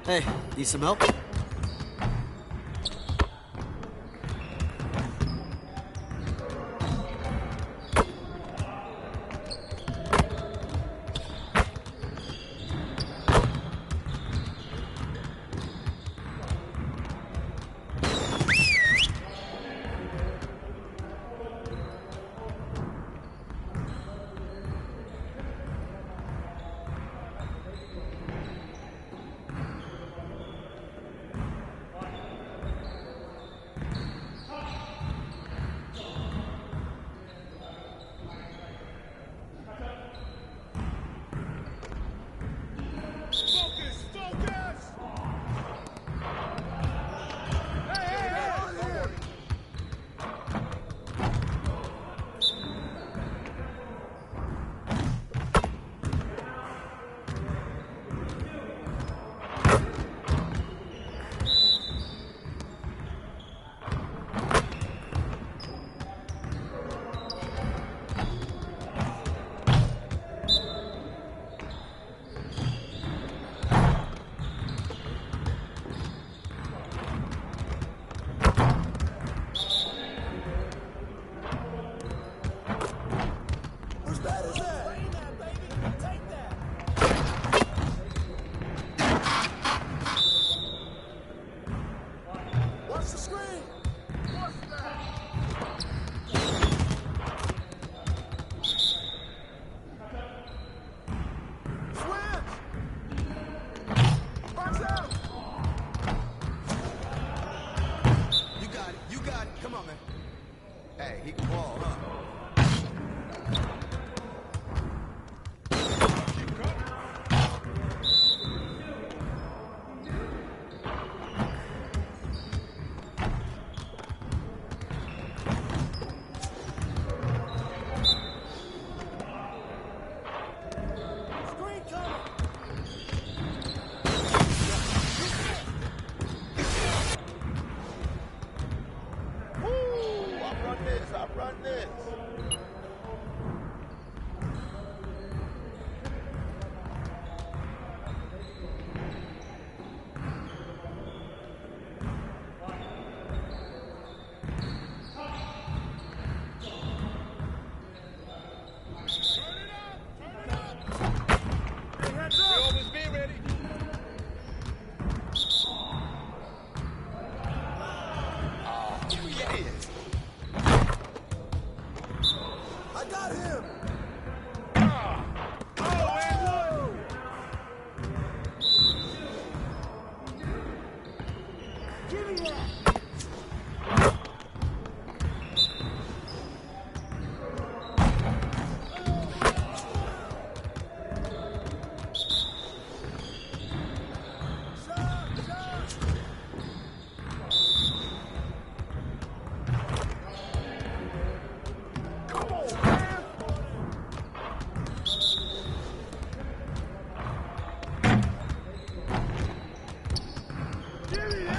Hey, need some help?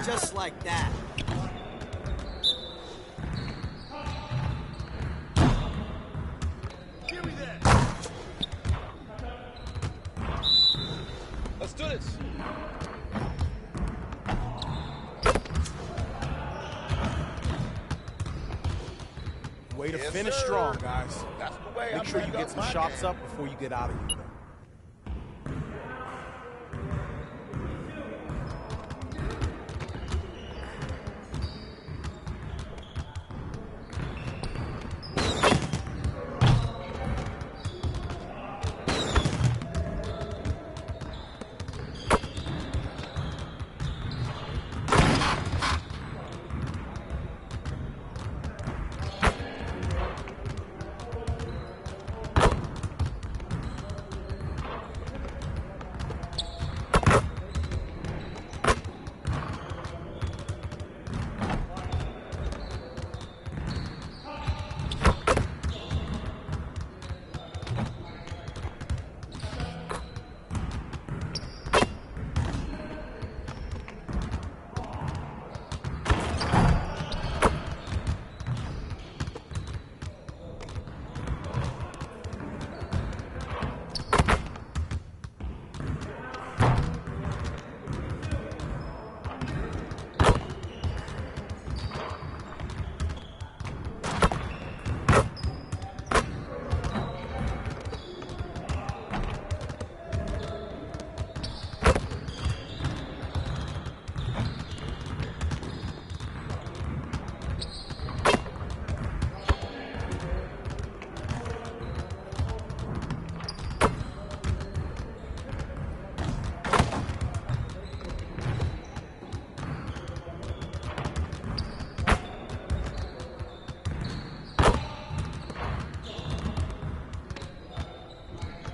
Just like that. Give me that. Let's do this. Way to Yes, finish sir. strong, guys. That's the way. Make sure you get some shots up before you get out of here.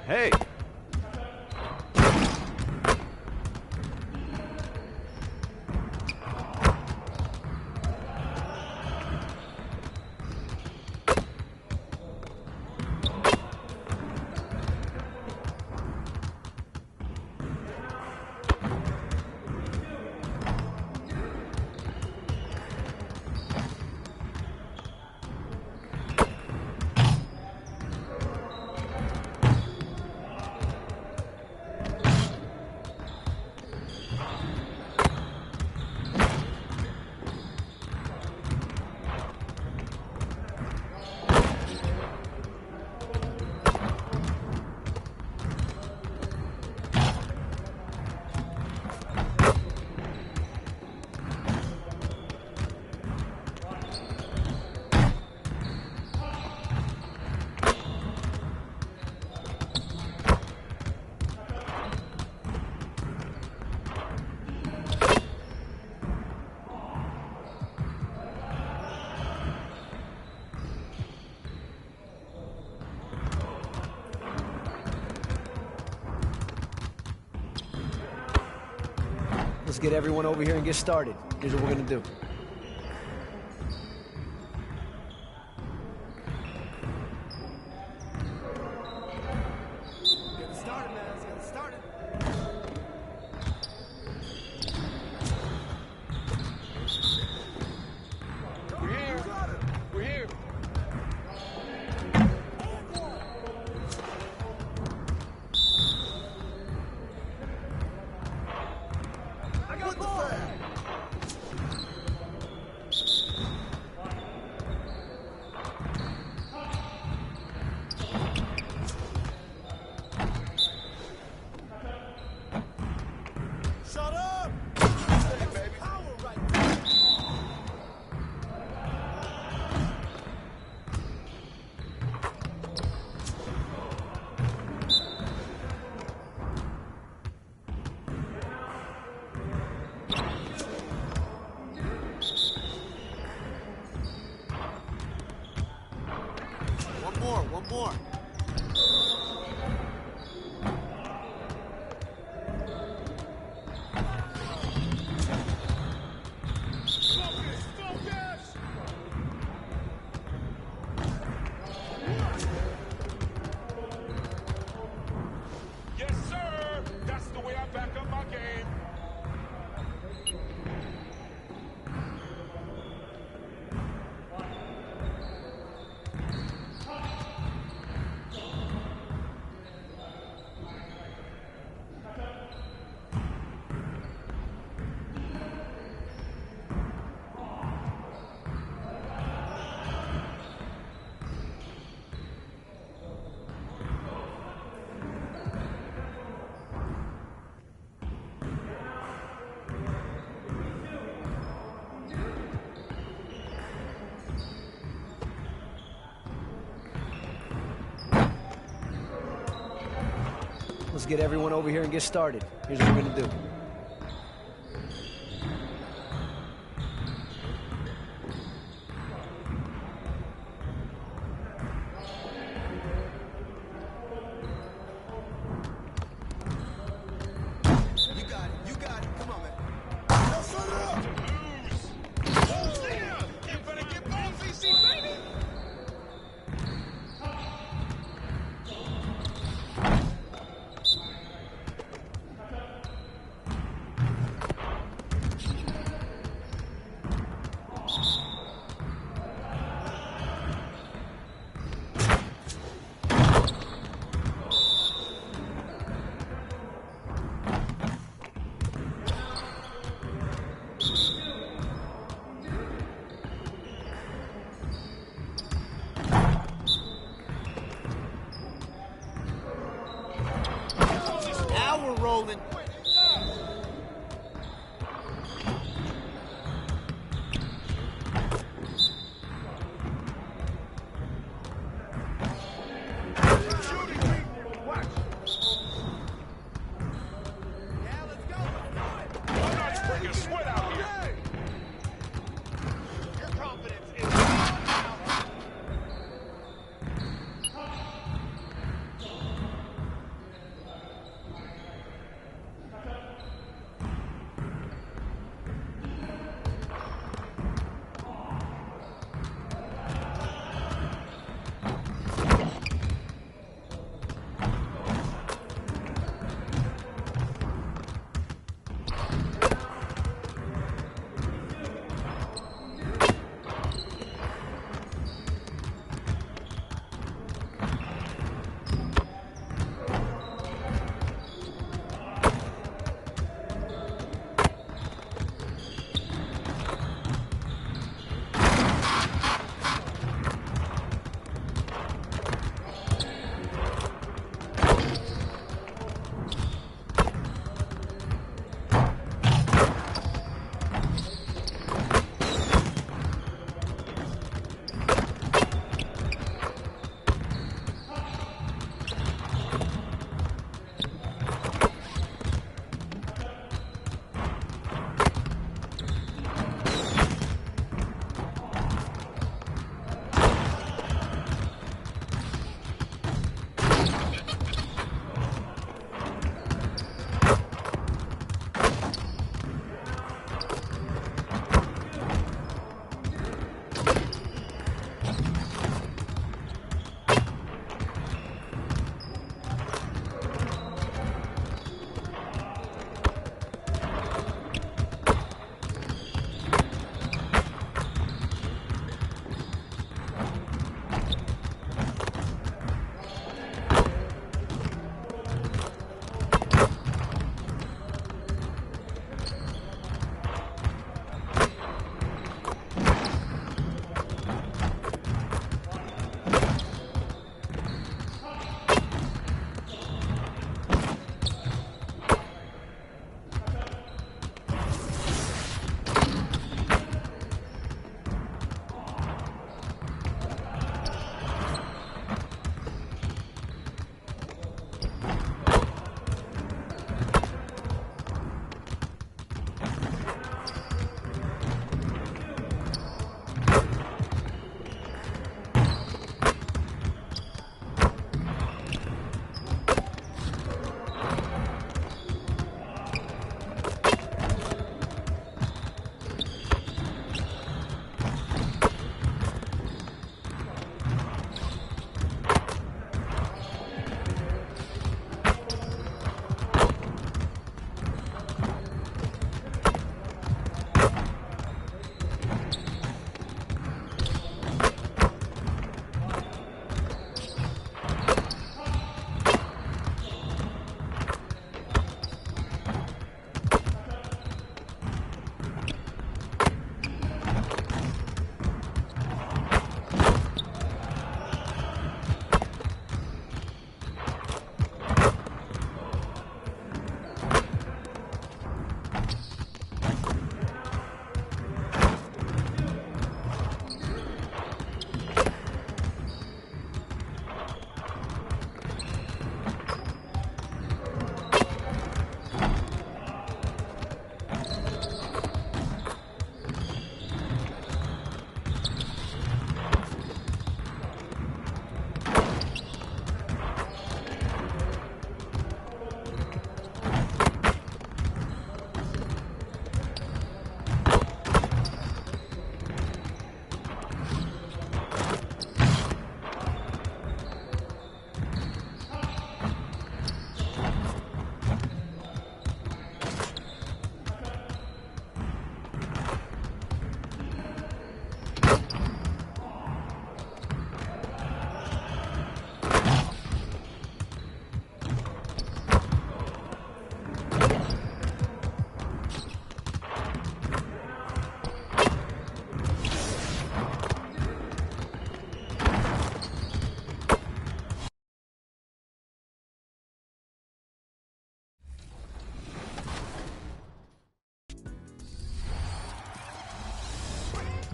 Hey! Let's get everyone over here and get started. Here's what we're gonna do. Get started, man. Let's get started. We're here! We're here! I got the flag. Shut up! Hey, baby. Power right there. One more. Yes, sir! That's the way I back up my game. Let's get everyone over here and get started. Here's what we're gonna do. You got it. You got it. Come on, man. Now shut it up. You better get ball VC, baby! Now we're rolling. I'm not spraying sweat out here. Your confidence is gone now.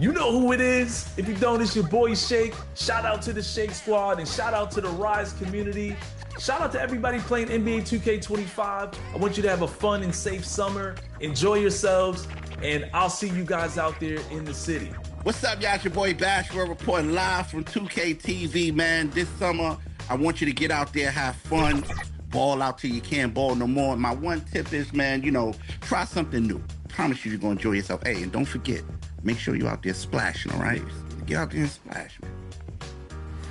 You know who it is. If you don't, it's your boy Shake. Shout out to the Shake Squad and shout out to the Rise community. Shout out to everybody playing NBA 2K25. I want you to have a fun and safe summer. Enjoy yourselves, and I'll see you guys out there in the city. What's up, y'all? It's your boy Bashford reporting live from 2K TV, man. This summer, I want you to get out there, have fun, ball out till you can't ball no more. My one tip is, man, try something new. Promise you, you're going to enjoy yourself. Hey, and don't forget, make sure you're out there splashing, all right? Get out there and splash, man.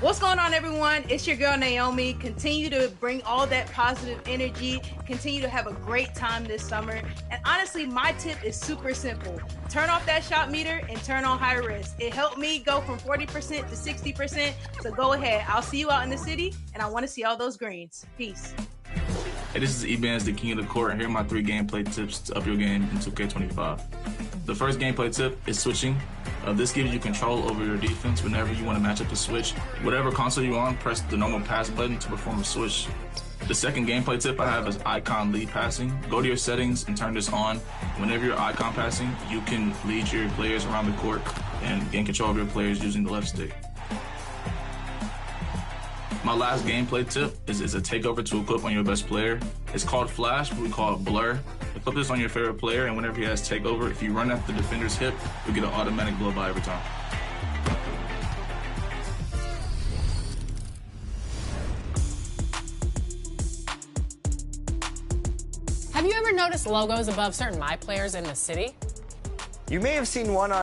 What's going on, everyone? It's your girl, Naomi. Continue to bring all that positive energy. Continue to have a great time this summer. And honestly, my tip is super simple. Turn off that shot meter and turn on high risk. It helped me go from 40% to 60%. So go ahead. I'll see you out in the city, and I want to see all those greens. Peace. Hey, this is Ebans, the king of the court, and here are my 3 gameplay tips to up your game in 2K25. The first gameplay tip is switching. This gives you control over your defense whenever you want to match up the switch. Whatever console you're on, press the normal pass button to perform a switch. The second gameplay tip I have is icon lead passing. Go to your settings and turn this on. Whenever you're icon passing, you can lead your players around the court and gain control of your players using the left stick. My last gameplay tip is a takeover to equip on your best player. It's called Flash, but we call it Blur. Equip this on your favorite player, and whenever he has takeover, if you run at the defender's hip, you'll get an automatic blow by every time. Have you ever noticed logos above certain My Players in the city? You may have seen one on...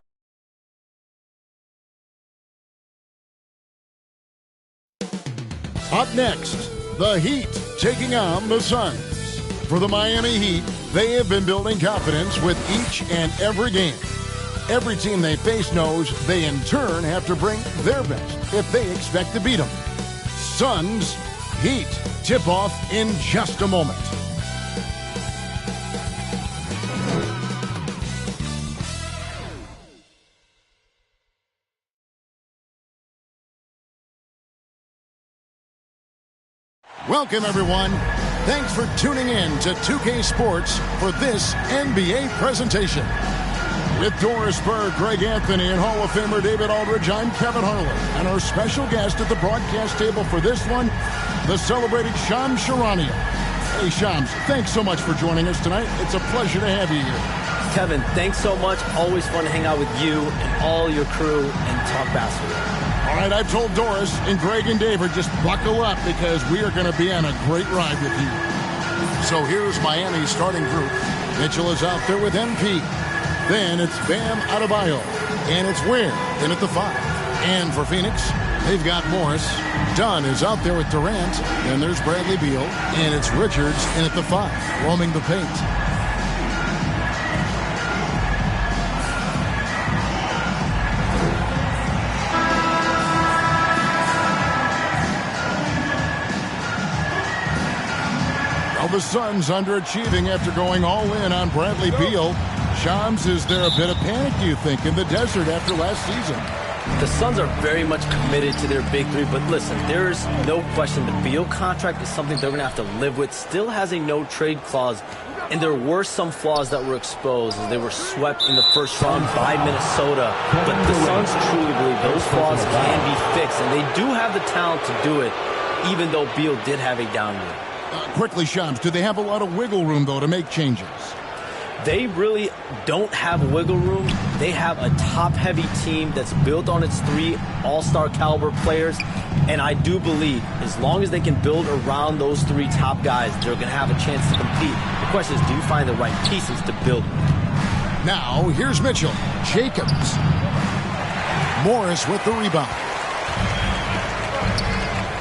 Up next, the Heat taking on the Suns. For the Miami Heat, they have been building confidence with each and every game. Every team they face knows they in turn have to bring their best if they expect to beat them. Suns, Heat, tip-off in just a moment. Welcome, everyone. Thanks for tuning in to 2K Sports for this NBA presentation. With Doris Burke, Greg Anthony, and Hall of Famer David Aldridge, I'm Kevin Harlan. And our special guest at the broadcast table for this one, the celebrated Shams Charania. Hey, Shams, thanks so much for joining us tonight. It's a pleasure to have you here. Kevin, thanks so much. Always fun to hang out with you and all your crew and talk basketball. All right, I've told Doris and Greg and David, just buckle up because we are going to be on a great ride with you. So here's Miami's starting group. Mitchell is out there with MP. Then it's Bam Adebayo. And it's Ware in at the 5. And for Phoenix, they've got Morris. Dunn is out there with Durant. Then there's Bradley Beal. And it's Richards in at the 5, roaming the paint. The Suns underachieving after going all in on Bradley Beal. Shams, is there a bit of panic, do you think, in the desert after last season? The Suns are very much committed to their big 3, but listen, there's no question the Beal contract is something they're going to have to live with. Still has a no-trade clause, and there were some flaws that were exposed as they were swept in the first round by Minnesota. But the Suns truly believe those flaws can be fixed, and they do have the talent to do it, even though Beal did have a down year. Quickly, Shams, do they have a lot of wiggle room, though, to make changes? They really don't have wiggle room. They have a top-heavy team that's built on its 3 all-star caliber players, and I do believe as long as they can build around those 3 top guys, they're going to have a chance to compete. The question is, do you find the right pieces to build with? Now, here's Mitchell. Jacobs. Morris with the rebound.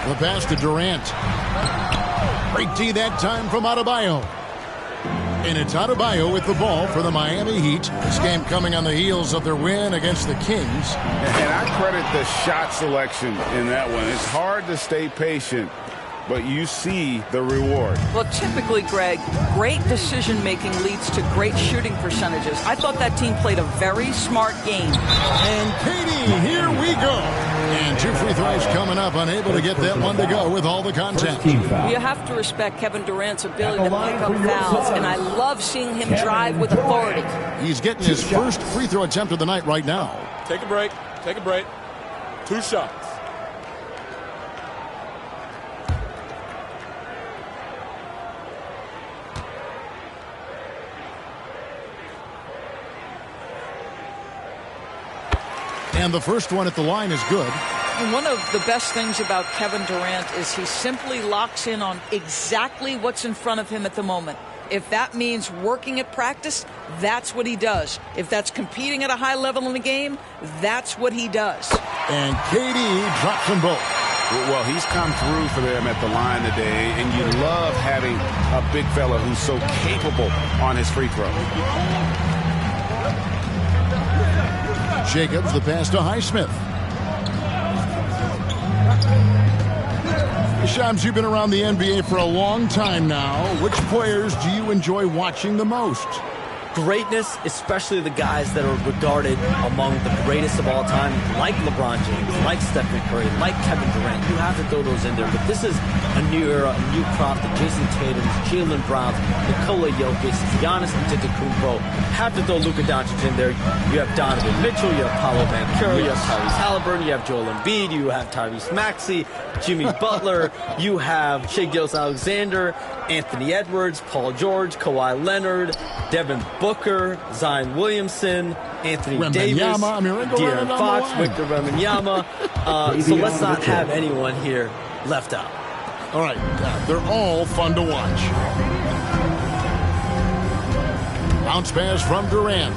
The pass to Durant. Break D that time from Adebayo. And it's Adebayo with the ball for the Miami Heat. This game coming on the heels of their win against the Kings. And I credit the shot selection in that one. It's hard to stay patient, but you see the reward. Well, typically, Greg, great decision-making leads to great shooting percentages. I thought that team played a very smart game. And Katie, here we go. And 2 free throws coming up, unable to get that one to go with all the contact. You have to respect Kevin Durant's ability to pick up fouls, and I love seeing him drive with authority. He's getting his first free throw attempt of the night right now. Take a break. Take a break. 2 shots. And the first one at the line is good. And one of the best things about Kevin Durant is he simply locks in on exactly what's in front of him at the moment. If that means working at practice, that's what he does. If that's competing at a high level in the game, that's what he does. And KD drops them both. Well, he's come through for them at the line today, and you love having a big fella who's so capable on his free throw. Jacobs, the pass to Highsmith. Shams, you've been around the NBA for a long time now. Which players do you enjoy watching the most? Greatness, especially the guys that are regarded among the greatest of all time, like LeBron James, like Stephen Curry, like Kevin Durant. You have to throw those in there. But this is a new era, a new crop. The Jason Tatums, Jaylen Browns, Nikola Jokic, Giannis Antetokounmpo. Have to throw Luka Doncic in there. You have Donovan Mitchell, you have Paolo Banchero, you have Tyrese Halliburton, you have Joel Embiid, you have Tyrese Maxey, Jimmy Butler, you have Shai Gilgeous-Alexander, Anthony Edwards, Paul George, Kawhi Leonard, Devin Booker, Zion Williamson, Anthony Davis, De'Aaron Fox, Victor Wembanyama. So let's not have anyone here left out. All right, they're all fun to watch. Bounce pass from Durant.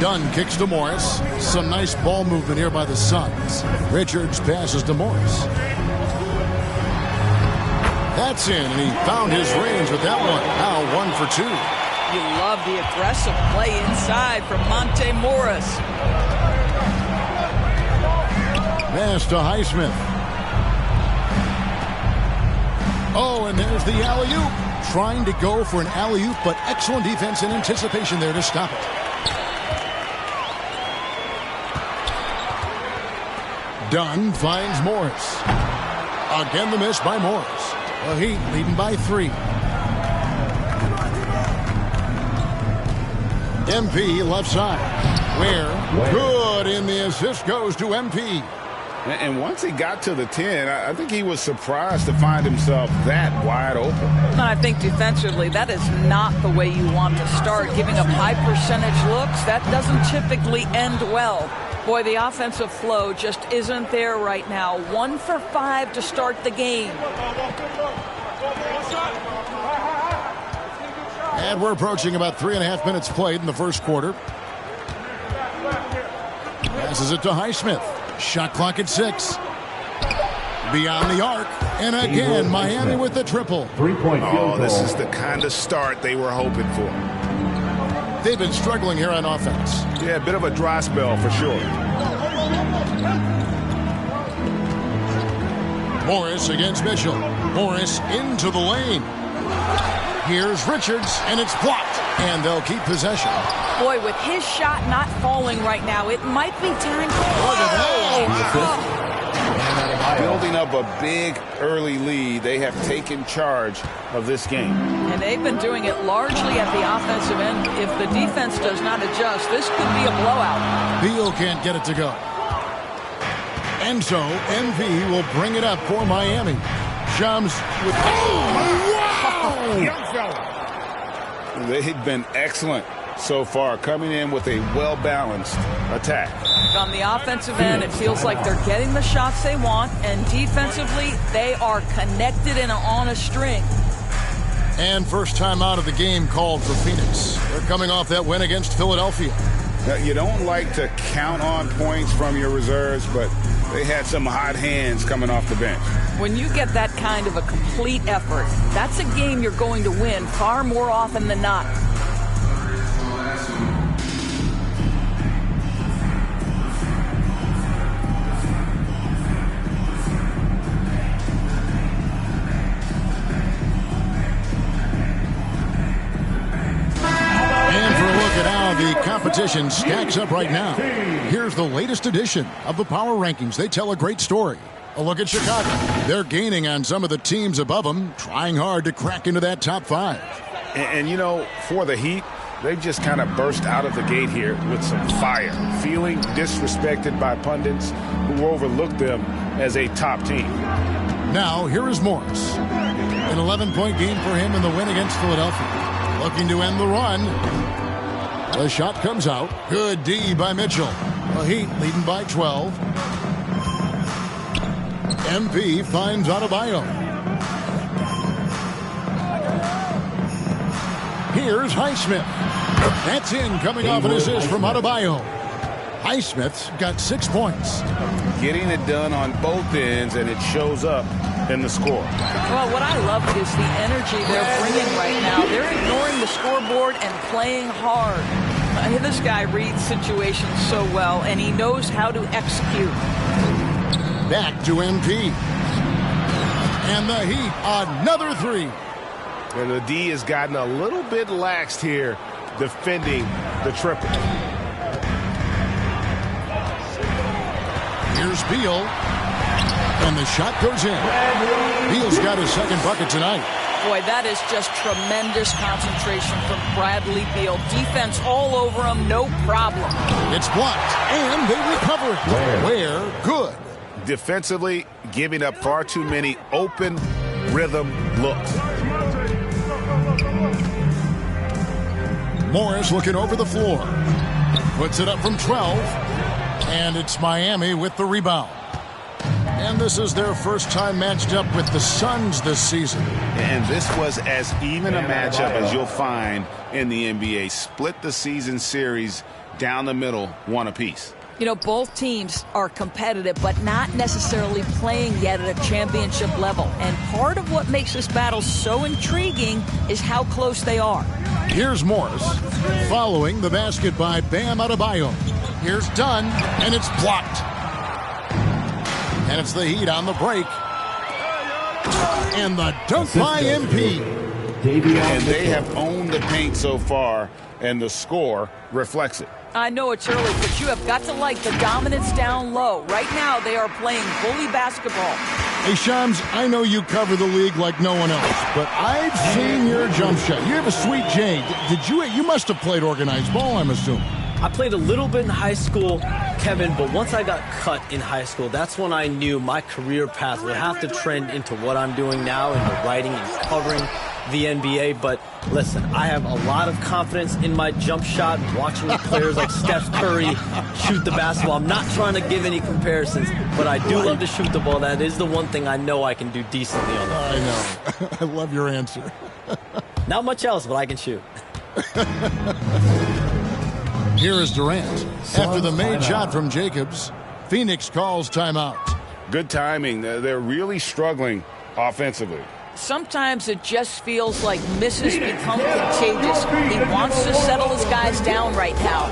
Dunn kicks to Morris. Some nice ball movement here by the Suns. Richards passes to Morris. That's in, and he found his range with that one. Now 1 for 2. You love the aggressive play inside from Monte Morris. Pass to Highsmith. Oh, and there's the alley-oop. Trying to go for an alley-oop, but excellent defense and anticipation there to stop it. Dunn finds Morris. Again, the miss by Morris. The Heat leading by 3. MP left side. Where? Good, and the assist goes to MP. And once he got to the 10, I think he was surprised to find himself that wide open. And I think defensively, that is not the way you want to start. Giving up high percentage looks, that doesn't typically end well. Boy, the offensive flow just isn't there right now. 1 for 5 to start the game. And we're approaching about 3.5 minutes played in the first quarter. Passes it to Highsmith. Shot clock at 6. Beyond the arc. And again, Miami with the triple. 3-point field goal. This is the kind of start they were hoping for. They've been struggling here on offense. Yeah, a bit of a dry spell for sure. Morris against Mitchell. Morris into the lane. Here's Richards, and it's blocked. And they'll keep possession. Boy, with his shot not falling right now, it might be time to... Building up a big early lead, they have taken charge of this game. And they've been doing it largely at the offensive end. If the defense does not adjust, this could be a blowout. Beal can't get it to go. And so, MP will bring it up for Miami. Shams with... Wow! Young fella. They've been excellent so far, coming in with a well-balanced attack. On the offensive end, it feels like they're getting the shots they want, and defensively, they are connected and on a string. And first time out of the game called for Phoenix. They're coming off that win against Philadelphia. Now, you don't like to count on points from your reserves, but they had some hot hands coming off the bench. When you get that kind of a complete effort, that's a game you're going to win far more often than not. The competition stacks up right now. Here's the latest edition of the Power Rankings. They tell a great story. A look at Chicago. They're gaining on some of the teams above them, trying hard to crack into that top 5. And you know, for the Heat, They've just kind of burst out of the gate here with some fire, feeling disrespected by pundits who overlook them as a top team. Now, here is Morris. An 11-point game for him in the win against Philadelphia. Looking to end the run. The shot comes out. Good D by Mitchell. The Heat leading by 12. MP finds Adebayo. Here's Highsmith. That's in, coming off an assist from Adebayo. Highsmith's got 6 points. Getting it done on both ends, and it shows up in the score. Well, what I love is the energy they're bringing right now. They're ignoring the scoreboard and playing hard. This guy reads situations so well, and he knows how to execute. Back to MP. And the Heat, another 3. And the D has gotten a little bit laxed here defending the triple. Here's Beal. And the shot goes in. Beal's got his second bucket tonight. Boy, that is just tremendous concentration from Bradley Beal. Defense all over him, no problem. It's blocked, and they recover it. Where? Good. Defensively, giving up far too many open rhythm looks. Morris looking over the floor. Puts it up from 12. And it's Miami with the rebound. And this is their first time matched up with the Suns this season. And this was as even a matchup as you'll find in the NBA. Split the season series down the middle, one apiece. You know, both teams are competitive, but not necessarily playing yet at a championship level. And part of what makes this battle so intriguing is how close they are. Here's Morris, following the basket by Bam Adebayo. Here's Dunn, and it's blocked. And it's the Heat on the break. And the dunk by MP. And they have owned the paint so far, and the score reflects it. I know it's early, but you have got to like the dominance down low. Right now, they are playing bully basketball. Hey, Shams, I know you cover the league like no one else, but I've seen your jump shot. You have a sweet J. You must have played organized ball, I'm assuming. I played a little bit in high school, Kevin, but once I got cut in high school, that's when I knew my career path would have to trend into what I'm doing now, into writing and covering the NBA. But listen, I have a lot of confidence in my jump shot, watching players like Steph Curry shoot the basketball. I'm not trying to give any comparisons, but I do love to shoot the ball. That is the one thing I know I can do decently on the I know. I love your answer. Not much else, but I can shoot. Here is Durant. After the made shot from Jacobs, Phoenix calls timeout. Good timing. They're really struggling offensively. Sometimes it just feels like misses become contagious. He wants to settle his guys down right now.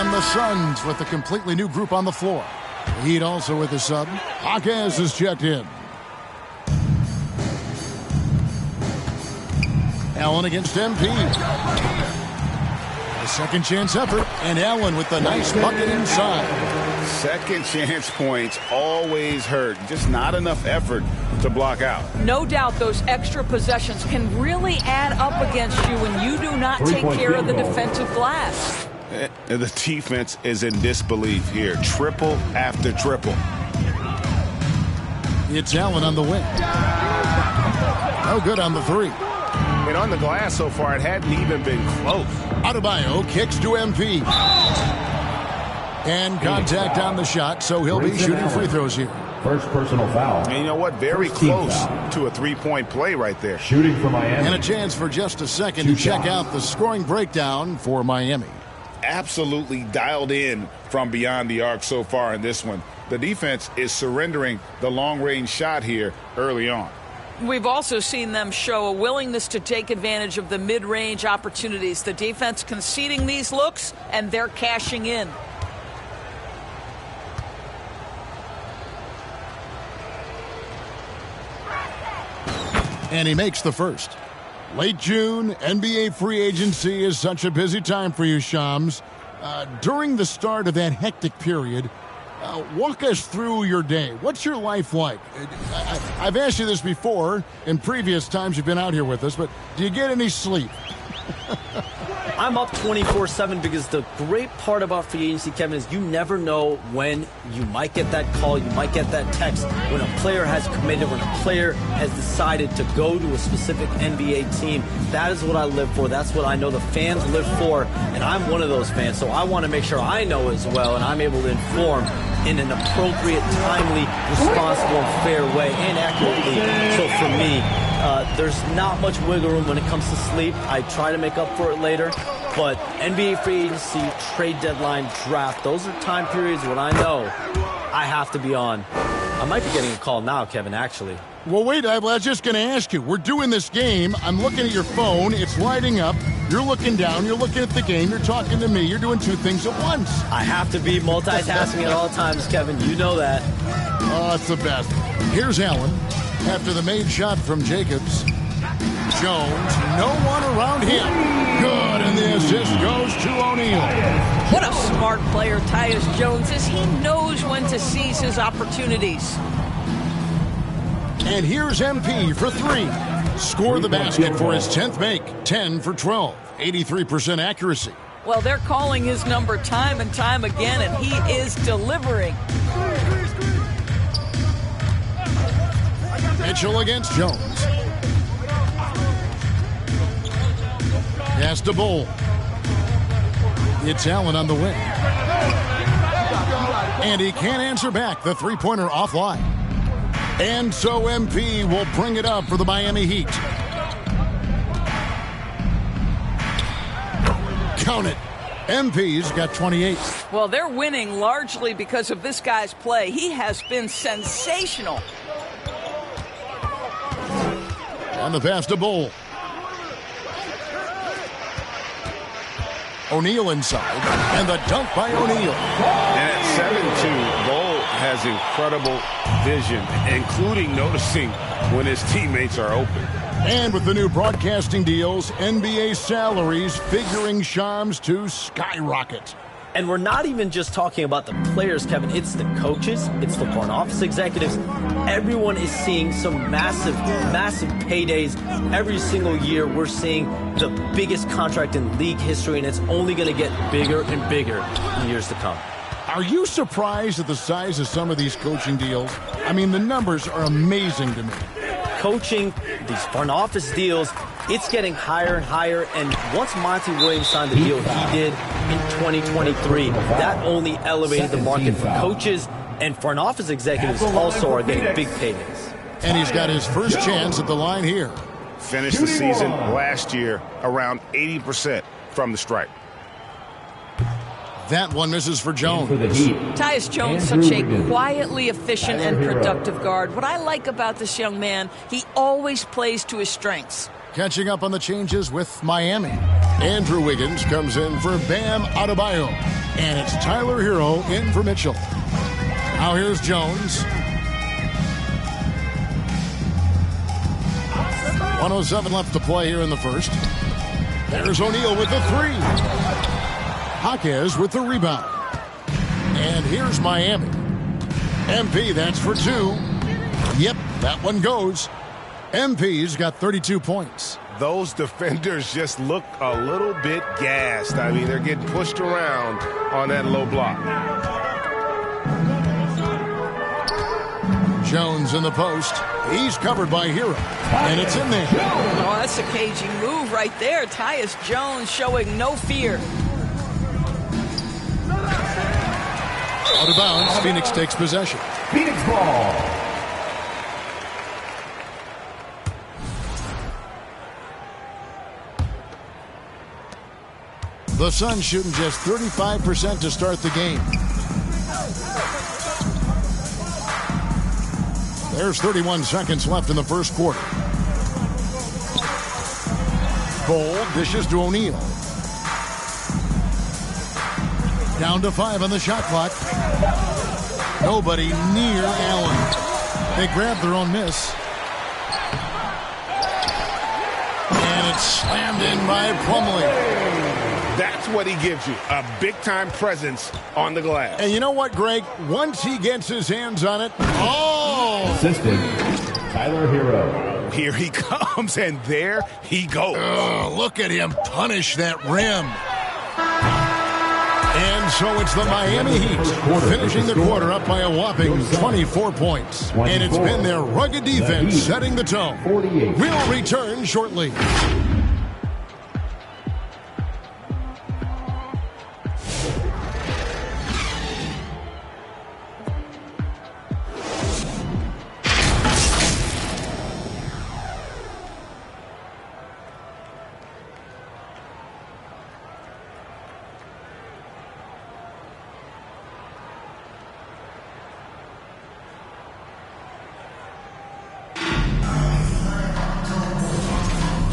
The Suns with a completely new group on the floor. The Heat also with a sub. Hawkins is checked in. Allen against MP. A second chance effort, and Allen with the nice bucket inside. Second chance points always hurt. Just not enough effort to block out. No doubt those extra possessions can really add up against you when you do not take care of the defensive glass. The defense is in disbelief here. Triple after triple. It's Allen on the wing. No good on the three. And on the glass so far, it hadn't even been close. Adebayo kicks to MP. And contact on the shot, so he'll be shooting free throws here. First personal foul. And you know what? Very close to a three-point play right there. Shooting for Miami. And a chance for just a second to check out the scoring breakdown for Miami. Absolutely dialed in from beyond the arc so far in this one. The defense is surrendering the long-range shot here early on. We've also seen them show a willingness to take advantage of the mid-range opportunities. The defense conceding these looks, and they're cashing in. And he makes the first. Late June, NBA free agency is such a busy time for you, Shams. During the start of that hectic period, walk us through your day. What's your life like? I've asked you this before in previous times you've been out here with us, but do you get any sleep? I'm up 24/7 because the great part about free agency, Kevin, is you never know when you might get that call, you might get that text, when a player has committed, when a player has decided to go to a specific NBA team. That is what I live for. That's what I know the fans live for, and I'm one of those fans, so I want to make sure I know as well, and I'm able to inform in an appropriate, timely, responsible, and fair way, and accurately. So for me, there's not much wiggle room when it comes to sleep. I try to make up for it later, but NBA free agency, trade deadline, draft, those are time periods when I know I have to be on. I might be getting a call now, Kevin, actually. Well, wait, I was just going to ask you. We're doing this game. I'm looking at your phone. It's lighting up. You're looking down. You're looking at the game. You're talking to me. You're doing two things at once. I have to be multitasking at all times, Kevin. You know that. Oh, it's the best. Here's Allen after the made shot from Jacobs. Jones, no one around him. Good, and the assist goes to O'Neal. What a smart player Tyus Jones is. He knows when to seize his opportunities. And here's MP for three. Score the basket for his 10th make. 10 for 12. 83% accuracy. Well, they're calling his number time and time again, and he is delivering. Mitchell against Jones. Pass to Bull. It's Allen on the wing. And he can't answer back. The three-pointer offline. And so MP will bring it up for the Miami Heat. Count it. MP's got 28. Well, they're winning largely because of this guy's play. He has been sensational. On the pass to Bull. O'Neal inside. And the dunk by O'Neal. And at 7'2", Bull has incredible vision, including noticing when his teammates are open. And with the new broadcasting deals, NBA salaries figuring Shams to skyrocket. And we're not even just talking about the players, Kevin. It's the coaches. It's the front office executives. Everyone is seeing some massive, massive paydays. Every single year, we're seeing the biggest contract in league history, and it's only going to get bigger and bigger in years to come. Are you surprised at the size of some of these coaching deals? I mean, the numbers are amazing to me. Coaching, these front office deals, it's getting higher and higher. And once Monty Williams signed the deal he did in 2023, that only elevated the market for coaches, and front office executives also are getting big paydays. And he's got his first chance at the line here. Finished the season last year around 80% from the stripe. That one misses for Jones. Tyus Jones, such a quietly efficient and productive guard. What I like about this young man, he always plays to his strengths. Catching up on the changes with Miami. Andrew Wiggins comes in for Bam Adebayo. And it's Tyler Hero in for Mitchell. Now here's Jones. 1:07 left to play here in the first. There's O'Neal with the three. Jaquez with the rebound. And here's Miami. MP, that's for two. Yep, that one goes. MP's got 32 points. Those defenders just look a little bit gassed. I mean, they're getting pushed around on that low block. Jones in the post. He's covered by Hero. And it's in there. Oh, that's a cagey move right there. Tyus Jones showing no fear. Out of bounds, Phoenix takes possession. Phoenix ball. The Suns shooting just 35% to start the game. There's 31 seconds left in the first quarter. Bull dishes to O'Neal. Down to 5 on the shot clock. Nobody near Allen. They grabbed their own miss. And it's slammed in by Plumlee. That's what he gives you, a big-time presence on the glass. And you know what, Greg? Once he gets his hands on it, Assistant, Tyler Hero. Here he comes, and there he goes. Oh, look at him punish that rim. And so it's the Miami Heat finishing the quarter up by a whopping 24 points. And it's been their rugged defense setting the tone. We'll return shortly.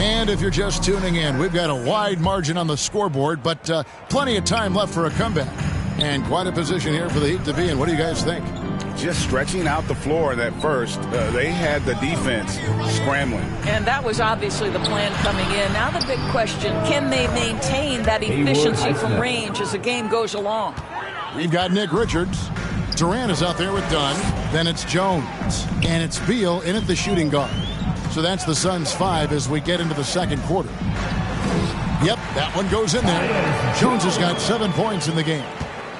And if you're just tuning in, we've got a wide margin on the scoreboard, but plenty of time left for a comeback. And quite a position here for the Heat to be in. What do you guys think? Just stretching out the floor that first. They had the defense scrambling. And that was obviously the plan coming in. Now the big question, can they maintain that efficiency from range as the game goes along? We've got Nick Richards. Durant is out there with Dunn. Then it's Jones. And it's Beal in at the shooting guard. So that's the Suns' 5 as we get into the second quarter. Yep, that one goes in there. Jones has got 7 points in the game.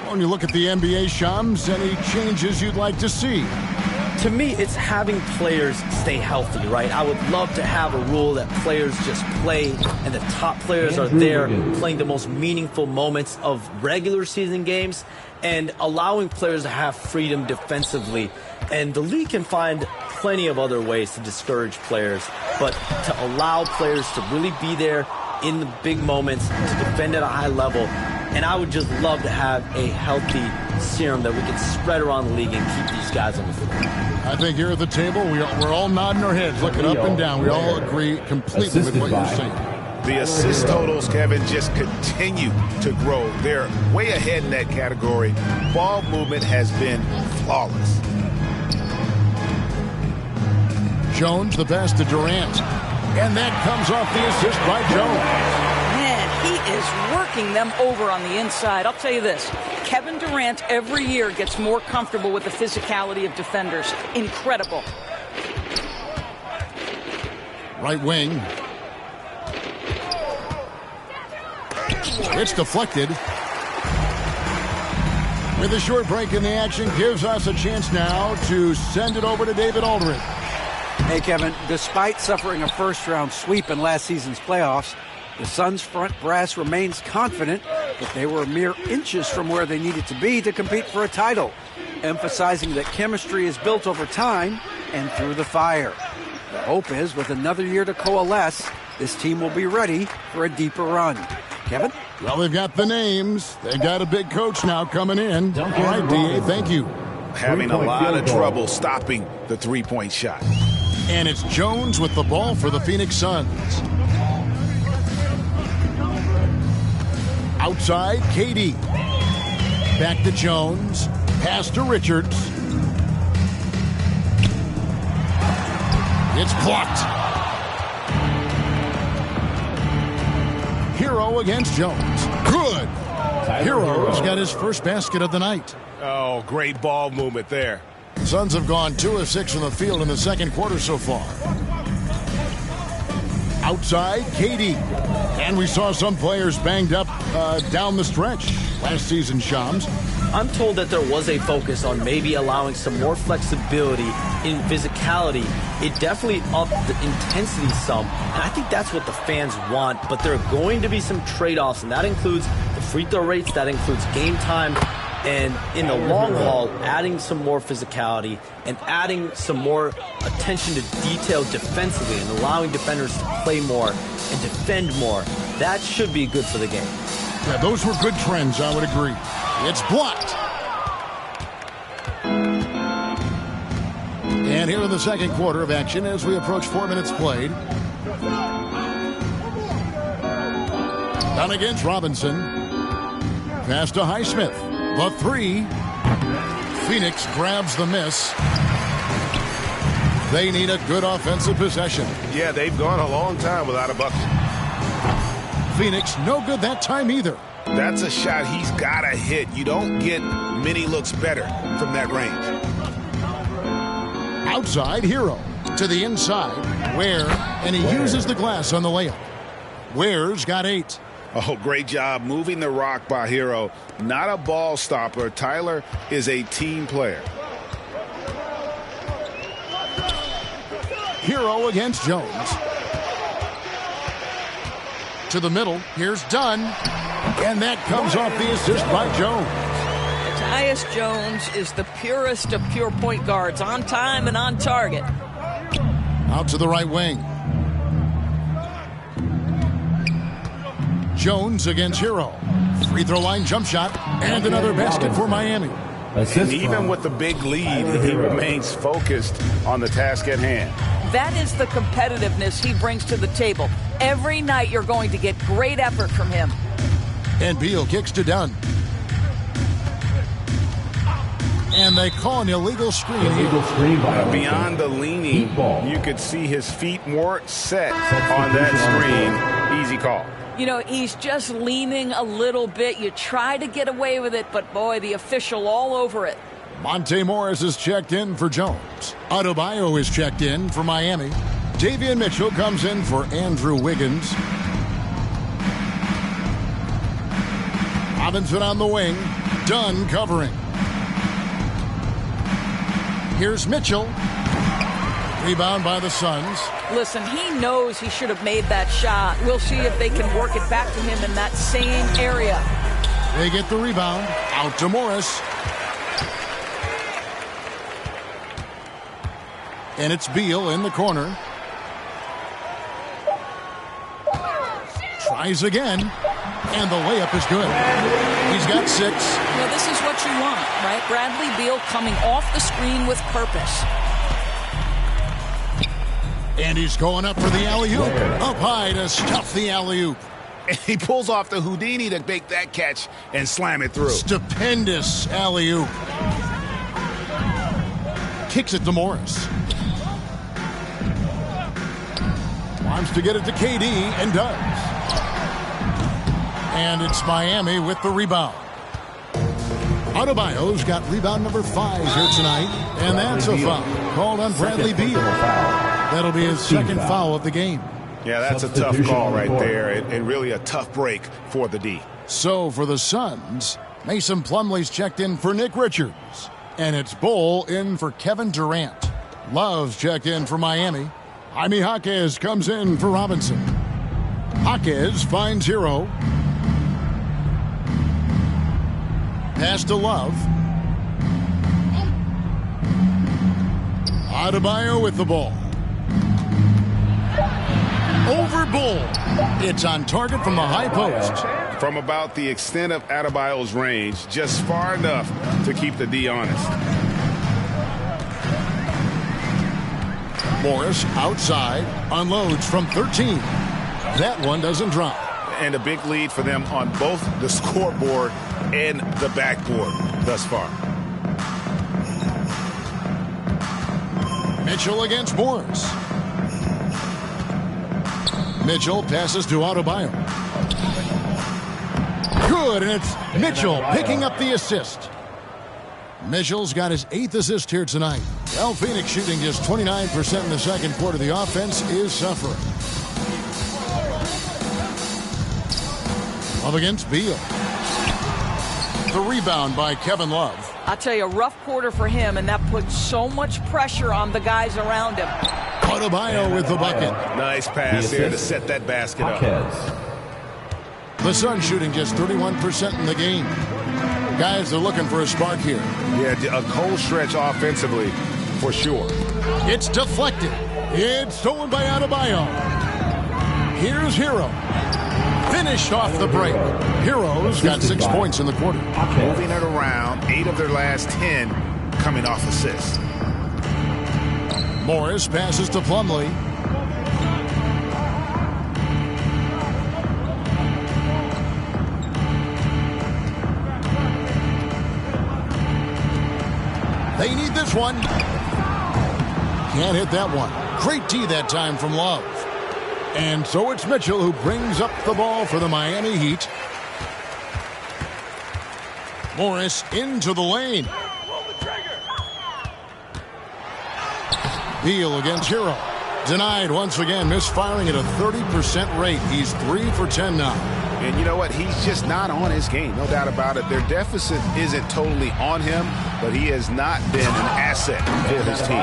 When you look at the NBA, Shams, any changes you'd like to see? To me, it's having players stay healthy, right? I would love to have a rule that players just play and the top players are there playing the most meaningful moments of regular season games and allowing players to have freedom defensively. And the league can find plenty of other ways to discourage players, but to allow players to really be there in the big moments, to defend at a high level. And I would just love to have a healthy serum that we can spread around the league and keep these guys on the floor. I think here at the table, we're all nodding our heads, looking up and down. We all agree completely with what you're saying. The assist totals, Kevin, just continue to grow. They're way ahead in that category. Ball movement has been flawless. Jones, the pass to Durant. And that comes off the assist by Jones. Man, he is working them over on the inside. I'll tell you this, Kevin Durant every year gets more comfortable with the physicality of defenders. Incredible. Right wing. It's deflected. With a short break in the action, gives us a chance now to send it over to David Aldridge. Hey, Kevin, despite suffering a first-round sweep in last season's playoffs, the Suns' front brass remains confident that they were mere inches from where they needed to be to compete for a title, emphasizing that chemistry is built over time and through the fire. The hope is, with another year to coalesce, this team will be ready for a deeper run. Kevin? Well, they've got the names. They've got a big coach now coming in. All right, D.A., thank you. Having a lot of trouble stopping the three-point shot. And it's Jones with the ball for the Phoenix Suns. Outside, KD. Back to Jones. Pass to Richards. It's blocked. Hero against Jones. Good. Hero's got his first basket of the night. Oh, great ball movement there. Suns have gone 2 of 6 from the field in the second quarter so far. Outside, KD. And we saw some players banged up down the stretch last season, Shams. I'm told that there was a focus on maybe allowing some more flexibility in physicality. It definitely upped the intensity some, and I think that's what the fans want, but there are going to be some trade-offs, and that includes the free throw rates, that includes game time, and in the long haul, adding some more physicality and adding some more attention to detail defensively and allowing defenders to play more and defend more. That should be good for the game. Yeah, those were good trends, I would agree. It's blocked. And here in the second quarter of action as we approach 4 minutes played. Down against Robinson. Pass to Highsmith. The three. Phoenix grabs the miss. They need a good offensive possession. Yeah, they've gone a long time without a bucket. Phoenix, no good that time either. That's a shot he's got to hit. You don't get many looks better from that range. Outside, Hero. To the inside, Ware, and he uses the glass on the layup. Ware's got 8. Oh, great job moving the rock by Hero. Not a ball stopper. Tyler is a team player. Hero against Jones. To the middle, here's Dunn. And that comes off the assist by Jones. Tyus Jones is the purest of pure point guards, on time and on target. Out to the right wing. Jones against Hero. Free throw line jump shot. And another basket for Miami. And even with the big lead, he remains focused on the task at hand. That is the competitiveness he brings to the table. Every night you're going to get great effort from him. And Beal kicks to Dunn. And they call an illegal screen. Beyond the leaning, you could see his feet more set on that screen. Easy call. You know, he's just leaning a little bit. You try to get away with it, but boy, the official all over it. Monte Morris is checked in for Jones. Adebayo is checked in for Miami. Davion Mitchell comes in for Andrew Wiggins. Robinson on the wing. Dunn covering. Here's Mitchell. Rebound by the Suns. Listen, he knows he should have made that shot. We'll see if they can work it back to him in that same area. They get the rebound. Out to Morris. And it's Beal in the corner. Tries again. And the layup is good. He's got 6. Well, this is what you want, right? Bradley Beal coming off the screen with purpose. And he's going up for the alley-oop. Up high to stuff the alley-oop. And he pulls off the Houdini to make that catch and slam it through. Stupendous alley-oop. Kicks it to Morris. Wants to get it to KD and does. And it's Miami with the rebound. Adebayo's got rebound number 5 here tonight. And that's a foul called on Bradley Beal. That'll be his second foul of the game. Yeah, that's a tough call right there, and really a tough break for the D. So for the Suns, Mason Plumlee's checked in for Nick Richards. And it's Bull in for Kevin Durant. Love's checked in for Miami. Jaime Jaquez comes in for Robinson. Jaquez finds Hero. Pass to Love. Adebayo with the ball. Over Bull. It's on target from the high post. From about the extent of Adebayo's range, just far enough to keep the D honest. Morris outside, unloads from 13. That one doesn't drop. And a big lead for them on both the scoreboard and the backboard thus far. Mitchell against Morris. Mitchell passes to Adebayo. Good, and it's Mitchell picking up the assist. Mitchell's got his 8th assist here tonight. Well, Phoenix shooting just 29% in the second quarter. The offense is suffering. Love against Beal. The rebound by Kevin Love. I'll tell you, a rough quarter for him, and that puts so much pressure on the guys around him. Adebayo with the bucket. Nice pass there to set that basket up. The Suns shooting just 31% in the game. Guys are looking for a spark here. Yeah, a cold stretch offensively, for sure. It's deflected. It's stolen by Adebayo. Here's Hero. Finished off the break. Hero's got 6 points in the quarter. Moving it around, 8 of their last 10 coming off assists. Morris passes to Plumlee. They need this one. Can't hit that one. Great D that time from Love. And so it's Mitchell who brings up the ball for the Miami Heat. Morris into the lane. Beal against Hero. Denied once again, misfiring at a 30% rate. He's 3 for 10 now. And you know what? He's just not on his game. No doubt about it. Their deficit isn't totally on him, but he has not been an asset for his team.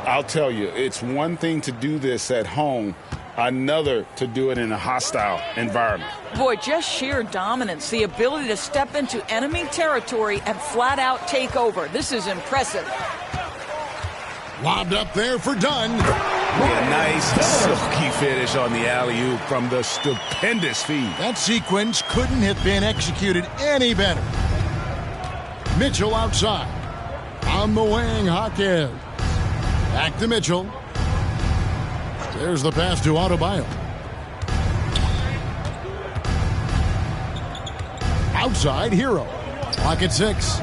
I'll tell you, it's one thing to do this at home, another to do it in a hostile environment. Boy, just sheer dominance, the ability to step into enemy territory and flat out take over. This is impressive. Lobbed up there for Dunn. A nice silky finish on the alley-oop from the stupendous feed. That sequence couldn't have been executed any better. Mitchell outside. On the wing, Jaquez. Back to Mitchell. There's the pass to Adebayo. Outside, Hero. Clock at 6.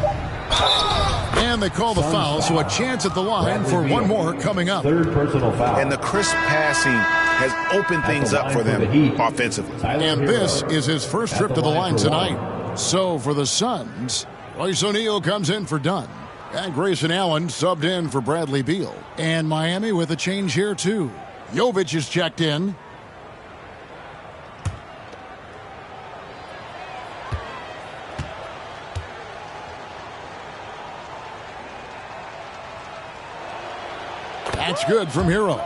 And they call the foul, so a chance at the line for one more coming up. Third personal foul. And the crisp passing has opened things up for them offensively. And this is his first trip to the line tonight. So for the Suns, Royce O'Neal comes in for Dunn. And Grayson Allen subbed in for Bradley Beal. And Miami with a change here too. Jovic is checked in. That's good from Hero.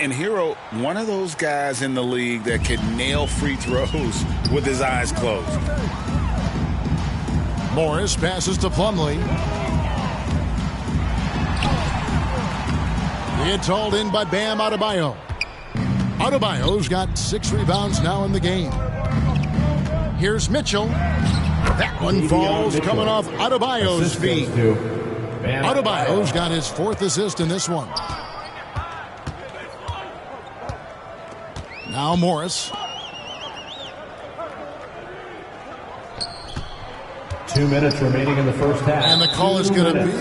And Hero, one of those guys in the league that can nail free throws with his eyes closed. Morris passes to Plumlee. It's hauled in by Bam Adebayo. Adebayo's got 6 rebounds now in the game. Here's Mitchell. That one falls coming off Adebayo's feet. Adebayo's got his 4th assist in this one. Now Morris. 2 minutes remaining in the first half. And the call is going to be,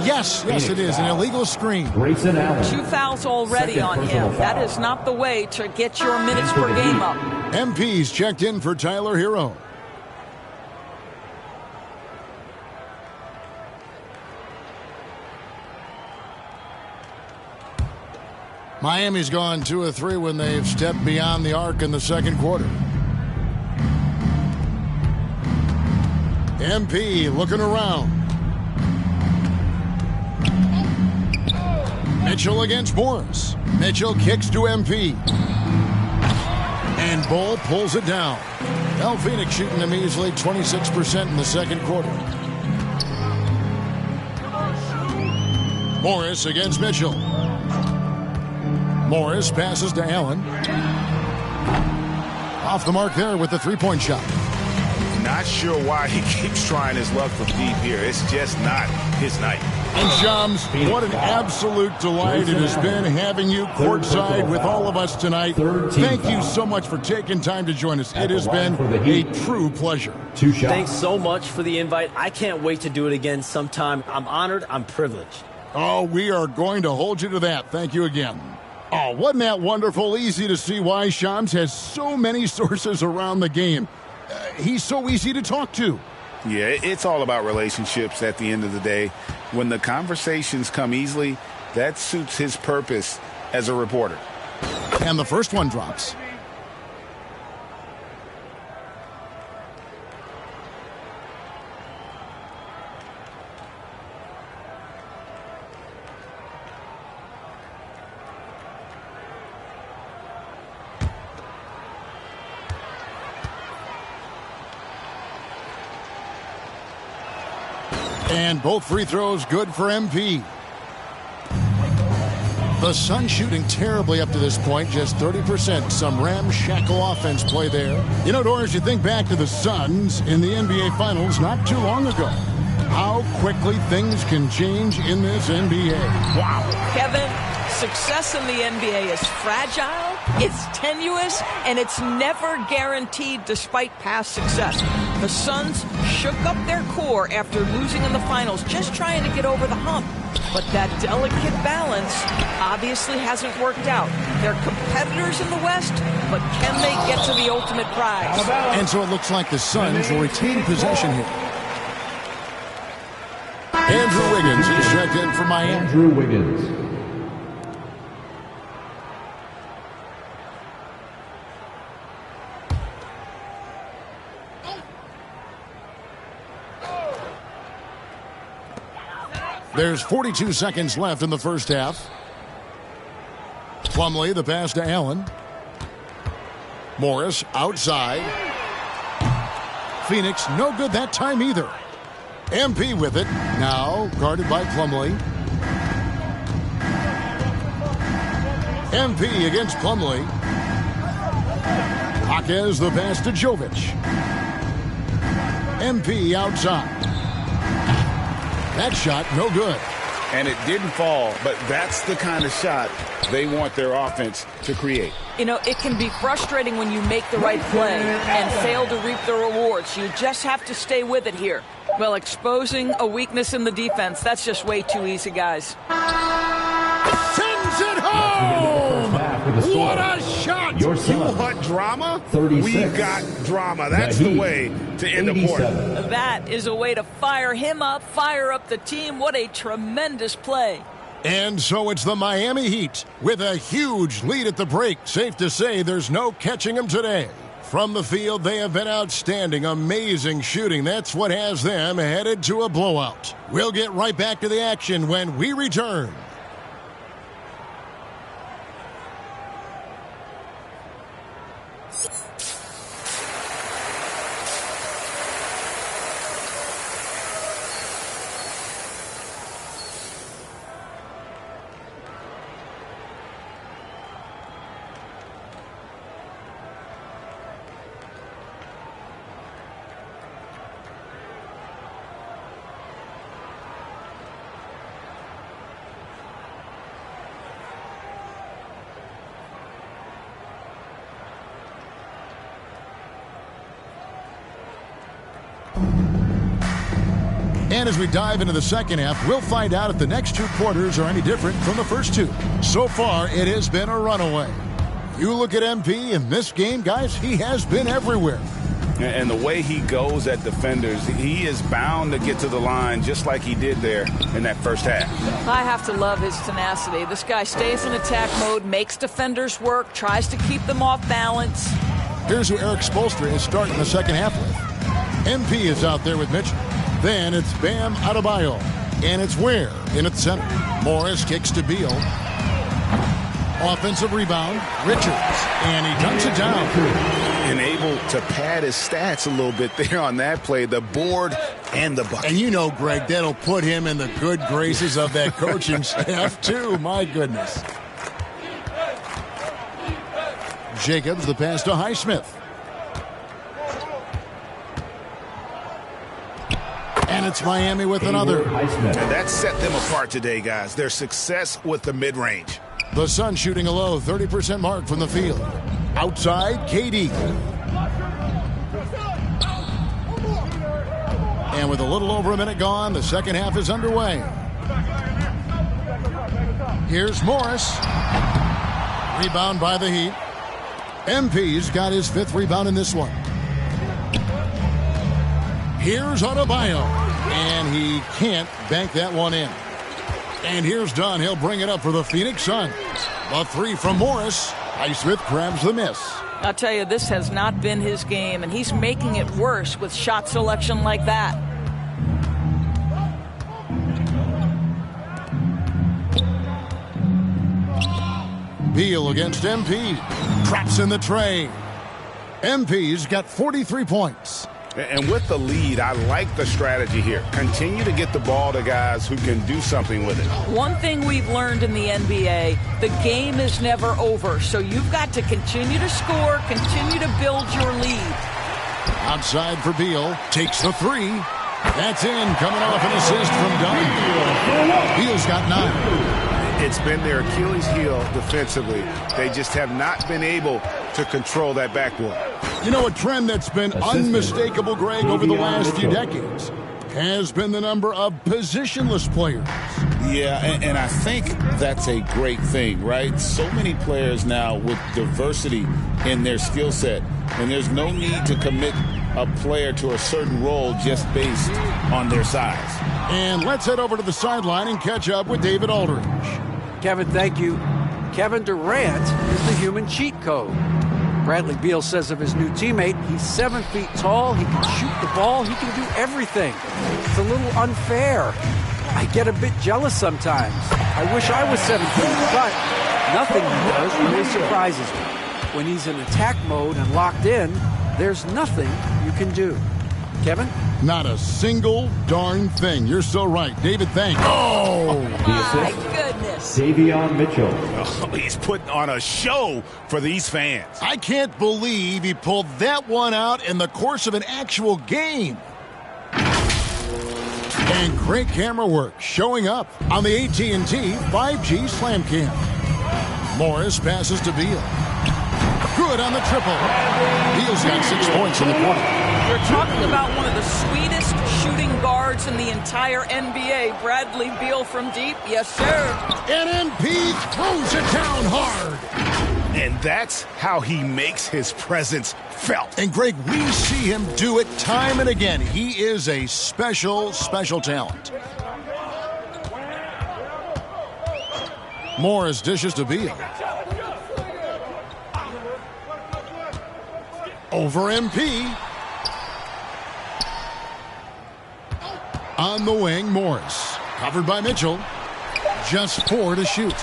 yes, it is, an illegal screen. Grayson Allen. 2 fouls already on him. That is not the way to get your minutes per game up. MP's checked in for Tyler Hero. Miami's gone 2 of 3 when they've stepped beyond the arc in the second quarter. MP looking around. Mitchell against Morris. Mitchell kicks to MP. And Bull pulls it down. El Phoenix shooting a measly 26% in the second quarter. Morris against Mitchell. Morris passes to Allen. Off the mark there with the 3-point shot. Not sure why he keeps trying his luck from deep here. It's just not his night. And Shams, what an absolute delight it has been having you courtside with all of us tonight. Thank you so much for taking time to join us. It has been a true pleasure. Thanks so much for the invite. I can't wait to do it again sometime. I'm honored. I'm privileged. Oh, we are going to hold you to that. Thank you again. Oh, wasn't that wonderful? Easy to see why Shams has so many sources around the game. He's so easy to talk to. Yeah, it's all about relationships at the end of the day. When the conversations come easily, that suits his purpose as a reporter. And the first one drops. And both free throws good for MP. The Suns shooting terribly up to this point, just 30%. Some ramshackle offense play there. You know, Doris, you think back to the Suns in the NBA Finals not too long ago. How quickly things can change in this NBA. Wow. Kevin, Success in the NBA is fragile, it's tenuous, and it's never guaranteed despite past success. The Suns shook up their core after losing in the finals, just trying to get over the hump. But that delicate balance obviously hasn't worked out. They're competitors in the West, but can they get to the ultimate prize? And so it looks like the Suns will retain possession here. Andrew Wiggins is checked in for Miami. Andrew Wiggins. There's 42 seconds left in the first half. Plumlee, the pass to Allen. Morris outside. Phoenix, no good that time either. MP with it. Now guarded by Plumlee. MP against Plumlee. Jaquez the pass to Jovic. MP outside. That shot, no good. And it didn't fall, but that's the kind of shot they want their offense to create. You know, it can be frustrating when you make the right play and fail to reap the rewards. You just have to stay with it here. Well, exposing a weakness in the defense, that's just way too easy, guys. Sends it home! What a shot! You want drama? 36. We got drama. That's the way to end the quarter. That is a way to fire him up, fire up the team. What a tremendous play. And so it's the Miami Heat with a huge lead at the break. Safe to say there's no catching them today. From the field, they have been outstanding, amazing shooting. That's what has them headed to a blowout. We'll get right back to the action when we return. And as we dive into the second half, we'll find out if the next two quarters are any different from the first two. So far, it has been a runaway. You look at MP in this game, guys, he has been everywhere. And the way he goes at defenders, he is bound to get to the line just like he did there in that first half. I have to love his tenacity. This guy stays in attack mode, makes defenders work, tries to keep them off balance. Here's who Eric Spoelstra is starting the second half with. MP is out there with Mitchell. Then it's Bam Adebayo. And it's Ware in at center. Morris kicks to Beal. Offensive rebound, Richards. And he dunks it down. And able to pad his stats a little bit there on that play. The board and the bucket. And you know, Greg, that'll put him in the good graces of that coaching staff, too. My goodness. Jacobs, the pass to Highsmith. And it's Miami with another. And that set them apart today, guys. Their success with the mid-range. The Suns shooting a low 30% mark from the field. Outside, KD. And with a little over a minute gone, the second half is underway. Here's Morris. Rebound by the Heat. MP's got his fifth rebound in this one. Here's Adebayo, and he can't bank that one in. And here's Dunn. He'll bring it up for the Phoenix Suns. The three from Morris. Highsmith grabs the miss. I'll tell you, this has not been his game, and he's making it worse with shot selection like that. Beal against MP. Traps in the tray. MP's got 43 points. And with the lead, I like the strategy here. Continue to get the ball to guys who can do something with it. One thing we've learned in the NBA, the game is never over. So you've got to continue to score, continue to build your lead. Outside for Beal. Takes the three. That's in. Coming off an assist from Dunn. Beal's got 9. It's been their Achilles heel defensively. They just have not been able to control that backboard. You know, a trend that's been unmistakable, Greg, over the last few decades has been the number of positionless players. Yeah, and I think that's a great thing, right? So many players now with diversity in their skill set, and there's no need to commit a player to a certain role just based on their size. And let's head over to the sideline and catch up with David Aldridge. Kevin, thank you. Kevin Durant is the human cheat code. Bradley Beal says of his new teammate, he's 7 feet tall, he can shoot the ball, he can do everything. It's a little unfair. I get a bit jealous sometimes. I wish I was 7 feet, but nothing he does really surprises me. When he's in attack mode and locked in, there's nothing you can do. Kevin? Not a single darn thing. You're so right. David, thanks. Oh! My goodness. Davion Mitchell. Oh, he's putting on a show for these fans. I can't believe he pulled that one out in the course of an actual game. And great camera work showing up on the AT&T 5G Slam Cam. Morris passes to Beal. Good on the triple. Beal's got 6 points in the quarter. You're talking about one of the sweetest shooting guards in the entire NBA. Bradley Beal from deep. Yes, sir. And MP throws it down hard. And that's how he makes his presence felt. And, Greg, we see him do it time and again. He is a special, special talent. Morris dishes to Beal. Over MP. On the wing, Morris. Covered by Mitchell. Just 4 to shoot.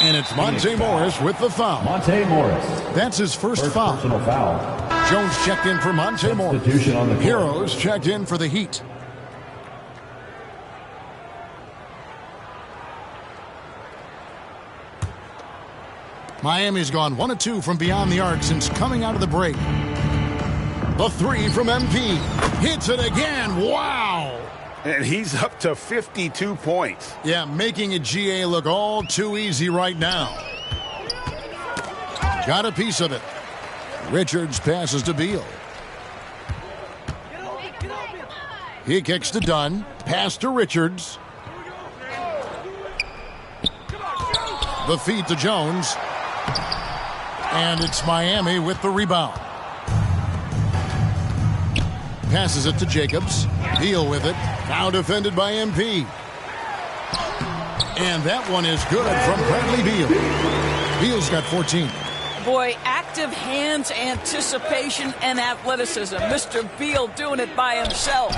And it's Monte Morris with the foul. Monte Morris. That's his first foul. Personal foul. Jones checked in for Monte Morris. Substitution on the court. Heroes checked in for the Heat. Miami's gone 1 of 2 from beyond the arc since coming out of the break. The 3 from MP. Hits it again. Wow. And he's up to 52 points. Yeah, making a GA look all too easy right now. Got a piece of it. Richards passes to Beal. He kicks to Dunn. Pass to Richards. The feed to Jones. And it's Miami with the rebound. Passes it to Jacobs. Beal with it. Now defended by MP. And that one is good from Bradley Beal. Beal's got 14. Boy, active hands, anticipation, and athleticism. Mr. Beal doing it by himself.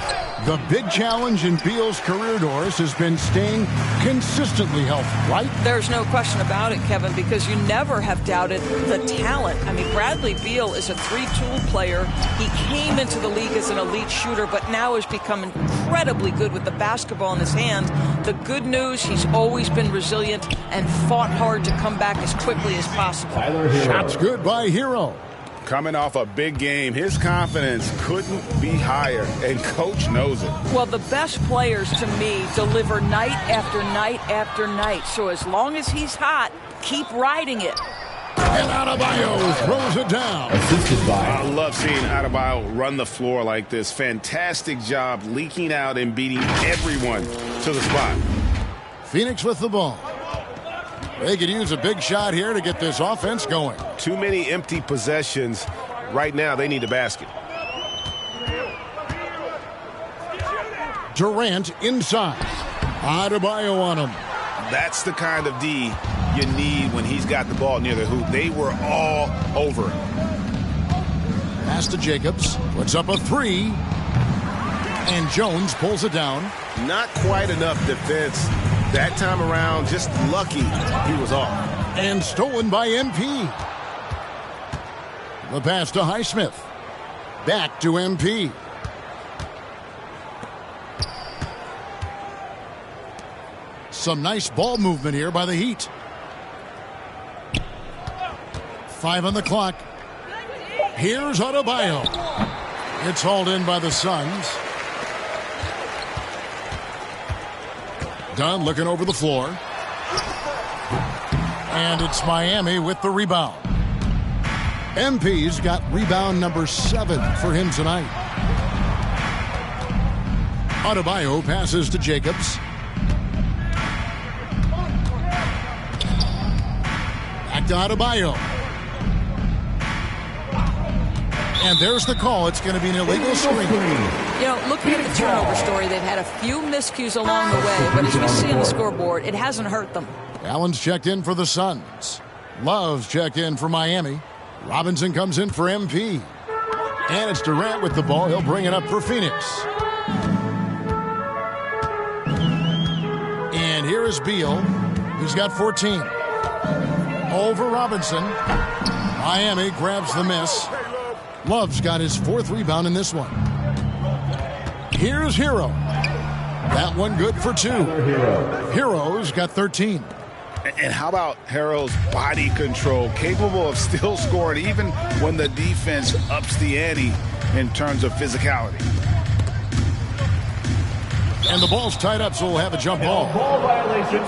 The big challenge in Beal's career, Doris, has been staying consistently healthy, right? There's no question about it, Kevin, because you never have doubted the talent. I mean, Bradley Beal is a 3-tool player. He came into the league as an elite shooter, but now has become incredibly good with the basketball in his hand. The good news, he's always been resilient and fought hard to come back as quickly as possible. Shots good by Hero. Coming off a big game, his confidence couldn't be higher, and coach knows it. Well, the best players, to me, deliver night after night after night. So as long as he's hot, keep riding it. And Adebayo throws it down. Assisted by. I love seeing Adebayo run the floor like this. Fantastic job leaking out and beating everyone to the spot. Phoenix with the ball. They could use a big shot here to get this offense going. Too many empty possessions. Right now, they need a basket. Durant inside. Adebayo on him. That's the kind of D you need when he's got the ball near the hoop. They were all over him. Pass to Jacobs. Puts up a 3. And Jones pulls it down. Not quite enough defense. That time around, just lucky he was off. And stolen by MP. The pass to Highsmith. Back to MP. Some nice ball movement here by the Heat. 5 on the clock. Here's Adebayo. It's hauled in by the Suns. Dunn looking over the floor. And it's Miami with the rebound. MP's got rebound number 7 for him tonight. Adebayo passes to Jacobs. Back to Adebayo. And there's the call. It's going to be an illegal screen. You know, looking at the turnover story, they've had a few miscues along the way, but as we see on the scoreboard, it hasn't hurt them. Allen's checked in for the Suns. Love's checked in for Miami. Robinson comes in for MP. And it's Durant with the ball. He'll bring it up for Phoenix. And here is Beal. He's got 14. Over Robinson. Miami grabs the miss. Love's got his 4th rebound in this one. Here's Hero. That one good for 2. Hero's got 13. And how about Hero's body control, capable of still scoring even when the defense ups the ante in terms of physicality. And the ball's tied up, so we'll have a jump ball. Ball violation.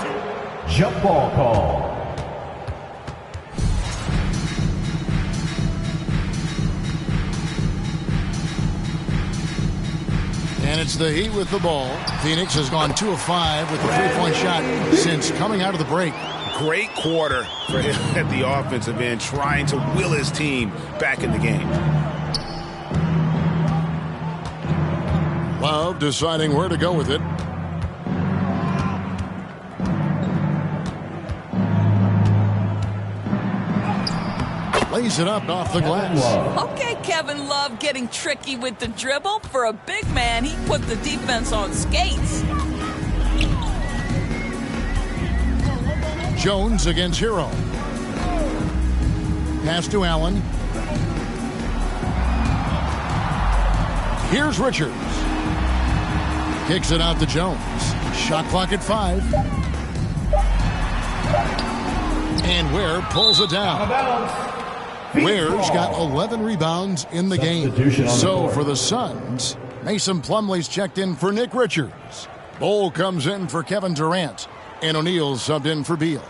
Jump ball call. And it's the Heat with the ball. Phoenix has gone 2 of 5 with the 3-point shot since coming out of the break. Great quarter for him at the offensive end, trying to will his team back in the game. Love deciding where to go with it. Lays it up off the glass. Okay, Kevin Love getting tricky with the dribble. For a big man, he put the defense on skates. Jones against Hero. Pass to Allen. Here's Richards. Kicks it out to Jones. Shot clock at 5. And Ware pulls it down. Ware's got 11 rebounds in the game. So for the Suns, Mason Plumlee's checked in for Nick Richards. Bol comes in for Kevin Durant. And O'Neal subbed in for Beal.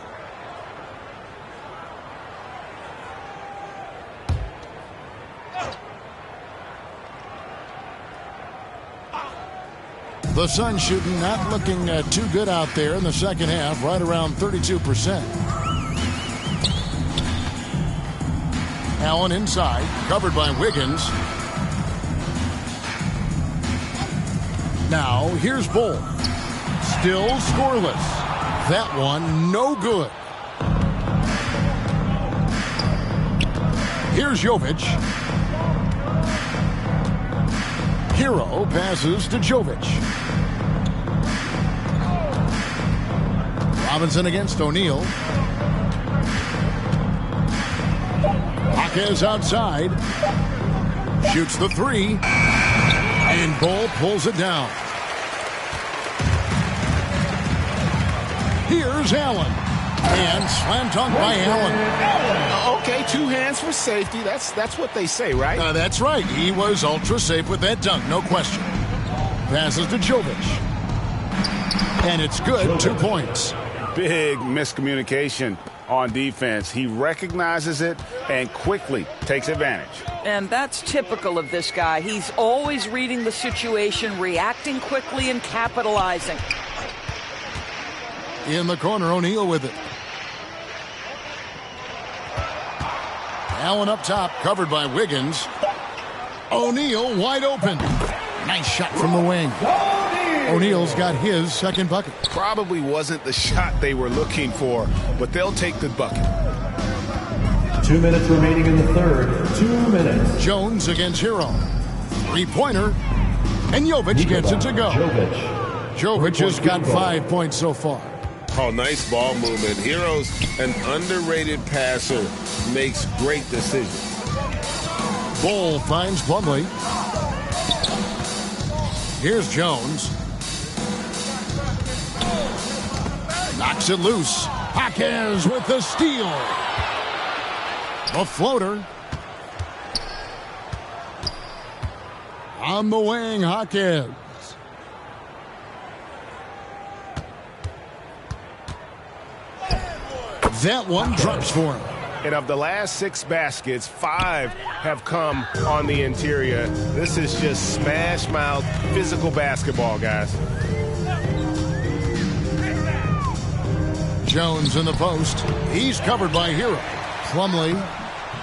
The Suns shooting not looking too good out there in the second half, right around 32%. Allen inside, covered by Wiggins. Now, here's Bol. Still scoreless. That one, no good. Here's Jovic. Hero passes to Jovic. Robinson against O'Neal. Jaquez outside. Shoots the 3. And Bol pulls it down. Here's Allen. And slam dunk by Allen. Okay, 2 hands for safety. That's what they say, right? That's right. He was ultra safe with that dunk, no question. Passes to Jovic. And it's good, 2 points. Big miscommunication on defense. He recognizes it and quickly takes advantage. And that's typical of this guy. He's always reading the situation, reacting quickly, and capitalizing. In the corner, O'Neal with it. Allen up top, covered by Wiggins. O'Neal wide open. Nice shot from the wing. O'Neal's got his second bucket. Probably wasn't the shot they were looking for, but they'll take the bucket. 2 minutes remaining in the third. 2 minutes. Jones against Hero. 3-pointer. And Jovic gets it to go. Jovic has got 5 points so far. Oh, nice ball movement. Hero's an underrated passer. Makes great decisions. Bol finds Plumlee. Here's Jones. Knocks it loose. Jaquez with the steal. A floater. On the wing, Jaquez. That one drops for him. And of the last 6 baskets, 5 have come on the interior. This is just smash mouth physical basketball, guys. Jones in the post. He's covered by Hero. Plumlee,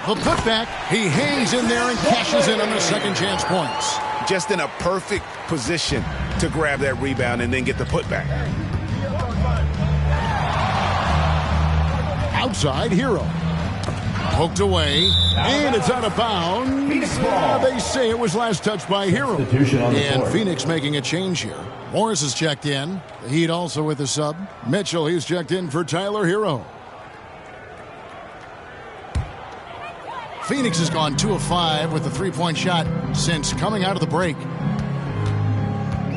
the putback. He hangs in there and cashes in on the second chance points. Just in a perfect position to grab that rebound and then get the putback. Outside, Hero. Poked away, and it's out of bounds. They say it was last touched by Hero. And Phoenix making a change here. Morris is checked in. The Heat also with a sub. Mitchell, he's checked in for Tyler Hero. Phoenix has gone 2 of 5 with a 3-point shot since coming out of the break.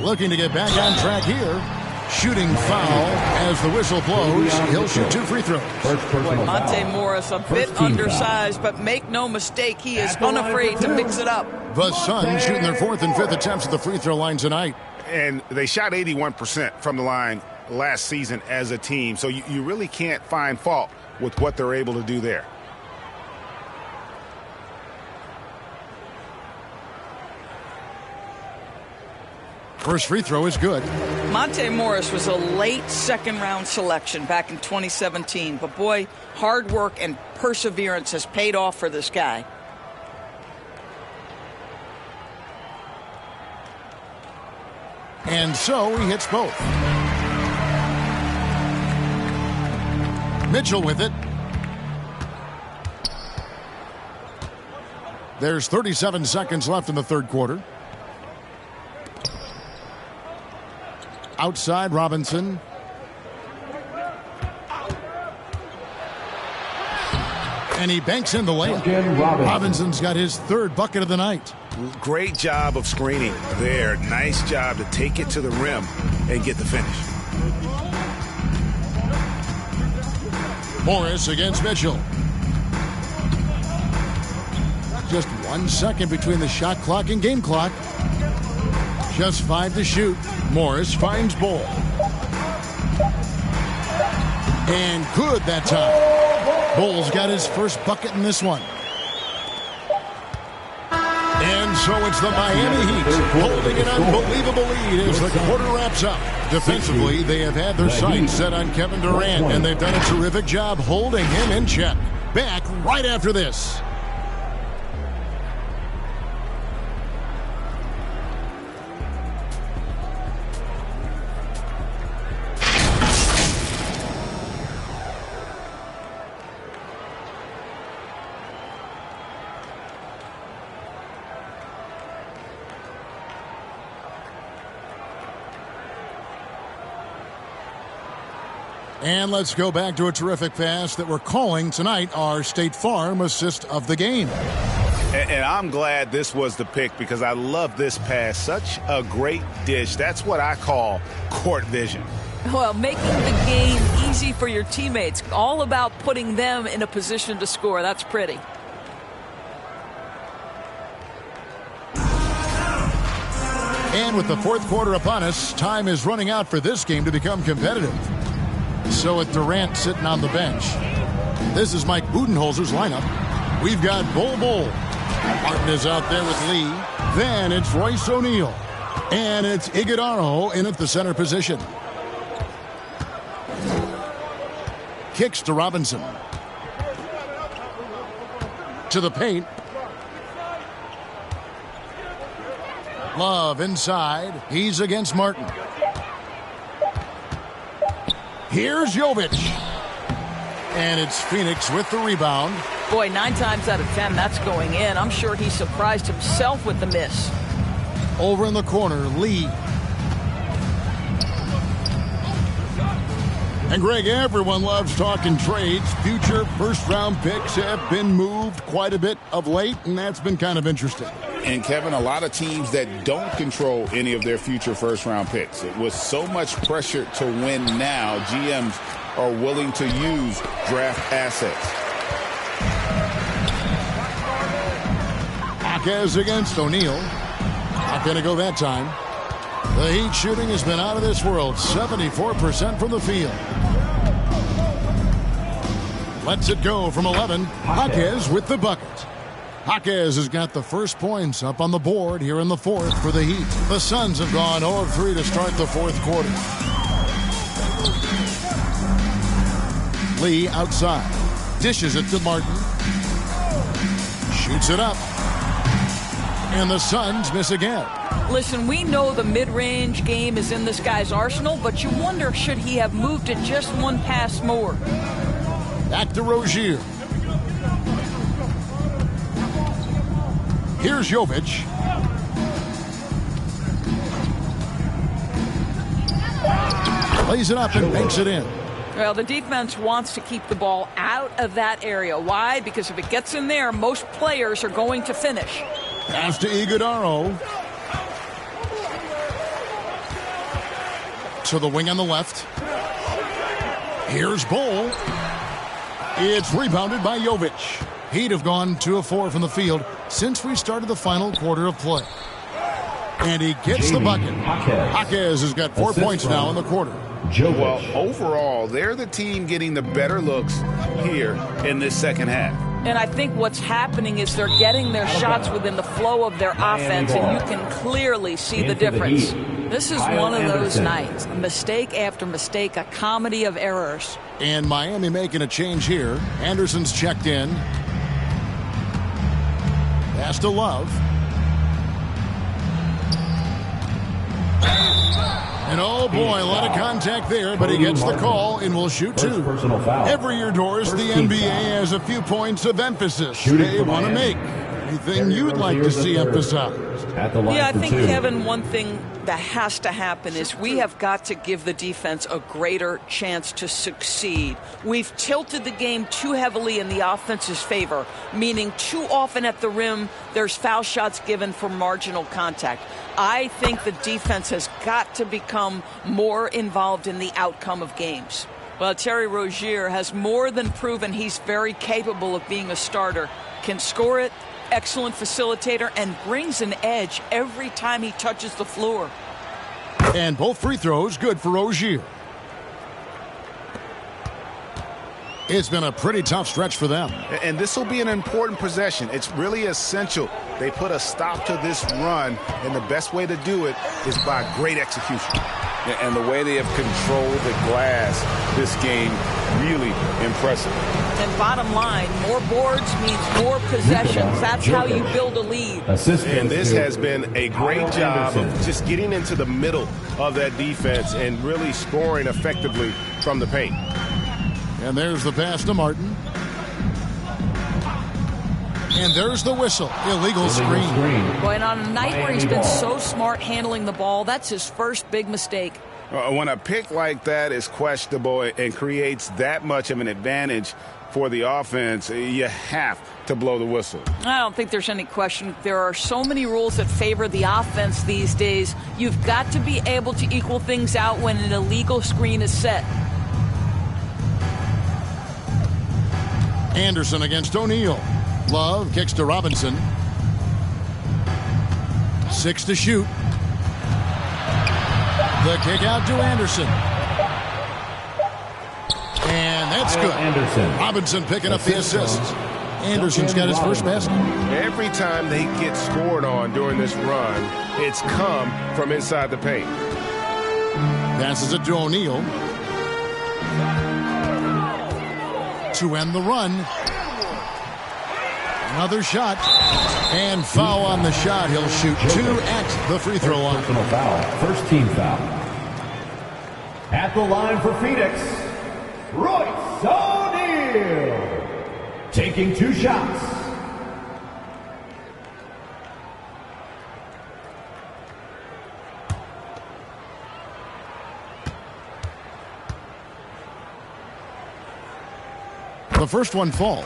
Looking to get back on track here. Shooting foul as the whistle blows. He'll shoot 2 free throws. Monte Morris a bit undersized, but make no mistake, he is unafraid to mix it up. The Suns shooting their 4th and 5th attempts at the free throw line tonight. And they shot 81% from the line last season as a team. So you really can't find fault with what they're able to do there. First free throw is good. Monte Morris was a late second-round selection back in 2017. But, boy, hard work and perseverance has paid off for this guy. And so he hits both. Mitchell with it. There's 37 seconds left in the third quarter. Outside, Robinson. And he banks in the layup. Robinson's got his 3rd bucket of the night. Great job of screening there. Nice job to take it to the rim and get the finish. Morris against Mitchell. Just 1 second between the shot clock and game clock. Just 5 to shoot. Morris finds Bol. And good that time. Bol's got his first bucket in this one. And so it's the Miami Heat holding an unbelievable lead as the quarter wraps up. Defensively, they have had their sights set on Kevin Durant, and they've done a terrific job holding him in check. Back right after this. And let's go back to a terrific pass that we're calling tonight our State Farm assist of the game. And I'm glad this was the pick because I love this pass. Such a great dish. That's what I call court vision. Well, making the game easy for your teammates. All about putting them in a position to score. That's pretty. And with the fourth quarter upon us, time is running out for this game to become competitive. So with Durant sitting on the bench, this is Mike Budenholzer's lineup. We've got Bol. Martin is out there with Lee. Then it's Royce O'Neal. And it's Iguodala in at the center position. Kicks to Robinson. To the paint. Love inside. He's against Martin. Here's Jovic. And it's Phoenix with the rebound. Boy, 9 times out of 10, that's going in. I'm sure he surprised himself with the miss. Over in the corner, Lee. And Greg, everyone loves talking trades. Future first-round picks have been moved quite a bit of late, and that's been kind of interesting. And, Kevin, a lot of teams that don't control any of their future first-round picks. With so much pressure to win now, GMs are willing to use draft assets. Akez against O'Neal. Not going to go that time. The Heat shooting has been out of this world. 74% from the field. lets it go from 11. Jaquez with the bucket. Jaquez has got the first points up on the board here in the fourth for the Heat. The Suns have gone 0 of 3 to start the fourth quarter. Lee outside. Dishes it to Martin. Shoots it up. And the Suns miss again. Listen, we know the mid-range game is in this guy's arsenal, but you wonder, should he have moved it just one pass more? Back to Rozier. Here's Jovic. Lays it up and banks it in. Well, the defense wants to keep the ball out of that area. Why? Because if it gets in there, most players are going to finish. Pass to Iguodaro. To the wing on the left. Here's Bol. It's rebounded by Jovic. Heat have gone 2 of 4 from the field since we started the final quarter of play. And he gets the bucket. Jaquez has got 4 points now in the quarter. Well, overall, they're the team getting the better looks here in this second half. And I think what's happening is they're getting their shots within the flow of their offense, and you can clearly see the difference. This is one of those nights. Mistake after mistake, a comedy of errors. And Miami making a change here. Anderson's checked in. Pass to Love. And oh boy, a lot of contact there, but he gets the call and will shoot 2. Every year, Doris, the NBA has a few points of emphasis they want to make. Anything you'd like to see emphasized? Yeah, I think, Kevin, one thing that has to happen is we have got to give the defense a greater chance to succeed. We've tilted the game too heavily in the offense's favor, meaning too often at the rim there's foul shots given for marginal contact. I think the defense has got to become more involved in the outcome of games. Well, Terry Rozier has more than proven he's very capable of being a starter. Can score it, excellent facilitator, and brings an edge every time he touches the floor. And both free throws good for Rozier. It's been a pretty tough stretch for them. And this will be an important possession. It's really essential they put a stop to this run, and the best way to do it is by great execution. And the way they have controlled the glass this game, really impressive. And bottom line, more boards means more possessions. That's how you build a lead. And this has been a great job of just getting into the middle of that defense and really scoring effectively from the paint. And there's the pass to Martin. And there's the whistle. Illegal screen. Boy, and on a night where he's been so smart handling the ball, that's his first big mistake. When a pick like that is questionable and creates that much of an advantage for the offense, you have to blow the whistle. I don't think there's any question. There are so many rules that favor the offense these days. You've got to be able to equal things out when an illegal screen is set. Anderson against O'Neal. Love kicks to Robinson. 6 to shoot. The kick out to Anderson. And that's good. Robinson picking up the assist. Anderson's got his first basket. Every time they get scored on during this run, it's come from inside the paint. Passes it to O'Neal. To end the run. Another shot. And foul on the shot. He'll shoot 2 at the free throw line. Personal foul. First team foul. At the line for Phoenix, Royce O'Neal. Taking 2 shots. The first one falls.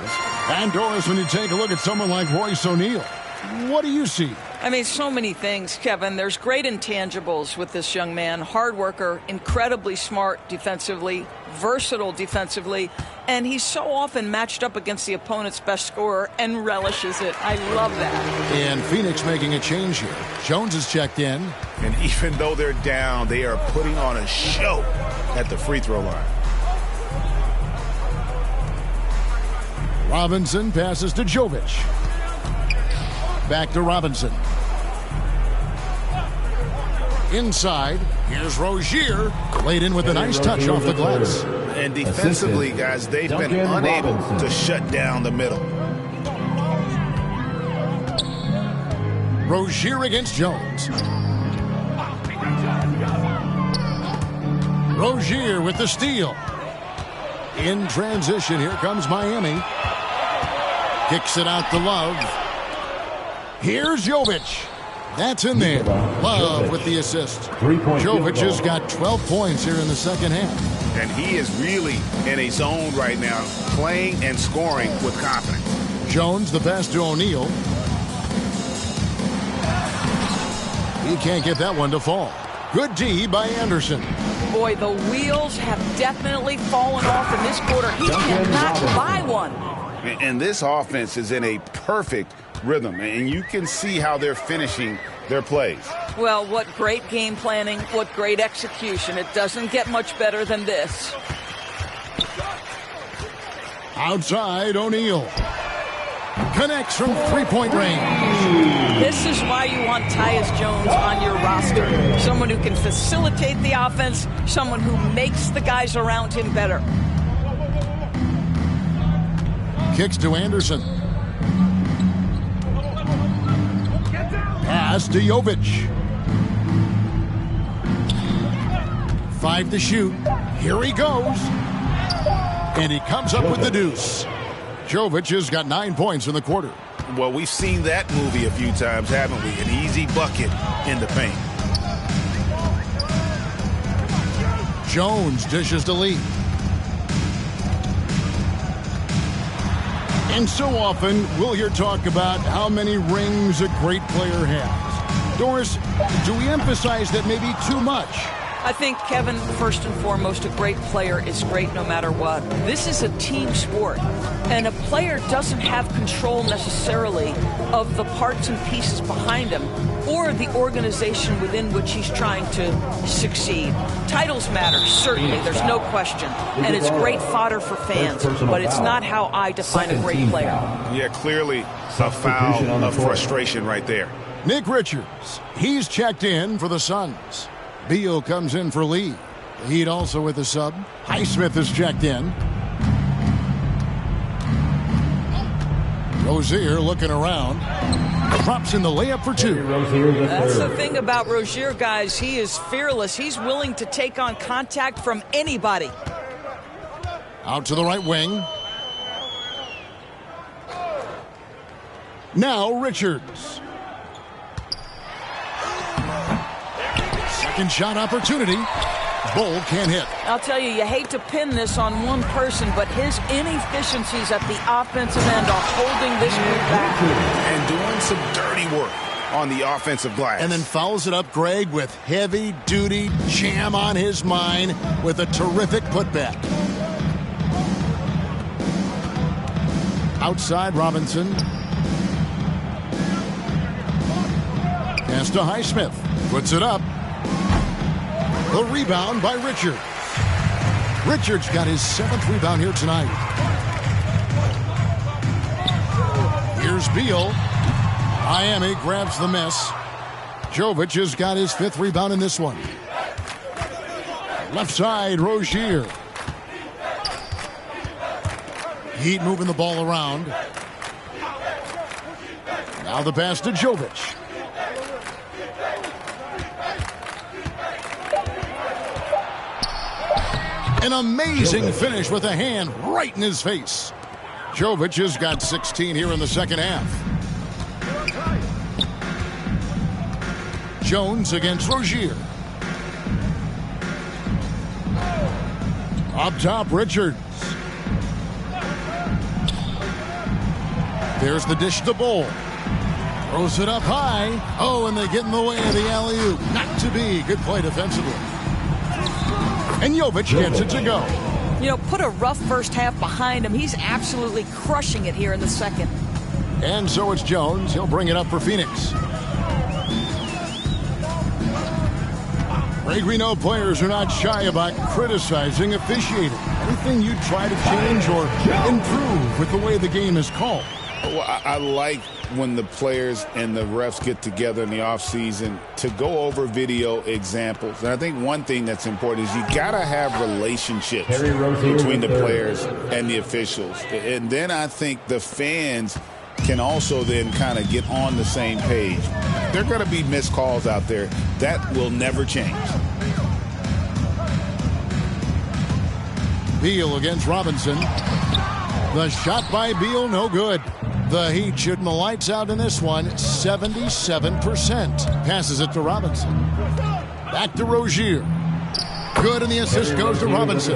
And Doris, when you take a look at someone like Royce O'Neal, what do you see? I mean, so many things, Kevin. There's great intangibles with this young man. Hard worker, incredibly smart defensively, versatile defensively, and he's so often matched up against the opponent's best scorer and relishes it. I love that. And Phoenix making a change here. Jones is checked in. And even though they're down, they are putting on a show at the free throw line. Robinson passes to Jovic. Back to Robinson. Inside, here's Rozier. Laid in with a nice touch off the glass. And defensively, guys, they've been unable to shut down the middle. Rozier against Jones. Rozier with the steal. In transition, here comes Miami. Kicks it out to Love. Here's Jovic. That's in there. Love with the assist. Jovic has got 12 points here in the second half. And he is really in a zone right now, playing and scoring with confidence. Jones, the pass to O'Neal. He can't get that one to fall. Good D by Anderson. Boy, the wheels have definitely fallen off in this quarter. He cannot buy one. And this offense is in a perfect rhythm, and you can see how they're finishing their plays. Well, what great game planning, what great execution. It doesn't get much better than this. Outside, O'Neal. Connects from three-point range. This is why you want Tyus Jones on your roster. Someone who can facilitate the offense, someone who makes the guys around him better. Kicks to Anderson. Pass to Jovic. 5 to shoot. Here he goes. And he comes up with the deuce. Jovic has got 9 points in the quarter. Well, we've seen that movie a few times, haven't we? An easy bucket in the paint. Jones dishes to Lee. And so often we'll hear talk about how many rings a great player has. Doris, do we emphasize that maybe too much? I think, Kevin, first and foremost, a great player is great no matter what. This is a team sport, and a player doesn't have control necessarily of the parts and pieces behind him or the organization within which he's trying to succeed. Titles matter, certainly, there's no question, and it's great fodder for fans, but it's not how I define a great player. Yeah, clearly a foul of frustration right there. Nick Richards, he's checked in for the Suns. Beal comes in for Lee. The Heat also with a sub. Highsmith is checked in. Rozier looking around. Drops in the layup for 2. That's the thing about Rozier, guys. He is fearless. He's willing to take on contact from anybody. Out to the right wing. Now Richards. Second shot opportunity. Bull can't hit. I'll tell you, you hate to pin this on one person, but his inefficiencies at the offensive end are holding this group back. And doing some dirty work on the offensive glass. And then fouls it up, Greg, with heavy-duty jam on his mind with a terrific putback. Outside, Robinson. Pass to Highsmith. Puts it up. The rebound by Richards. Richards got his 7th rebound here tonight. Here's Beal. Miami grabs the miss. Jovic has got his 5th rebound in this one. Left side, Rozier. Heat moving the ball around. Now the pass to Jovic. An amazing finish with a hand right in his face. Jovic has got 16 here in the second half. Jones against Rozier. Up top, Richards. There's the dish to Bull. Throws it up high. Oh, and they get in the way of the alley-oop. Not to be. Good play defensively. And Jovic gets it to go. You know, put a rough first half behind him. He's absolutely crushing it here in the second. And so it's Jones. He'll bring it up for Phoenix. Greg, we know players are not shy about criticizing officiating. Anything you try to change or improve with the way the game is called? Well, I like when the players and the refs get together in the offseason to go over video examples. And I think one thing that's important is you got to have relationships between the players and the officials. And then I think the fans can also then kind of get on the same page. There are going to be missed calls out there. That will never change. Beal against Robinson. The shot by Beal, no good. The Heat shooting the lights out in this one, 77%. Passes it to Robinson. Back to Rozier. Good, and the assist goes to Robinson.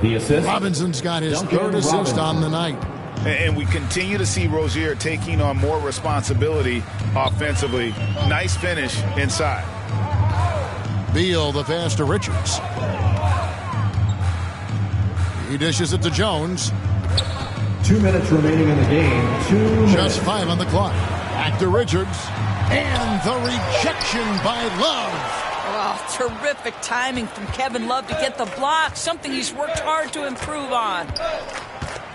The assist. Robinson's got his third assist on the night. And we continue to see Rozier taking on more responsibility offensively. Nice finish inside. Beal, the pass to Richards. He dishes it to Jones. 2 minutes remaining in the game. 2 minutes. Just 5 on the clock. Back to Richards. And the rejection by Love. Oh, terrific timing from Kevin Love to get the block, something he's worked hard to improve on.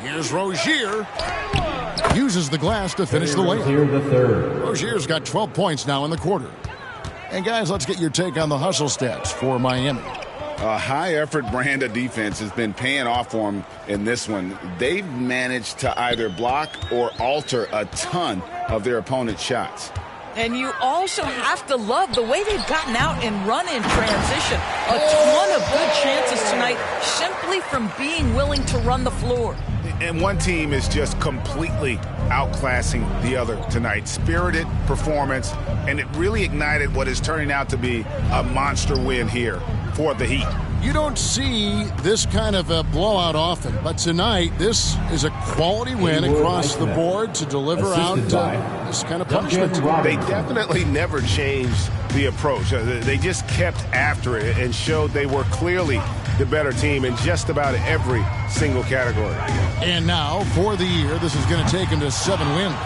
Here's Rozier. Uses the glass to finish the layup. Rozier the third. Rozier's got 12 points now in the quarter. And guys, let's get your take on the hustle stats for Miami. A high-effort brand of defense has been paying off for them in this one. They've managed to either block or alter a ton of their opponent's shots. And you also have to love the way they've gotten out and run in transition. A ton of good chances tonight simply from being willing to run the floor. And one team is just completely outclassing the other tonight. Spirited performance, and it really ignited what is turning out to be a monster win here for the Heat. You don't see this kind of a blowout often, but tonight this is a quality win across the board to deliver out this kind of punishment. They definitely never changed the approach. They just kept after it and showed they were clearly the better team in just about every single category. And now, for the year, this is going to take them to 7 wins.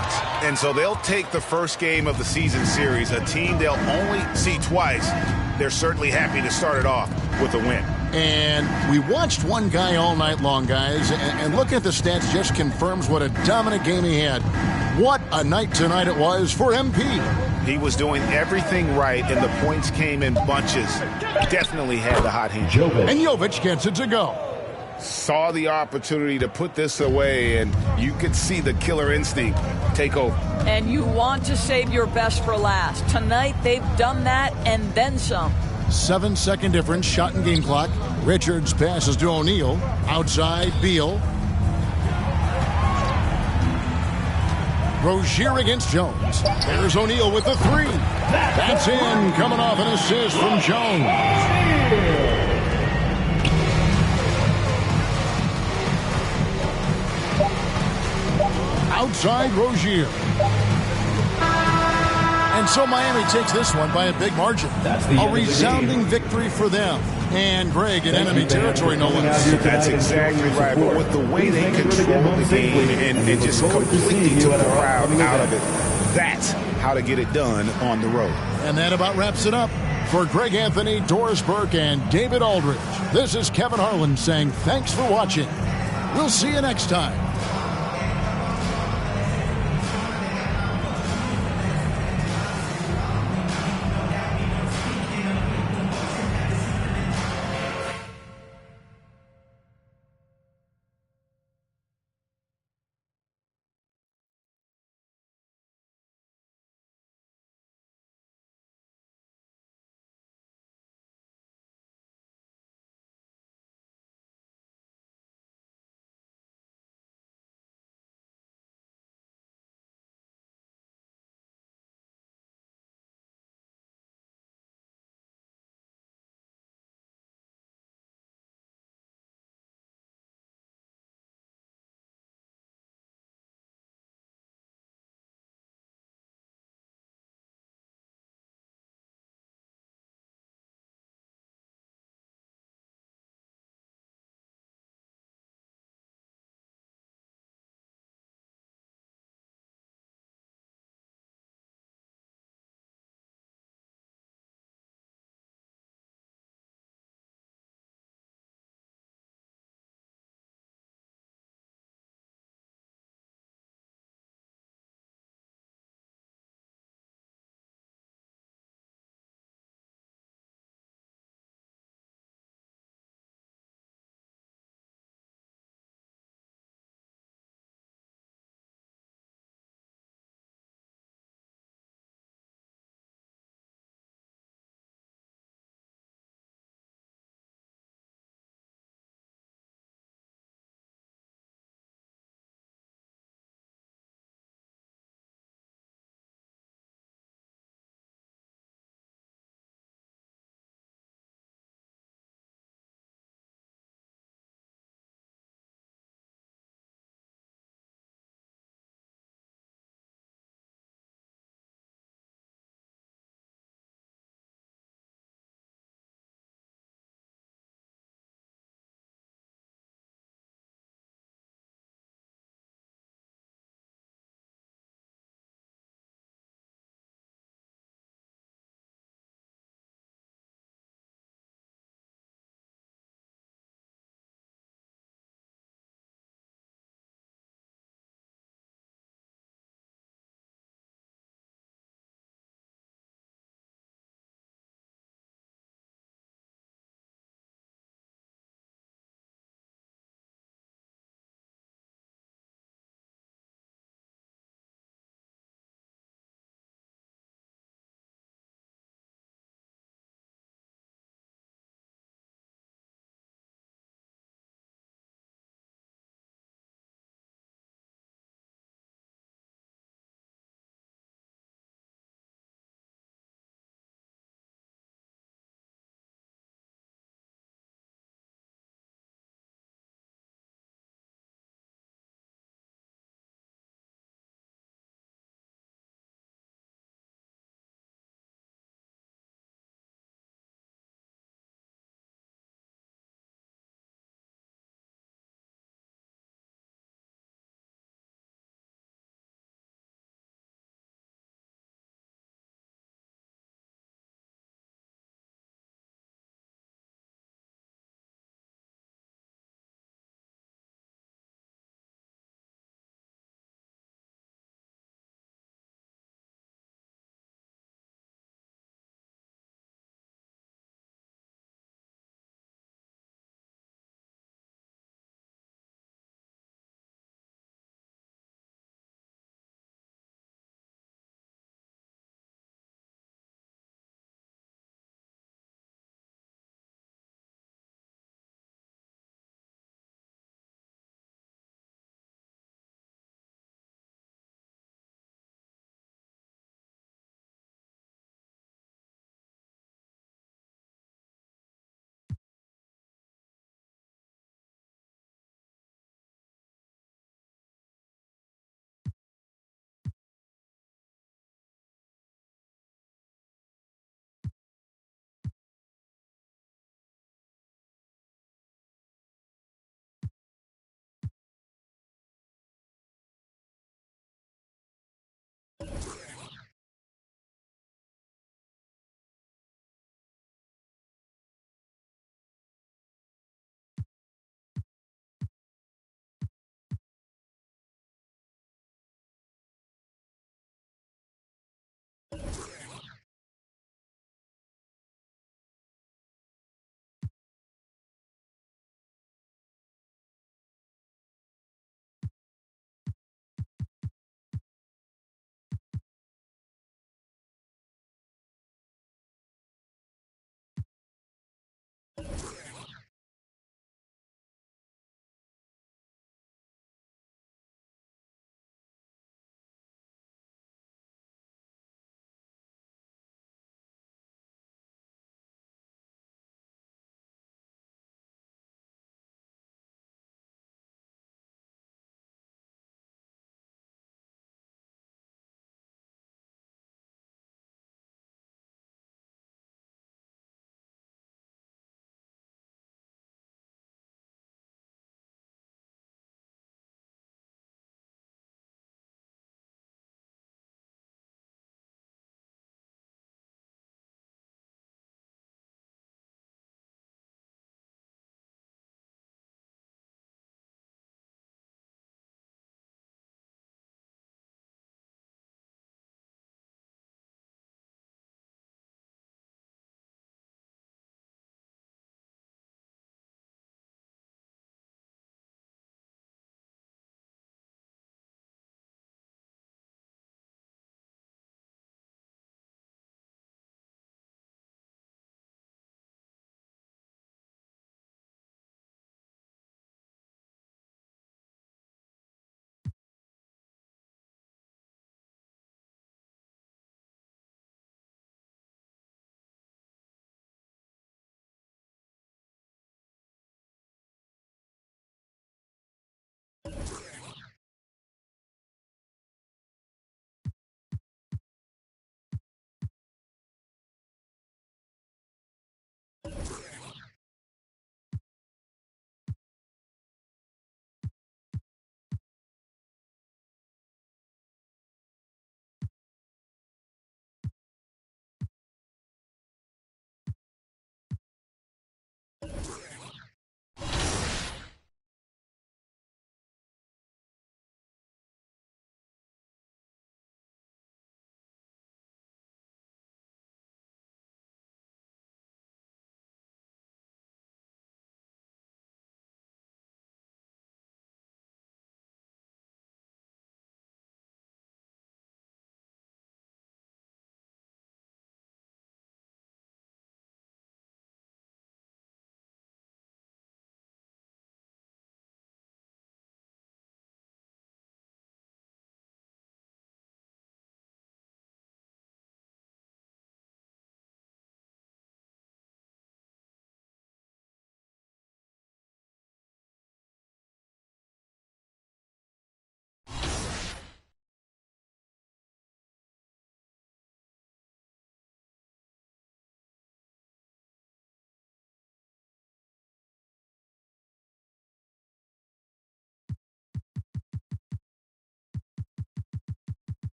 And so they'll take the first game of the season series, a team they'll only see twice. They're certainly happy to start it off with a win. And we watched one guy all night long, guys, and looking at the stats just confirms what a dominant game he had. What a night tonight it was for MP. He was doing everything right, and the points came in bunches. Definitely had the hot hand. And Jovic gets it to go. Saw the opportunity to put this away, and you could see the killer instinct take over. And you want to save your best for last. Tonight, they've done that and then some. 7-second difference, shot and game clock. Richards passes to O'Neal. Outside, Beal. Rozier against Jones. There's O'Neal with the 3. That's in, coming off an assist from Jones. Outside, Rozier. And so Miami takes this one by a big margin. A resounding victory for them. And Greg in enemy territory, no one. That's exactly right. But with the way they control the game and just completely took the crowd out of it, that's how to get it done on the road. And that about wraps it up. For Greg Anthony, Doris Burke, and David Aldridge, this is Kevin Harlan saying thanks for watching. We'll see you next time.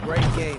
Great game.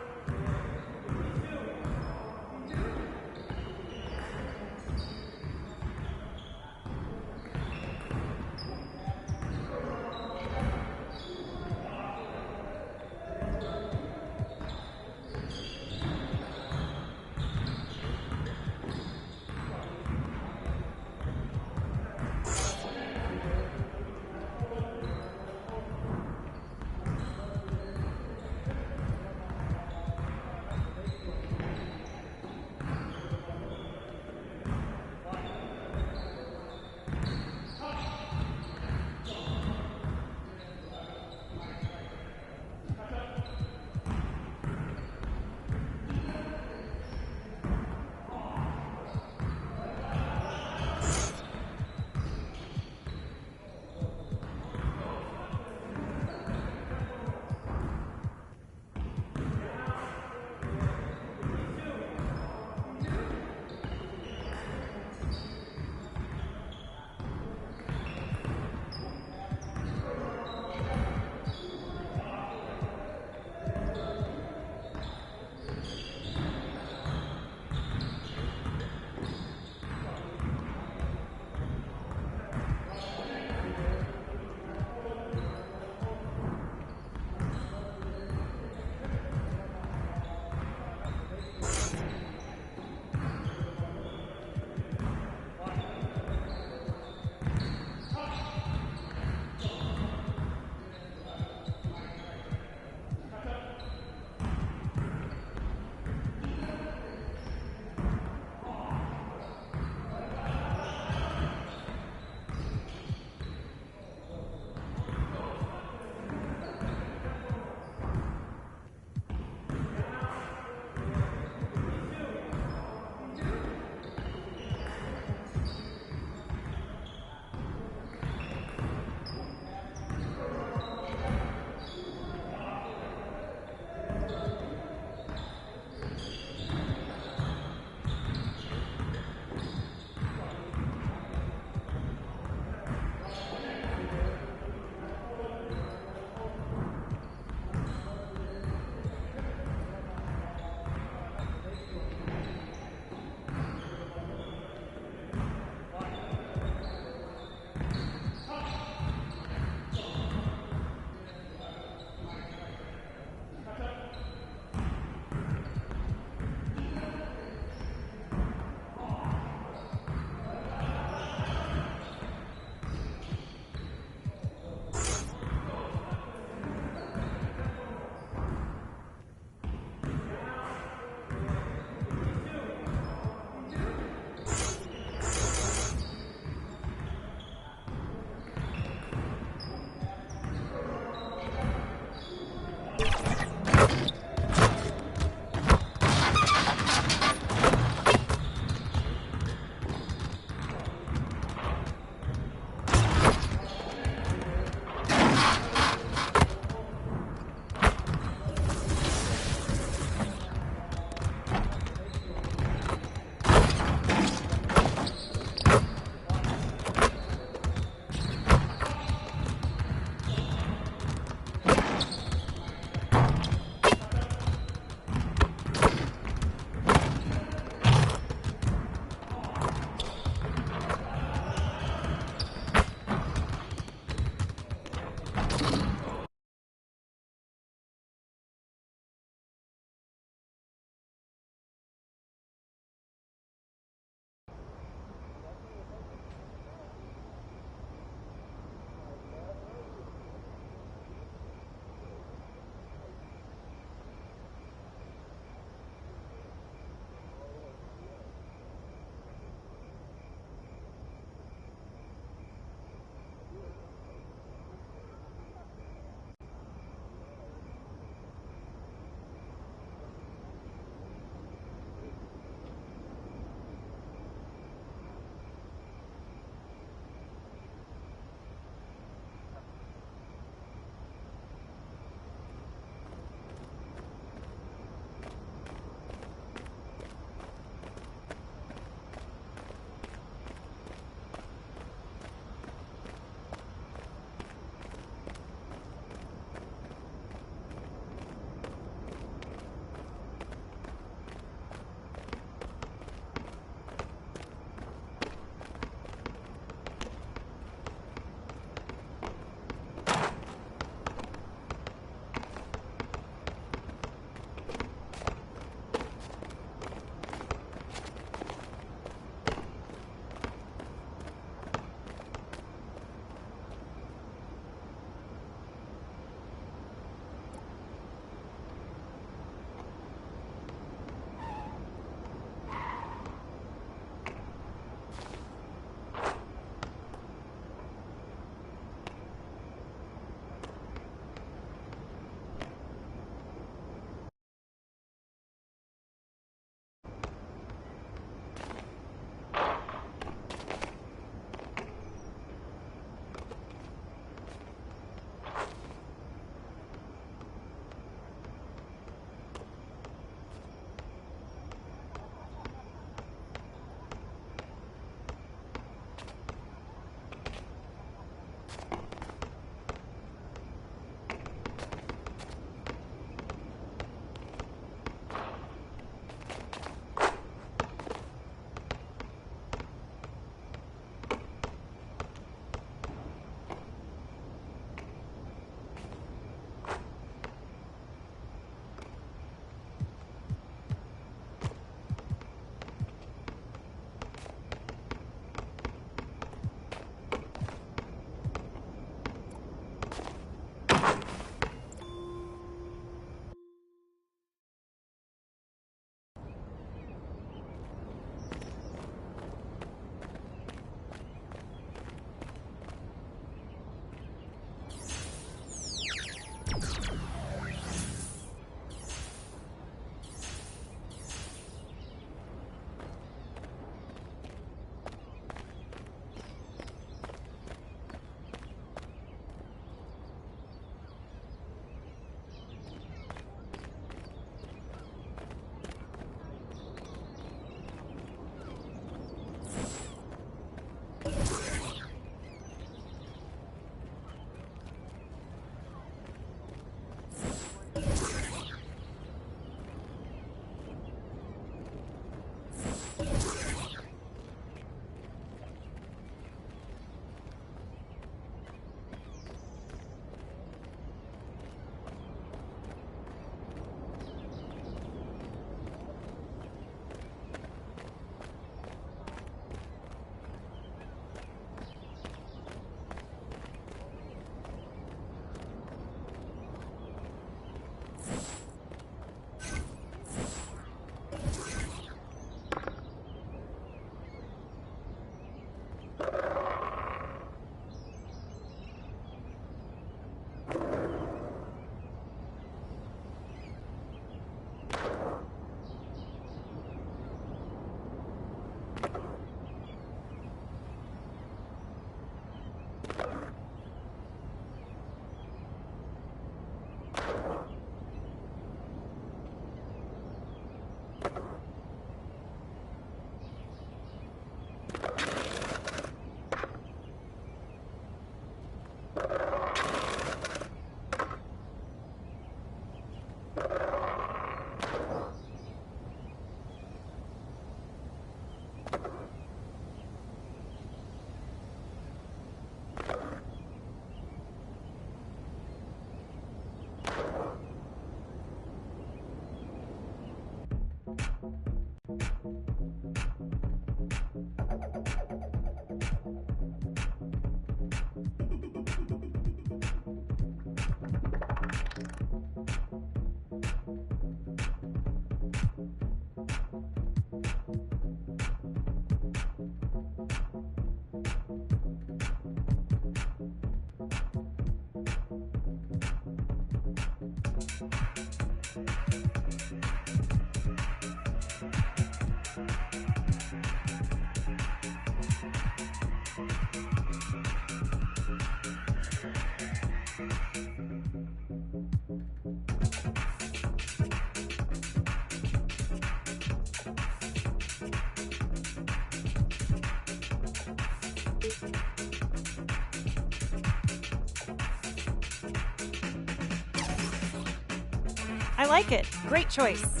I like it. Great choice.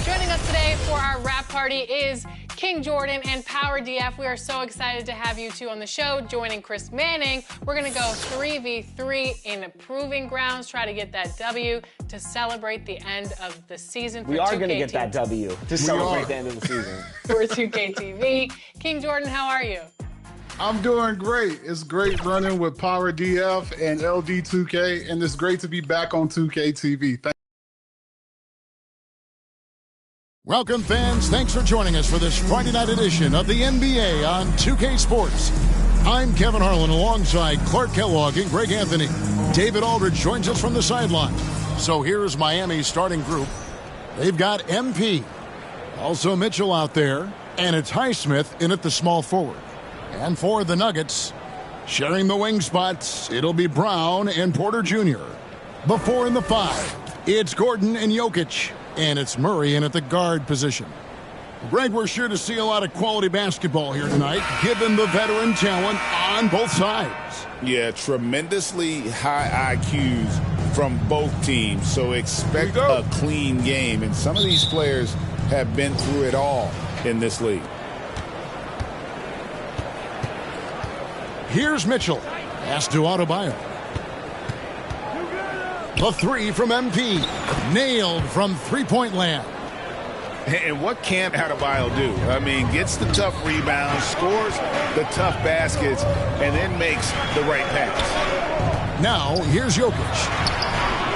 Joining us today for our wrap party is King Jordan and Power DF. We are so excited to have you two on the show. Joining Chris Manning, we're going to go 3v3 in Proving Grounds, try to get that W to celebrate the end of the season. We are going to get that W to celebrate the end of the season. For 2K TV. King Jordan, how are you? I'm doing great. It's great running with Power DF and LD2K, and it's great to be back on 2K TV. Welcome, fans. Thanks for joining us for this Friday night edition of the NBA on 2K Sports. I'm Kevin Harlan alongside Clark Kellogg and Greg Anthony. David Aldridge joins us from the sideline. So here's Miami's starting group. They've got MP, also Mitchell out there, and it's Highsmith in at the small forward. And for the Nuggets, sharing the wing spots, it'll be Brown and Porter Jr. Before in the 5, it's Gordon and Jokic. And it's Murray in at the guard position. Greg, we're sure to see a lot of quality basketball here tonight, given the veteran talent on both sides. Yeah, tremendously high IQs from both teams, so expect a clean game. And some of these players have been through it all in this league. Here's Mitchell. Pass to Adebayo. The 3 from MP. Nailed from three-point land. And what can't Adebayo do? I mean, gets the tough rebounds, scores the tough baskets, and then makes the right pass. Now, here's Jokic.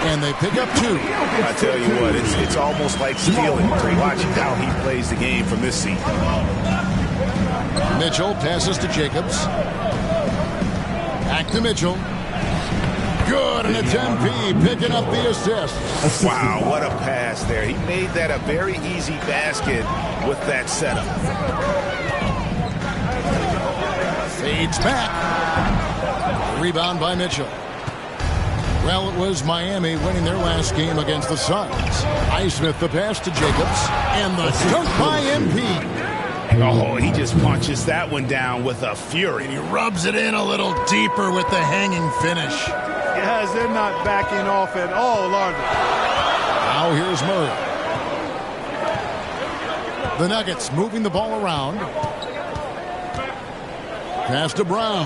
And they pick up 2. I tell you what, it's almost like stealing, watching how he plays the game from this seat. Mitchell passes to Jacobs. Back to Mitchell. Good, and it's MP picking up the assist. Wow, what a pass there. He made that a very easy basket with that setup. Fades back. Rebound by Mitchell. Well, it was Miami winning their last game against the Suns. Highsmith the pass to Jacobs. And the dunk by MP. Oh, he just punches that one down with a fury. And he rubs it in a little deeper with the hanging finish. Guys, they're not backing off at all, are they? Now here's Murray. The Nuggets moving the ball around. Pass to Brown.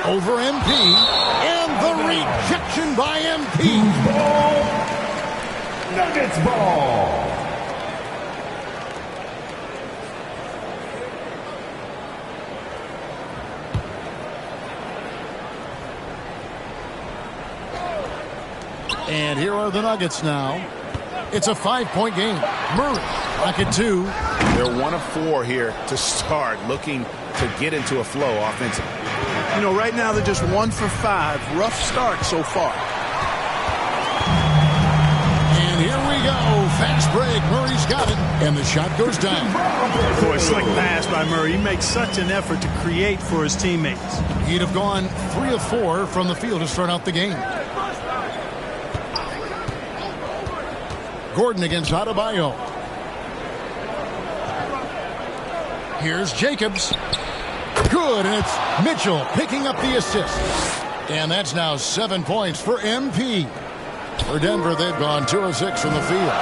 Over MP. And the rejection by MP. Nuggets ball. And here are the Nuggets now. It's a 5-point game. Murray, pocket 2. They're 1 of 4 here to start, looking to get into a flow offensively. You know, right now they're just 1 for 5. Rough start so far. And here we go. Fast break. Murray's got it. And the shot goes down. Boy, slick pass by Murray. He makes such an effort to create for his teammates. He'd have gone 3 of 4 from the field to start out the game. Gordon against Adebayo. Here's Jacobs. Good, and it's Mitchell picking up the assist. And that's now 7 points for MP. For Denver, they've gone 2 of 6 from the field.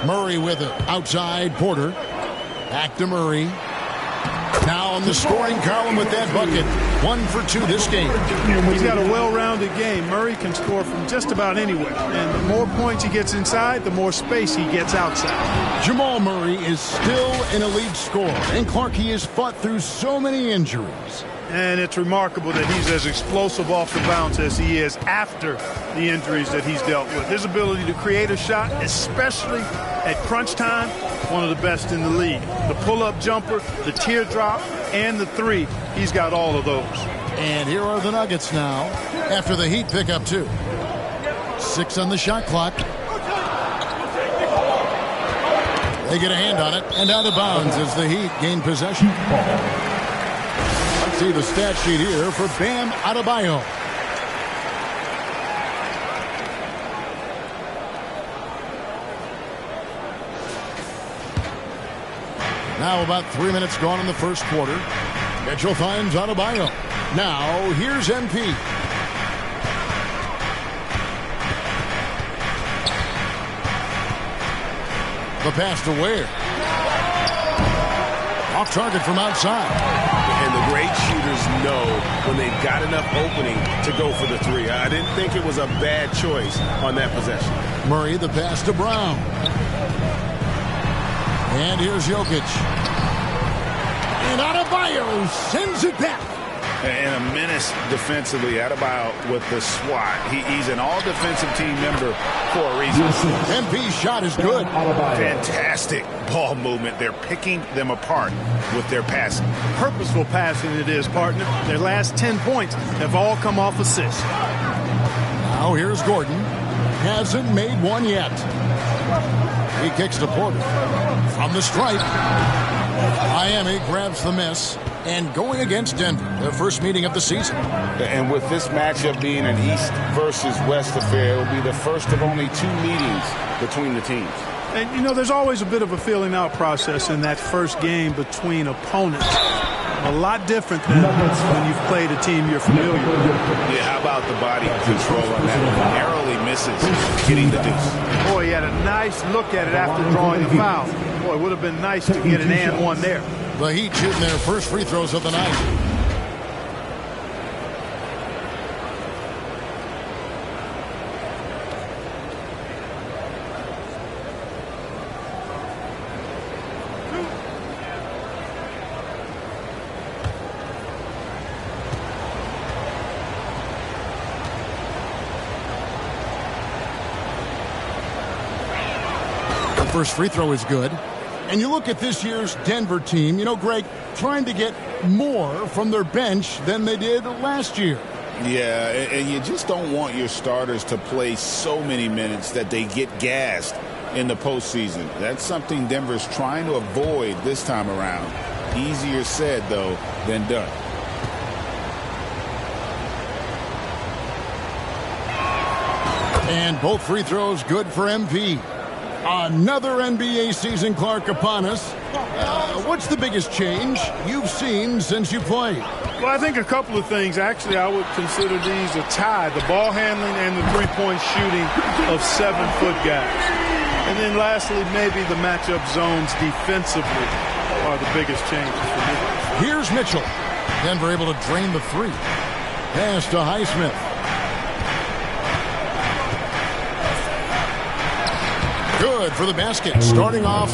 Murray with it. Outside, Porter. Back to Murray. Now on the scoring column with that bucket. 1 for 2 this game. He's got a well-rounded game. Murray can score from just about anywhere. And the more points he gets inside, the more space he gets outside. Jamal Murray is still an elite scorer. And Clark, he has fought through so many injuries. And it's remarkable that he's as explosive off the bounce as he is after the injuries that he's dealt with. His ability to create a shot, especially at crunch time, one of the best in the league. The pull-up jumper, the teardrop, and the 3. He's got all of those. And here are the Nuggets now after the Heat pick up 2. 6 on the shot clock. They get a hand on it and out of bounds as the Heat gain possession. Let's see the stat sheet here for Bam Adebayo. Now about 3 minutes gone in the first quarter. Mitchell finds Adebayo. Now here's MP. The pass to Ware. Off target from outside. And the great shooters know when they've got enough opening to go for the 3. I didn't think it was a bad choice on that possession. Murray, the pass to Brown. And here's Jokic. And Adebayo sends it back. And a menace defensively. Adebayo with the swat. He's an all-defensive team member for a reason. MP's shot is good. Fantastic ball movement. They're picking them apart with their passing. Purposeful passing it is, partner. Their last 10 points have all come off assists. Now here's Gordon. Hasn't made one yet. He kicks to Porter. From the stripe. Miami grabs the miss. And going against Denver, their first meeting of the season. And with this matchup being an East versus West affair, it will be the first of only 2 meetings between the teams. And, you know, there's always a bit of a filling out process in that first game between opponents. A lot different than when you've played a team you're familiar with. Yeah, how about the body control on that? Narrowly misses getting the deuce. Boy, he had a nice look at it after drawing the foul. Boy, it would have been nice to get an and one there. The Heat shooting their first free throws of the night. The first free throw is good. And you look at this year's Denver team, you know, Greg, trying to get more from their bench than they did last year. Yeah, and you just don't want your starters to play so many minutes that they get gassed in the postseason. That's something Denver's trying to avoid this time around. Easier said, though, than done. And both free throws good for MP. Another NBA season, Clark, upon us. What's the biggest change you've seen since you played? Well, I think a couple of things. Actually, I would consider these a tie. The ball handling and the three-point shooting of 7-foot guys. And then lastly, maybe the matchup zones defensively are the biggest changes for me. Here's Mitchell. Denver able to drain the three. Pass to Highsmith. Good for the basket. Starting off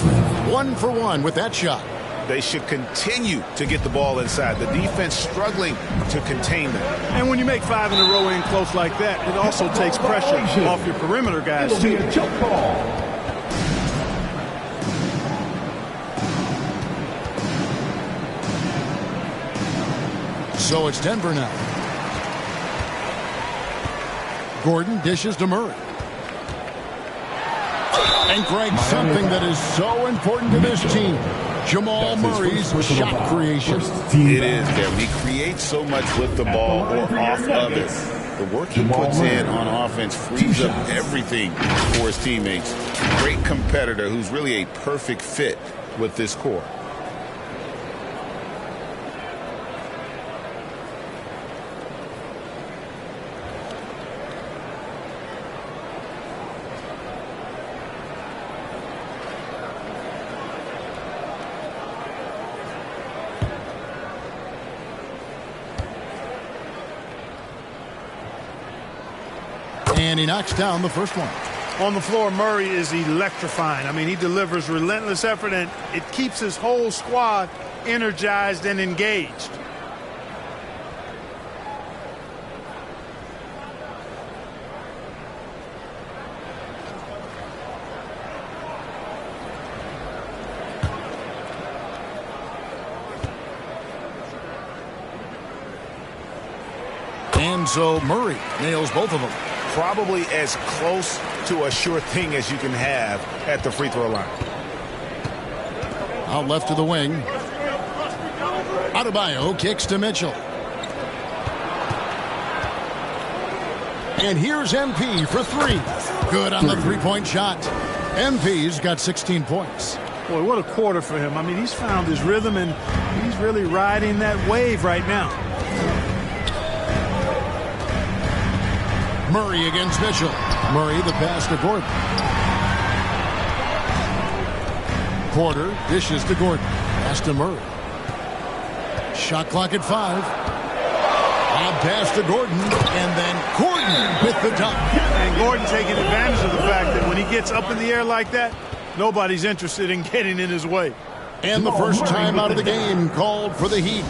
1 for 1 with that shot. They should continue to get the ball inside. The defense struggling to contain them. And when you make 5 in a row in close like that, it also takes pressure off your perimeter guys, too. So it's Denver now. Gordon dishes to Murray. And Greg, something that is so important to this team. Jamal Murray's shot creation. It is, Kevin. He creates so much with the ball or off of it. The work he puts in on offense frees up everything for his teammates. Great competitor who's really a perfect fit with this core. And he knocks down the first one. On the floor, Murray is electrifying. I mean, he delivers relentless effort, and it keeps his whole squad energized and engaged. And so Murray nails both of them. Probably as close to a sure thing as you can have at the free throw line. Out left to the wing. Adebayo kicks to Mitchell. And here's MP for three. Good on the three-point shot. MP's got 16 points. Boy, what a quarter for him. I mean, he's found his rhythm, and he's really riding that wave right now. Murray against Mitchell. Murray the pass to Gordon. Porter dishes to Gordon. Pass to Murray. Shot clock at 5. Lob pass to Gordon. And then Gordon with the dunk. And Gordon taking advantage of the fact that when he gets up in the air like that, nobody's interested in getting in his way. And the first time out of the game called for the Heat.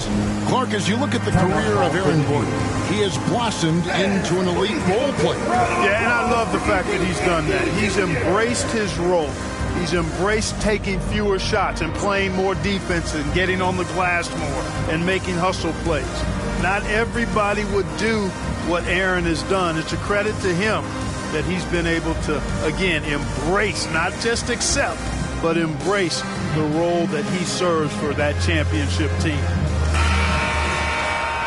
Clark, as you look at the career of Aaron Gordon, he has blossomed into an elite role player. Yeah, and I love the fact that he's done that. He's embraced his role. He's embraced taking fewer shots and playing more defense and getting on the glass more and making hustle plays. Not everybody would do what Aaron has done. It's a credit to him that he's been able to, again, embrace, not just accept, but embrace the role that he serves for that championship team.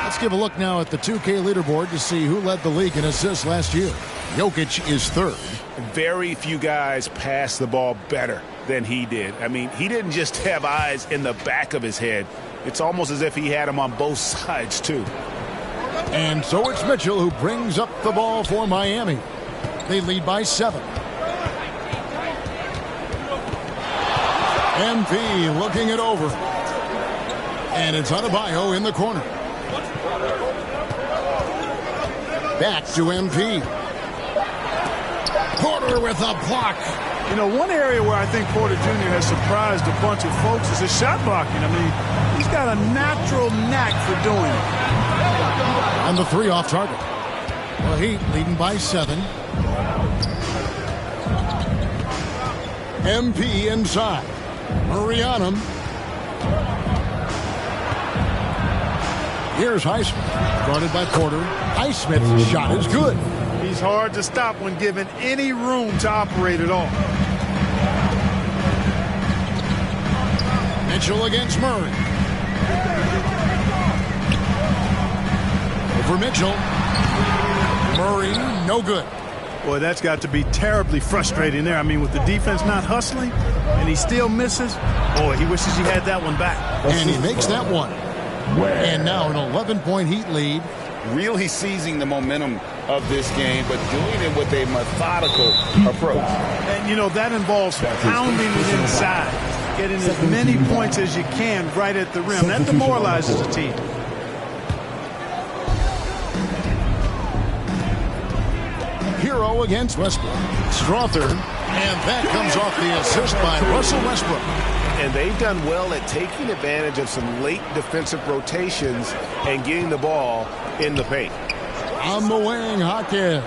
Let's give a look now at the 2K leaderboard to see who led the league in assists last year. Jokic is third. Very few guys pass the ball better than he did. I mean, he didn't just have eyes in the back of his head. It's almost as if he had them on both sides, too. And so it's Mitchell who brings up the ball for Miami. They lead by 7. MP looking it over. And it's Adebayo in the corner. Back to MP. Porter with a block. You know, one area where I think Porter Jr. has surprised a bunch of folks is his shot blocking. I mean, he's got a natural knack for doing it. And the 3 off target. The Heat leading by 7. MP inside. Murray on him. Here's Highsmith, guarded by Porter. Highsmith's shot is good. He's hard to stop when given any room to operate at all. Mitchell against Murray. For Mitchell. Murray, no good. Boy, that's got to be terribly frustrating there. I mean, with the defense not hustling and he still misses, boy, he wishes he had that one back. And he makes that one. And now an 11-point Heat lead. Really seizing the momentum of this game, but doing it with a methodical approach. And, you know, that involves pounding it inside, getting as many points as you can right at the rim. That demoralizes the team. Hero against Westbrook. Strother, and that comes off the assist by Russell Westbrook. And they've done well at taking advantage of some late defensive rotations and getting the ball in the paint. On the wing, Hawkins.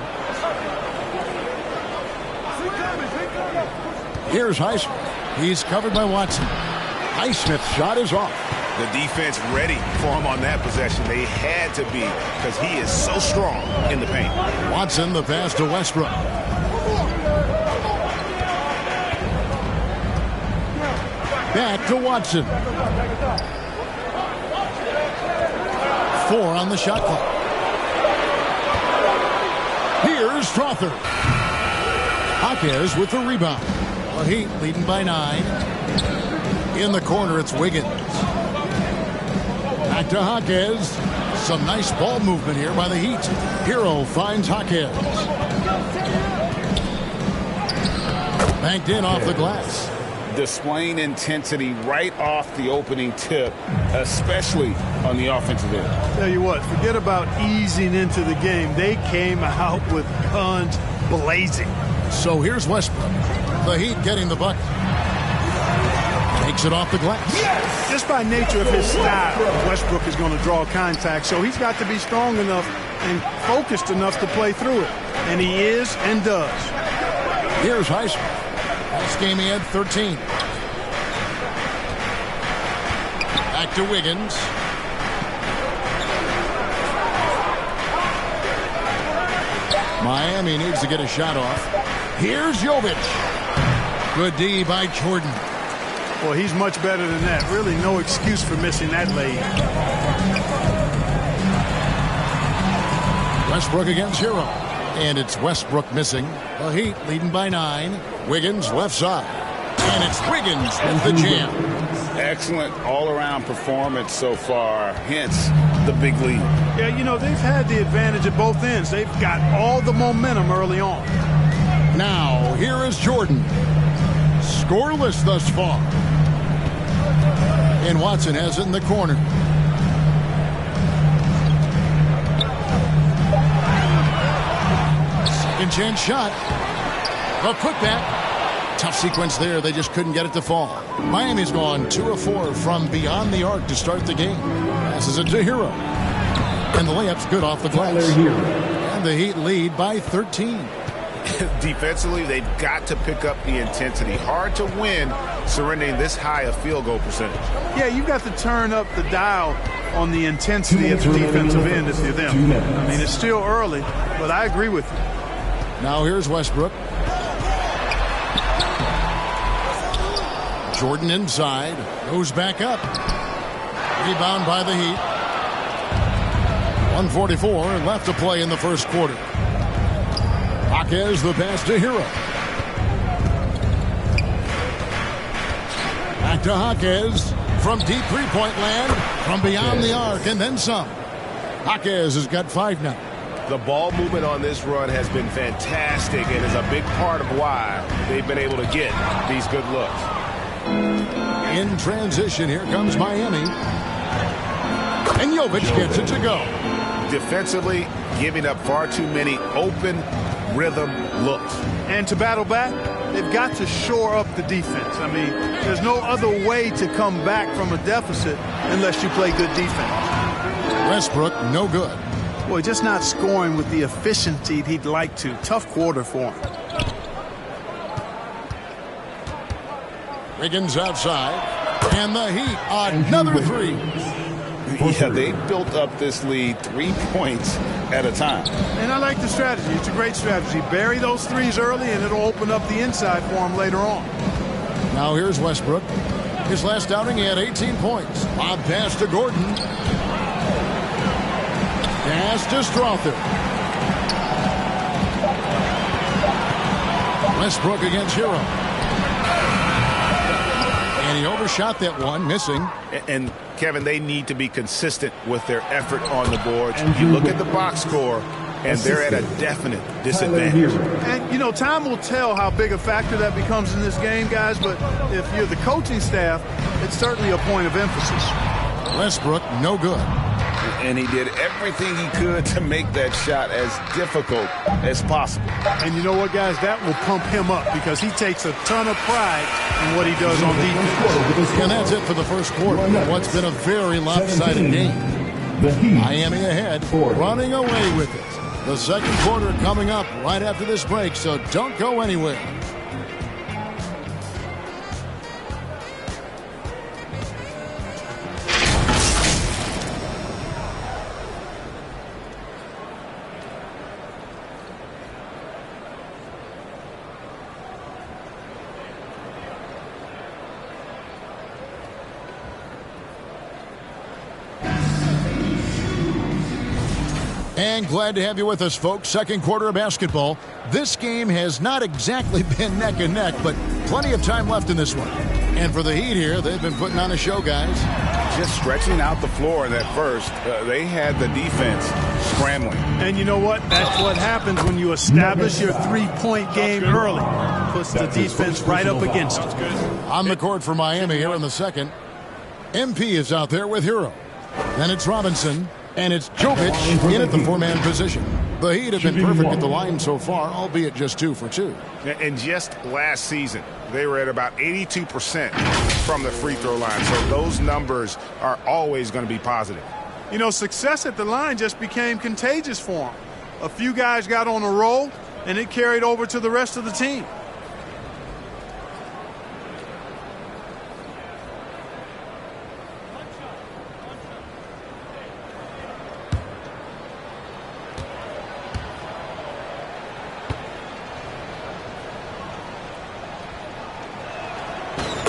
Here's Highsmith. He's covered by Watson. Highsmith's shot is off. The defense ready for him on that possession. They had to be, because he is so strong in the paint. Watson, the pass to Westbrook. Back to Watson. 4 on the shot clock. Here's Strother. Hawkins with the rebound. The Heat leading by 9. In the corner, it's Wiggins. Back to Hawkins. Some nice ball movement here by the Heat. Hero finds Hawkins. Banked in off the glass. Displaying intensity right off the opening tip, especially on the offensive end. Tell you what, forget about easing into the game. They came out with guns blazing. So here's Westbrook. The Heat getting the bucket. Takes it off the glass. Yes! Just by nature of his style, Westbrook is going to draw contact, so he's got to be strong enough and focused enough to play through it. And he is and does. Here's Highsmith. This game he had 13. Back to Wiggins. Miami needs to get a shot off. Here's Jovic. Good D by Jordan. Well, he's much better than that. Really no excuse for missing that lay. Westbrook against Hero. And it's Westbrook missing. The Heat leading by 9. Wiggins left side. And it's Wiggins with the jam. Excellent all-around performance so far, hence the big lead. Yeah, you know, they've had the advantage at both ends. They've got all the momentum early on. Now, here is Jordan. Scoreless thus far. And Watson has it in the corner. Second chance shot. A putback. Tough sequence there. They just couldn't get it to fall. Miami's gone 2 of 4 from beyond the arc to start the game. Passes it to Hero. And the layup's good off the glass. And the Heat lead by 13. Defensively, they've got to pick up the intensity. Hard to win surrendering this high a field goal percentage. Yeah, you've got to turn up the dial on the intensity at the defensive end if you're them. I mean, it's still early, but I agree with you. Now here's Westbrook. Jordan inside. Goes back up. Rebound by the Heat. 1:44 left to play in the first quarter. Hawkins the pass to Hero. Back to Hawkins from deep three-point land, from beyond the arc, and then some. Hawkins has got 5 now. The ball movement on this run has been fantastic and is a big part of why they've been able to get these good looks. In transition, here comes Miami. And Jovic gets it to go. Defensively, giving up far too many open rhythm looks. And to battle back, they've got to shore up the defense. I mean, there's no other way to come back from a deficit unless you play good defense. Westbrook, no good. Boy, just not scoring with the efficiency he'd like to. Tough quarter for him. Wiggins outside. And the Heat, another 3. Yeah, they built up this lead 3 points at a time. And I like the strategy. It's a great strategy. Bury those threes early, and it'll open up the inside for him later on. Now here's Westbrook. His last outing, he had 18 points. Lob pass to Gordon. Pass to Strother. Westbrook against Hero. And he overshot that one, missing. And Kevin, they need to be consistent with their effort on the boards. You look at the box score, and they're at a definite disadvantage. And, you know, time will tell how big a factor that becomes in this game, guys, but if you're the coaching staff, it's certainly a point of emphasis. Westbrook, no good. And he did everything he could to make that shot as difficult as possible. And you know what, guys? That will pump him up because he takes a ton of pride in what he does on defense. And that's it for the first quarter. What's been a very lopsided game. Miami ahead, running away with it. The second quarter coming up right after this break, so don't go anywhere. And glad to have you with us, folks. Second quarter of basketball. This game has not exactly been neck and neck, but plenty of time left in this one. And for the Heat here, they've been putting on a show, guys. Just stretching out the floor in that first. They had the defense scrambling. And you know what? That's what happens when you establish your three-point game early. Puts the defense right up against it. On the court for Miami here in the second. MP is out there with Hero. Then it's Robinson. And it's Jovic in at the four-man position. The Heat have been perfect at the line so far, albeit just 2 for 2. And just last season, they were at about 82% from the free throw line. So those numbers are always going to be positive. You know, success at the line just became contagious for them. A few guys got on a roll, and it carried over to the rest of the team.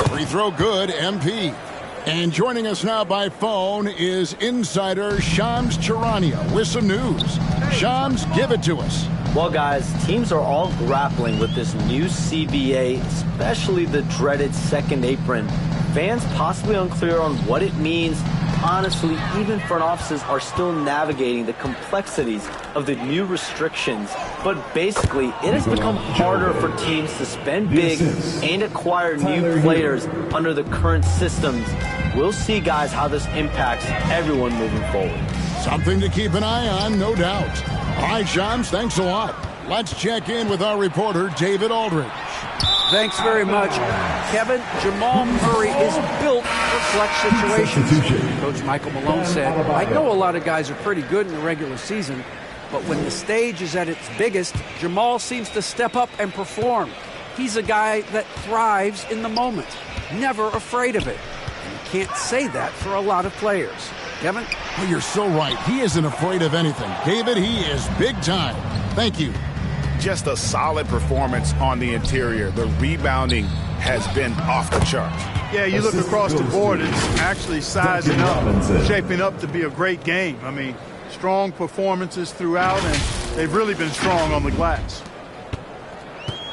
Free throw good, MP. And joining us now by phone is insider Shams Charania with some news. Shams, give it to us. Well, guys, teams are all grappling with this new CBA, especially the dreaded second apron. Fans possibly unclear on what it means. Honestly, even front offices are still navigating the complexities of the new restrictions. But basically, it has become harder for teams to spend big and acquire new players under the current systems. We'll see, guys, how this impacts everyone moving forward. Something to keep an eye on, no doubt. All right, Shams, thanks a lot. Let's check in with our reporter, David Aldridge. Thanks very much. Kevin, Jamal Murray is built for clutch situations. Coach Michael Malone said, I know a lot of guys are pretty good in the regular season, but when the stage is at its biggest, Jamal seems to step up and perform. He's a guy that thrives in the moment, never afraid of it. And you can't say that for a lot of players. Kevin? Well, you're so right. He isn't afraid of anything. David, he is big time. Thank you. Just a solid performance on the interior. The rebounding has been off the charts. Yeah, you look across the board, it's actually sizing up, shaping up to be a great game. I mean, strong performances throughout, and they've really been strong on the glass.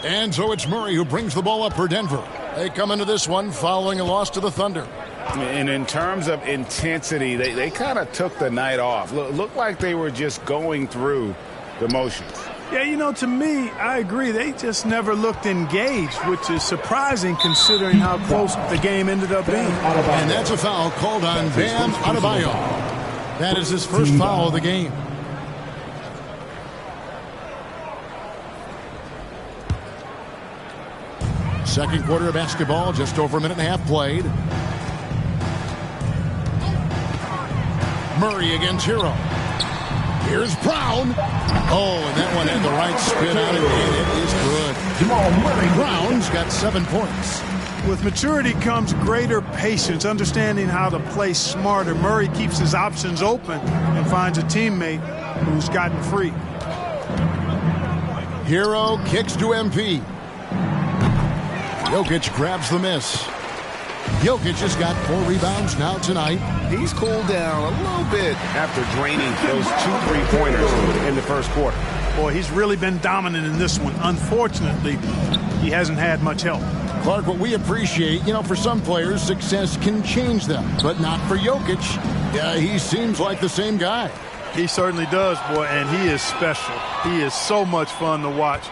And so it's Murray who brings the ball up for Denver. They come into this one following a loss to the Thunder. And in terms of intensity, they kind of took the night off. Looked like they were just going through the motions. Yeah, you know, to me, I agree. They just never looked engaged, which is surprising considering how close the game ended up being. And that's a foul called on Bam Adebayo. That is his first foul of the game. Second quarter of basketball, just over a minute and a half played. Murray against Hero. Here's Brown. Oh, and that one had the right spin on it, and it is good. Jamal Murray. Brown's got 7 points. With maturity comes greater patience, understanding how to play smarter. Murray keeps his options open and finds a teammate who's gotten free. Hero kicks to MP. Jokic grabs the miss. Jokic has got 4 rebounds now tonight. He's cooled down a little bit after draining those 2 3-pointers in the first quarter. Boy, he's really been dominant in this one. Unfortunately, he hasn't had much help. Clark, what we appreciate, for some players, success can change them, but not for Jokic. Yeah, he seems like the same guy. He certainly does, boy, and he is special. He is so much fun to watch.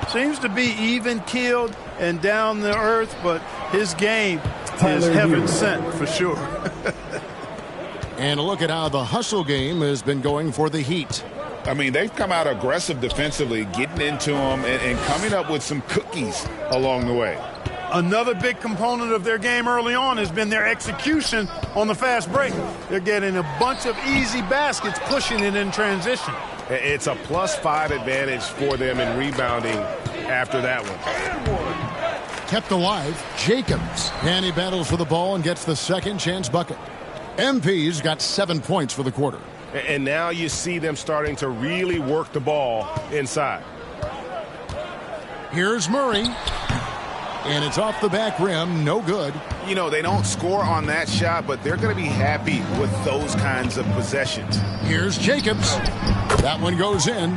Seems to be even-keeled and down to earth, but his game is heaven sent for sure. And a look at how the hustle game has been going for the Heat. I mean, they've come out aggressive defensively, getting into them and coming up with some cookies along the way. Another big component of their game early on has been their execution on the fast break. They're getting a bunch of easy baskets, pushing it in transition. It's a +5 advantage for them in rebounding after that one. Kept alive, Jacobs. And he battles for the ball and gets the second chance bucket. MP's got 7 points for the quarter. And now you see them starting to really work the ball inside. Here's Murray. And it's off the back rim, no good. They don't score on that shot, but they're going to be happy with those kinds of possessions. Here's Jacobs. That one goes in.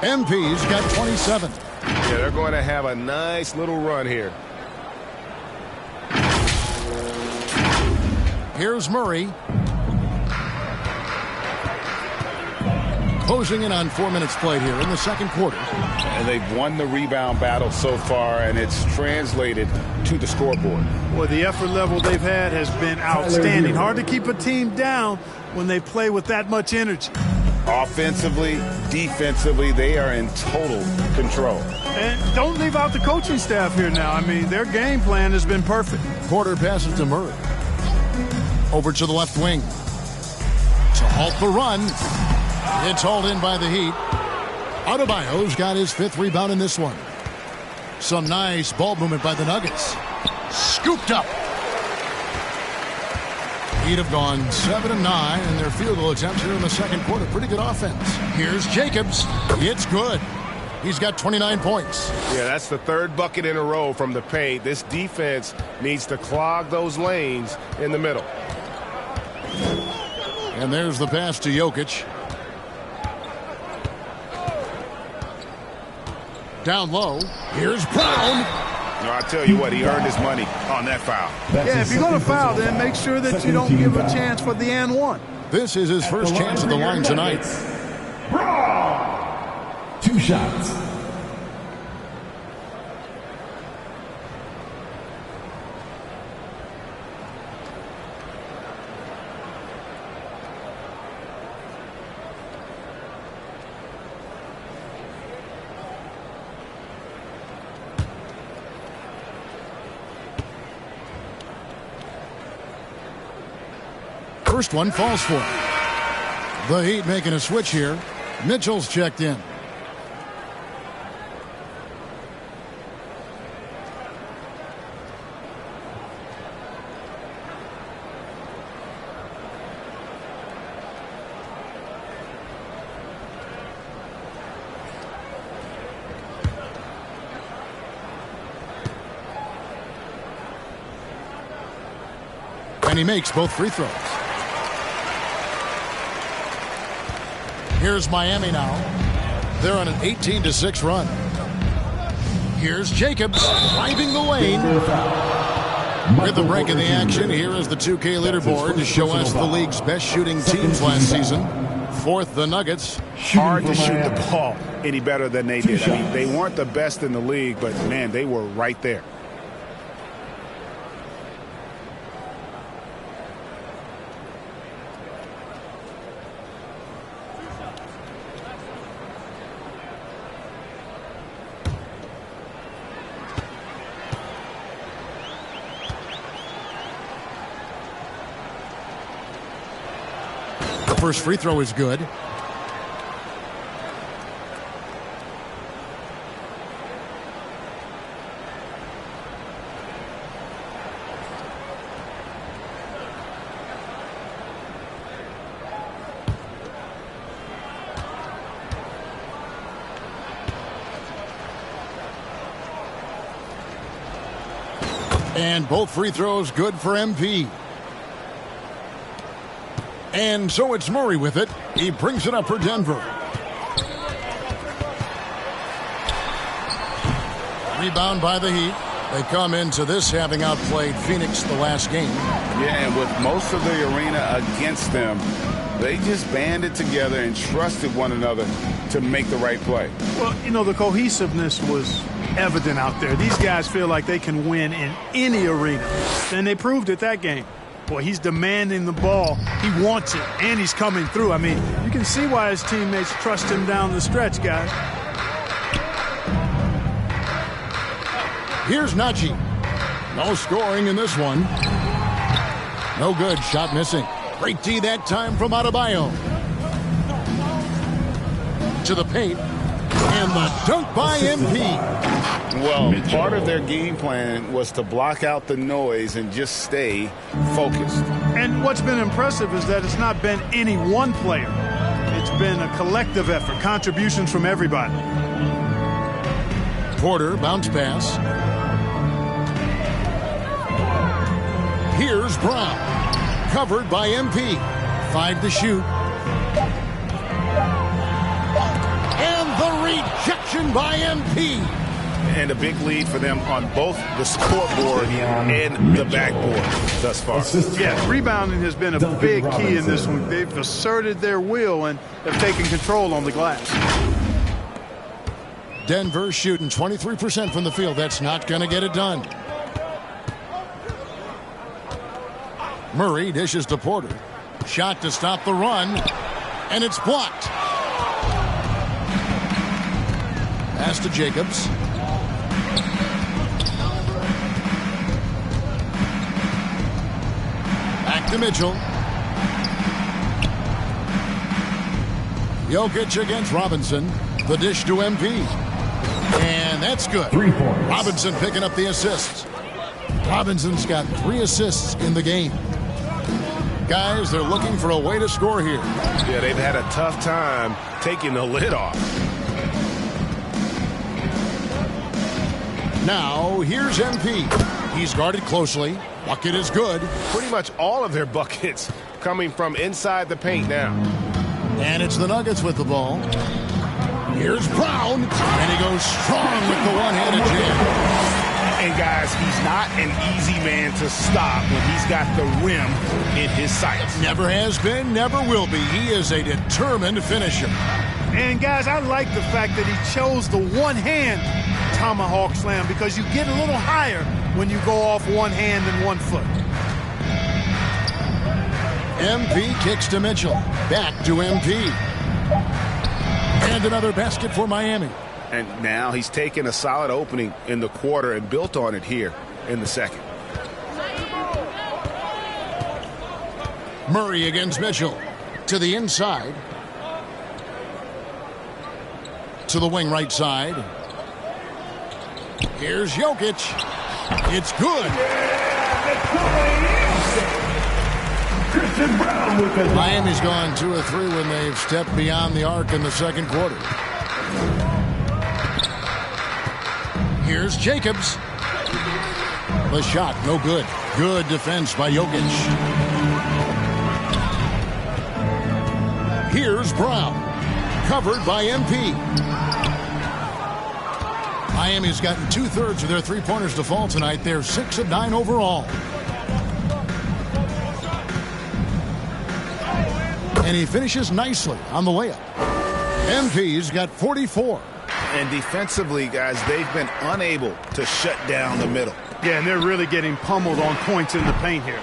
MP's got 27. Yeah, they're going to have a nice little run here. Here's Murray. Closing in on 4 minutes played here in the second quarter. And they've won the rebound battle so far, and it's translated to the scoreboard. Well, the effort level they've had has been outstanding. Hard to keep a team down when they play with that much energy. Offensively, defensively, they are in total control. And don't leave out the coaching staff here now. I mean, their game plan has been perfect. Porter passes to Murray. Over to the left wing. To halt the run. It's hauled in by the Heat. Adebayo's got his 5th rebound in this one. Some nice ball movement by the Nuggets. Scooped up. Heat have gone 7 of 9 in their field goal attempts here in the second quarter. Pretty good offense. Here's Jacobs. It's good. He's got 29 points. Yeah, that's the 3rd bucket in a row from the paint. This defense needs to clog those lanes in the middle. And there's the pass to Jokic. Down low. Here's Brown. No, I tell you what, he earned his money on that foul. Yeah, if you're going to foul, then make sure that you don't give a chance for the and one. This is his first chance at the line tonight. Brown. 2 shots. First one falls for him. The Heat making a switch here. Mitchell's checked in. And he makes both free throws. Here's Miami now. They're on an 18-6 run. Here's Jacobs driving the lane. With the break in the action, here is the 2K leaderboard to show us the league's best shooting teams last season. 4th, the Nuggets. Hard to shoot the ball any better than they did. I mean, they weren't the best in the league, but, man, they were right there. First free throw is good. And both free throws good for MP. And so it's Murray with it. He brings it up for Denver. Rebound by the Heat. They come into this having outplayed Phoenix the last game. Yeah, and with most of the arena against them, they just banded together and trusted one another to make the right play. Well, you know, the cohesiveness was evident out there. These guys feel like they can win in any arena, and they proved it that game. Boy, he's demanding the ball. He wants it, and he's coming through. I mean, you can see why his teammates trust him down the stretch, guys. Here's Najee. No scoring in this one. No good. Shot missing. Great D that time from Adebayo. To the paint. And the dunk by MP. Well, part of their game plan was to block out the noise and just stay focused. And what's been impressive is that it's not been any one player. It's been a collective effort, contributions from everybody. Porter, bounce pass. Here's Brown. Covered by MP. 5 to shoot. And the rejection by MP. And a big lead for them on both the scoreboard and the backboard thus far. Yeah, rebounding has been a big key in this one. They've asserted their will and have taken control on the glass. Denver shooting 23% from the field. That's not going to get it done. Murray dishes to Porter. Shot to stop the run. And it's blocked. Pass to Jacobs. Back to Mitchell. Jokic against Robinson. The dish to MP. And that's good. 3 points. Robinson picking up the assists. Robinson's got 3 assists in the game. Guys, they're looking for a way to score here. Yeah, they've had a tough time taking the lid off. Now, here's MP. He's guarded closely. Bucket is good. Pretty much all of their buckets coming from inside the paint now. And it's the Nuggets with the ball. Here's Brown. And he goes strong with the one-handed jam. And guys, he's not an easy man to stop when he's got the rim in his sights. Never has been, never will be. He is a determined finisher. And guys, I like the fact that he chose the one-hand tomahawk slam because you get a little higher when you go off one hand and 1 foot. MP kicks to Mitchell. Back to MP. And another basket for Miami. And now he's taken a solid opening in the quarter and built on it here in the second. Murray against Mitchell. To the inside. To the wing right side. Here's Jokic. It's good. Miami's gone 2 of 3 when they've stepped beyond the arc in the second quarter. Here's Jacobs. The shot, no good. Good defense by Jokic. Here's Brown. Covered by MP. Miami's gotten 2/3 of their three-pointers to fall tonight. They're 6 of 9 overall. And he finishes nicely on the layup. MP's got 44. And defensively, guys, they've been unable to shut down the middle. Yeah, and they're really getting pummeled on points in the paint here.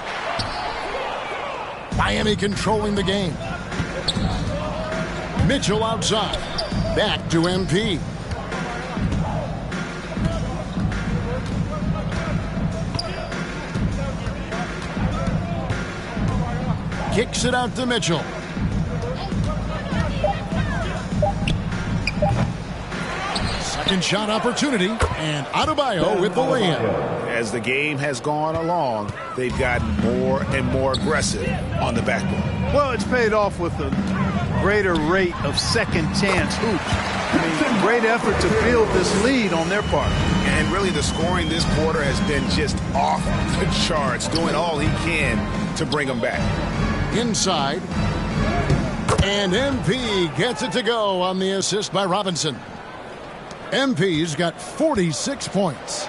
Miami controlling the game. Mitchell outside. Back to MP. Kicks it out to Mitchell. Second shot opportunity, and Adebayo with the layup. As the game has gone along, they've gotten more and more aggressive on the backboard. Well, it's paid off with a greater rate of second chance hoops. I mean, great effort to build this lead on their part. And really the scoring this quarter has been just off the charts, doing all he can to bring them back. Inside. And MP gets it to go on the assist by Robinson. MP's got 46 points.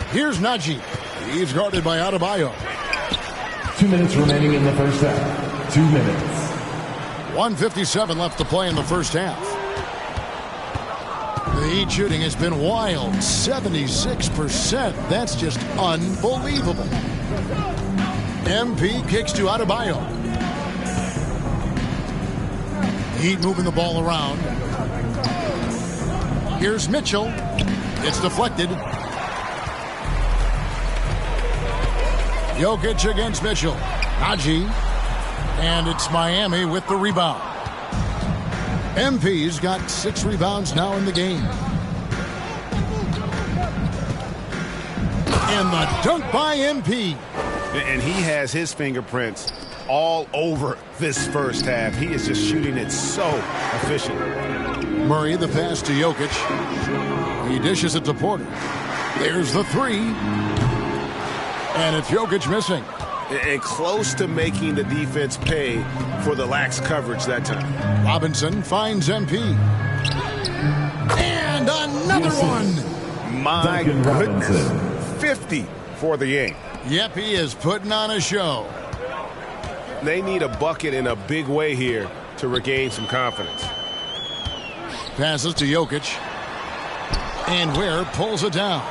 Here's Najee. He's guarded by Adebayo. 2 minutes remaining in the first half. 2 minutes. 1:57 left to play in the first half. The Heat shooting has been wild. 76%. That's just unbelievable. MP kicks to Adebayo. Heat moving the ball around. Here's Mitchell. It's deflected. Jokic against Mitchell. Najee. And it's Miami with the rebound. MP's got 6 rebounds now in the game. And the dunk by MP. And he has his fingerprints all over this first half. He is just shooting it so efficiently. Murray, the pass to Jokic. He dishes it to Porter. There's the 3. And it's Jokic missing. And close to making the defense pay for the lax coverage that time. Robinson finds MP. And another one. My goodness. 50 for the game. Yep, he is putting on a show. They need a bucket in a big way here to regain some confidence. Passes to Jokic. And Ware pulls it down.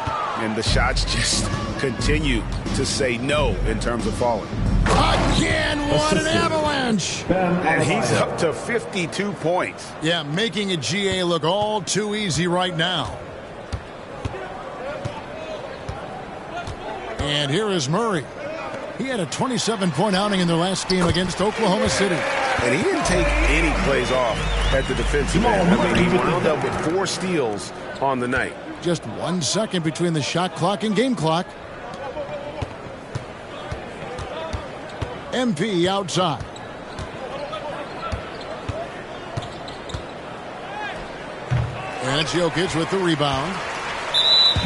And the shots just continue to say no in terms of falling. Again, what an avalanche! And he's up to 52 points. Yeah, making a GA look all too easy right now. And here is Murray. He had a 27-point outing in their last game against Oklahoma City. And he didn't take any plays off at the defensive end. I mean, he wound up with 4 steals on the night. Just 1 second between the shot clock and game clock. MP outside. And it's Jokic with the rebound.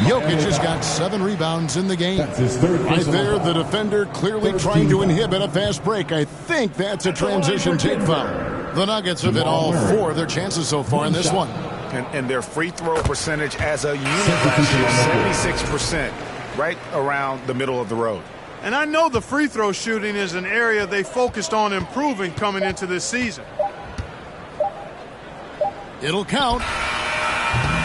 Jokic has got 7 rebounds in the game. Right there, the defender clearly trying to inhibit a fast break. I think that's a transition take foul. The Nuggets have hit all 4 of their chances so far in this one. And their free throw percentage as a unit last year, 76%, right around the middle of the road. And I know the free throw shooting is an area they focused on improving coming into this season. It'll count.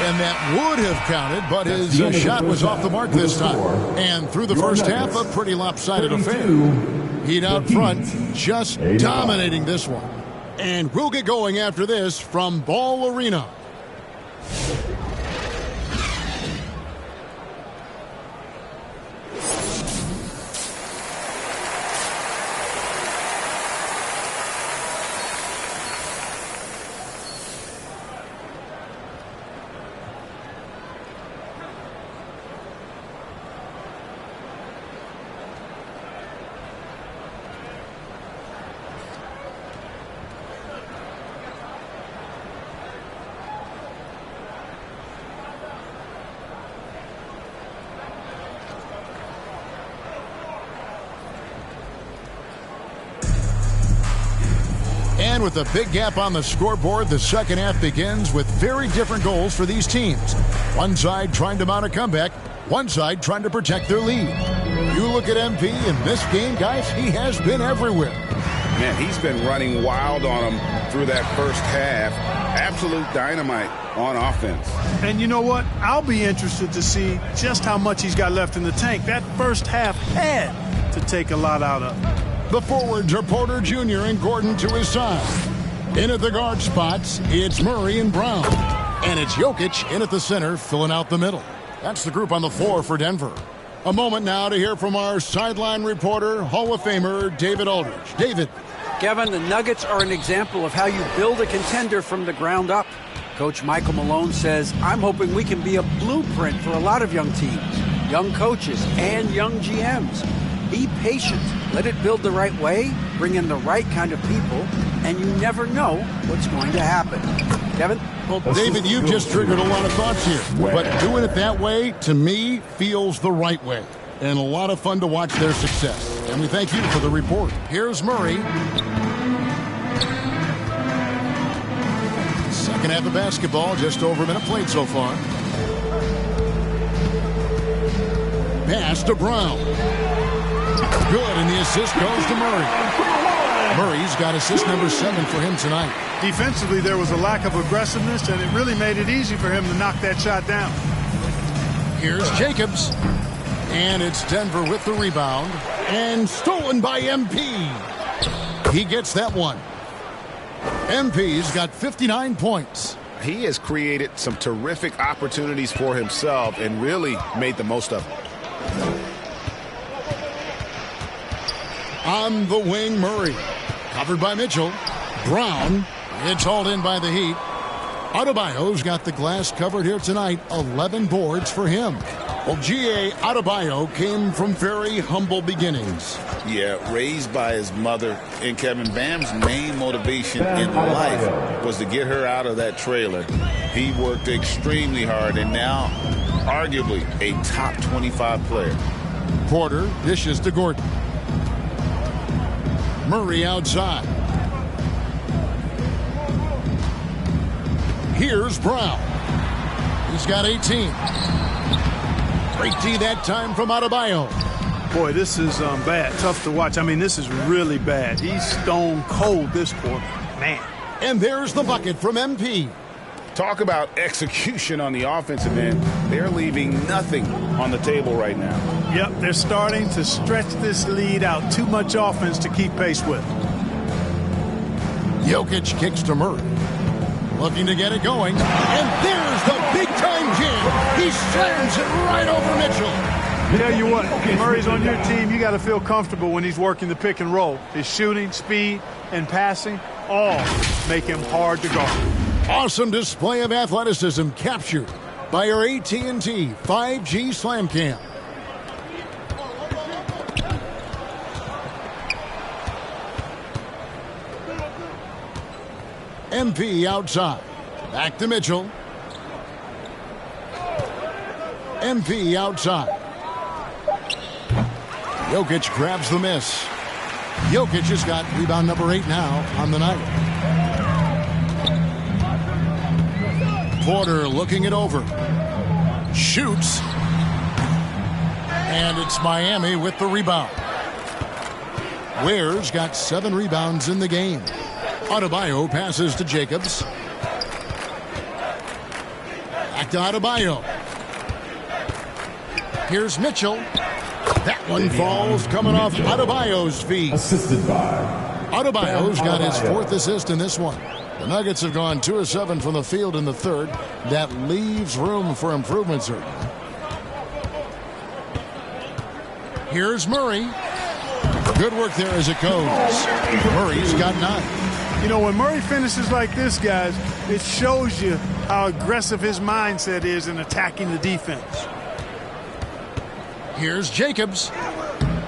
And that would have counted, but his shot was off the mark this time. And through the first half, a pretty lopsided affair. Heat out front, just dominating this one. And we'll get going after this from Ball Arena. And with a big gap on the scoreboard, the second half begins with very different goals for these teams. One side trying to mount a comeback, one side trying to protect their lead. You look at MP in this game, guys, he has been everywhere. Man, he's been running wild on them through that first half. Absolute dynamite on offense. And you know what? I'll be interested to see just how much he's got left in the tank. That first half had to take a lot out of him. The forwards are Porter Jr. and Gordon to his side. In at the guard spots, it's Murray and Brown. And it's Jokic in at the center, filling out the middle. That's the group on the floor for Denver. A moment now to hear from our sideline reporter, Hall of Famer David Aldridge. David. Kevin, the Nuggets are an example of how you build a contender from the ground up. Coach Michael Malone says, I'm hoping we can be a blueprint for a lot of young teams, young coaches, and young GMs. Be patient. Let it build the right way, bring in the right kind of people, and you never know what's going to happen. Kevin? Well, David, you've just triggered a lot of thoughts here. But doing it that way, to me, feels the right way. And a lot of fun to watch their success. And we thank you for the report. Here's Murray. Second half of basketball, just over a minute played so far. Pass to Brown. Good, and the assist goes to Murray. Murray's got assist number 7 for him tonight. Defensively, there was a lack of aggressiveness, and it really made it easy for him to knock that shot down. Here's Jacobs. And it's Denver with the rebound. And stolen by MP. He gets that one. MP's got 59 points. He has created some terrific opportunities for himself and really made the most of it. On the wing, Murray. Covered by Mitchell. Brown. It's hauled in by the Heat. Adebayo's got the glass covered here tonight. 11 boards for him. Well, G.A. Adebayo came from very humble beginnings. Yeah, raised by his mother. And Kevin, Bam's main motivation in life was to get her out of that trailer. He worked extremely hard and now arguably a top 25 player. Porter dishes to Gordon. Murray outside. Here's Brown. He's got 18. Great D that time from Adebayo. Boy, this is bad. Tough to watch. I mean, this is really bad. He's stone cold this quarter. Man. And there's the bucket from MP. Talk about execution on the offensive end. They're leaving nothing on the table right now. Yep, they're starting to stretch this lead out. Too much offense to keep pace with. Jokic kicks to Murray. Looking to get it going. And there's the big-time jam. He slams it right over Mitchell. Tell you what, Murray's on your team. You got to feel comfortable when he's working the pick and roll. His shooting, speed, and passing all make him hard to guard. Awesome display of athleticism captured by our AT&T 5G Slam Cam. MP outside. Back to Mitchell. MP outside. Jokic grabs the miss. Jokic has got rebound number 8 now on the night. Porter looking it over. Shoots. And it's Miami with the rebound. Ware's got 7 rebounds in the game. Adebayo passes to Jacobs. Back to Adebayo. Here's Mitchell. That one falls coming off Adebayo's feet. Assisted by Adebayo's got his 4th assist in this one. The Nuggets have gone 2 of 7 from the field in the 3rd. That leaves room for improvement, certainly. Here's Murray. Good work there as it goes. Murray's got 9. You know, when Murray finishes like this, guys, it shows you how aggressive his mindset is in attacking the defense. Here's Jacobs.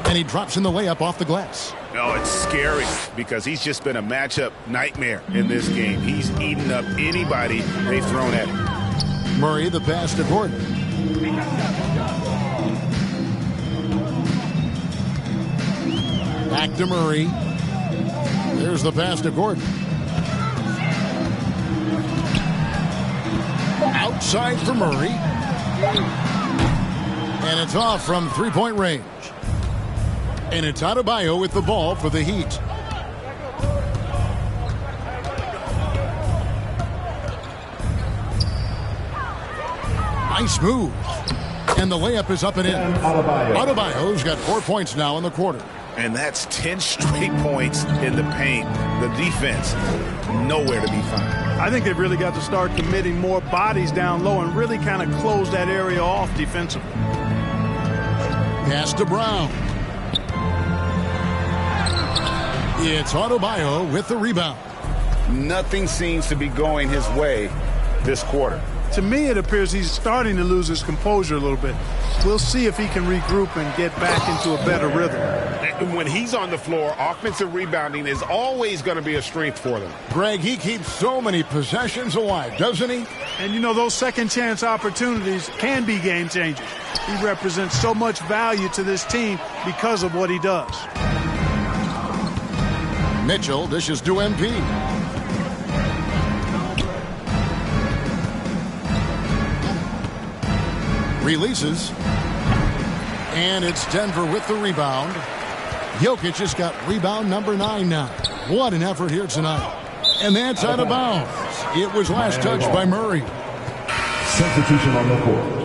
And he drops in the layup off the glass. No, it's scary because he's just been a matchup nightmare in this game. He's eaten up anybody they've thrown at him. Murray, the pass to Gordon. Back to Murray. There's the pass to Gordon. Outside for Murray. And it's off from three-point range. And it's Adebayo with the ball for the Heat. Nice move. And the layup is up and in. Adebayo's got 4 points now in the quarter. And that's 10 straight points in the paint. The defense, nowhere to be found. I think they've really got to start committing more bodies down low and really kind of close that area off defensively. Pass to Brown. It's Adebayo with the rebound. Nothing seems to be going his way this quarter. to me, it appears he's starting to lose his composure a little bit. We'll see if he can regroup and get back into a better rhythm. And when he's on the floor, offensive rebounding is always going to be a strength for them. Greg, he keeps so many possessions alive, doesn't he? And, you know, those second chance opportunities can be game changers. He represents so much value to this team because of what he does. Mitchell dishes to MP. Releases. And it's Denver with the rebound. Jokic has got rebound number 9 now. What an effort here tonight. And that's out of bounds. It was last touched by Murray. Substitution on the court.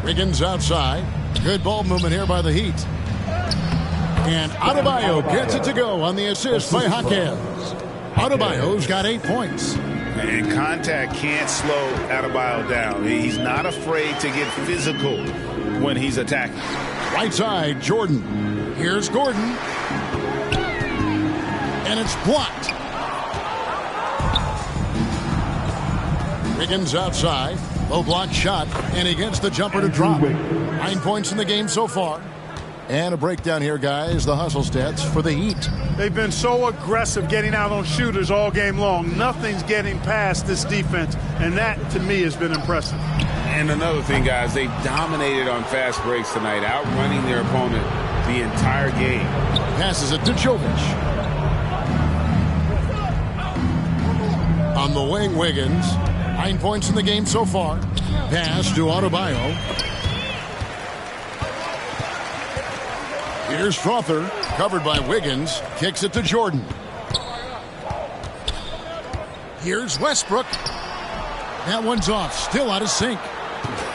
Wiggins outside. Good ball movement here by the Heat. And Adebayo gets it to go on the assist by Jaquez. Adebayo's got 8 points. And contact can't slow Adebayo down. He's not afraid to get physical when he's attacking. Right side, Jordan. Here's Gordon. And it's blocked. Wiggins outside. Low block shot. And he gets the jumper to drop. 9 points in the game so far. And a breakdown here, guys. The hustle stats for the Heat. They've been so aggressive getting out on shooters all game long. Nothing's getting past this defense, and that, to me, has been impressive. And another thing, guys, they dominated on fast breaks tonight, outrunning their opponent the entire game. Passes it to Jokic. On the wing, Wiggins. 9 points in the game so far. Pass to Adebayo. Here's Strother, covered by Wiggins, kicks it to Jordan. Here's Westbrook. That one's off, still out of sync.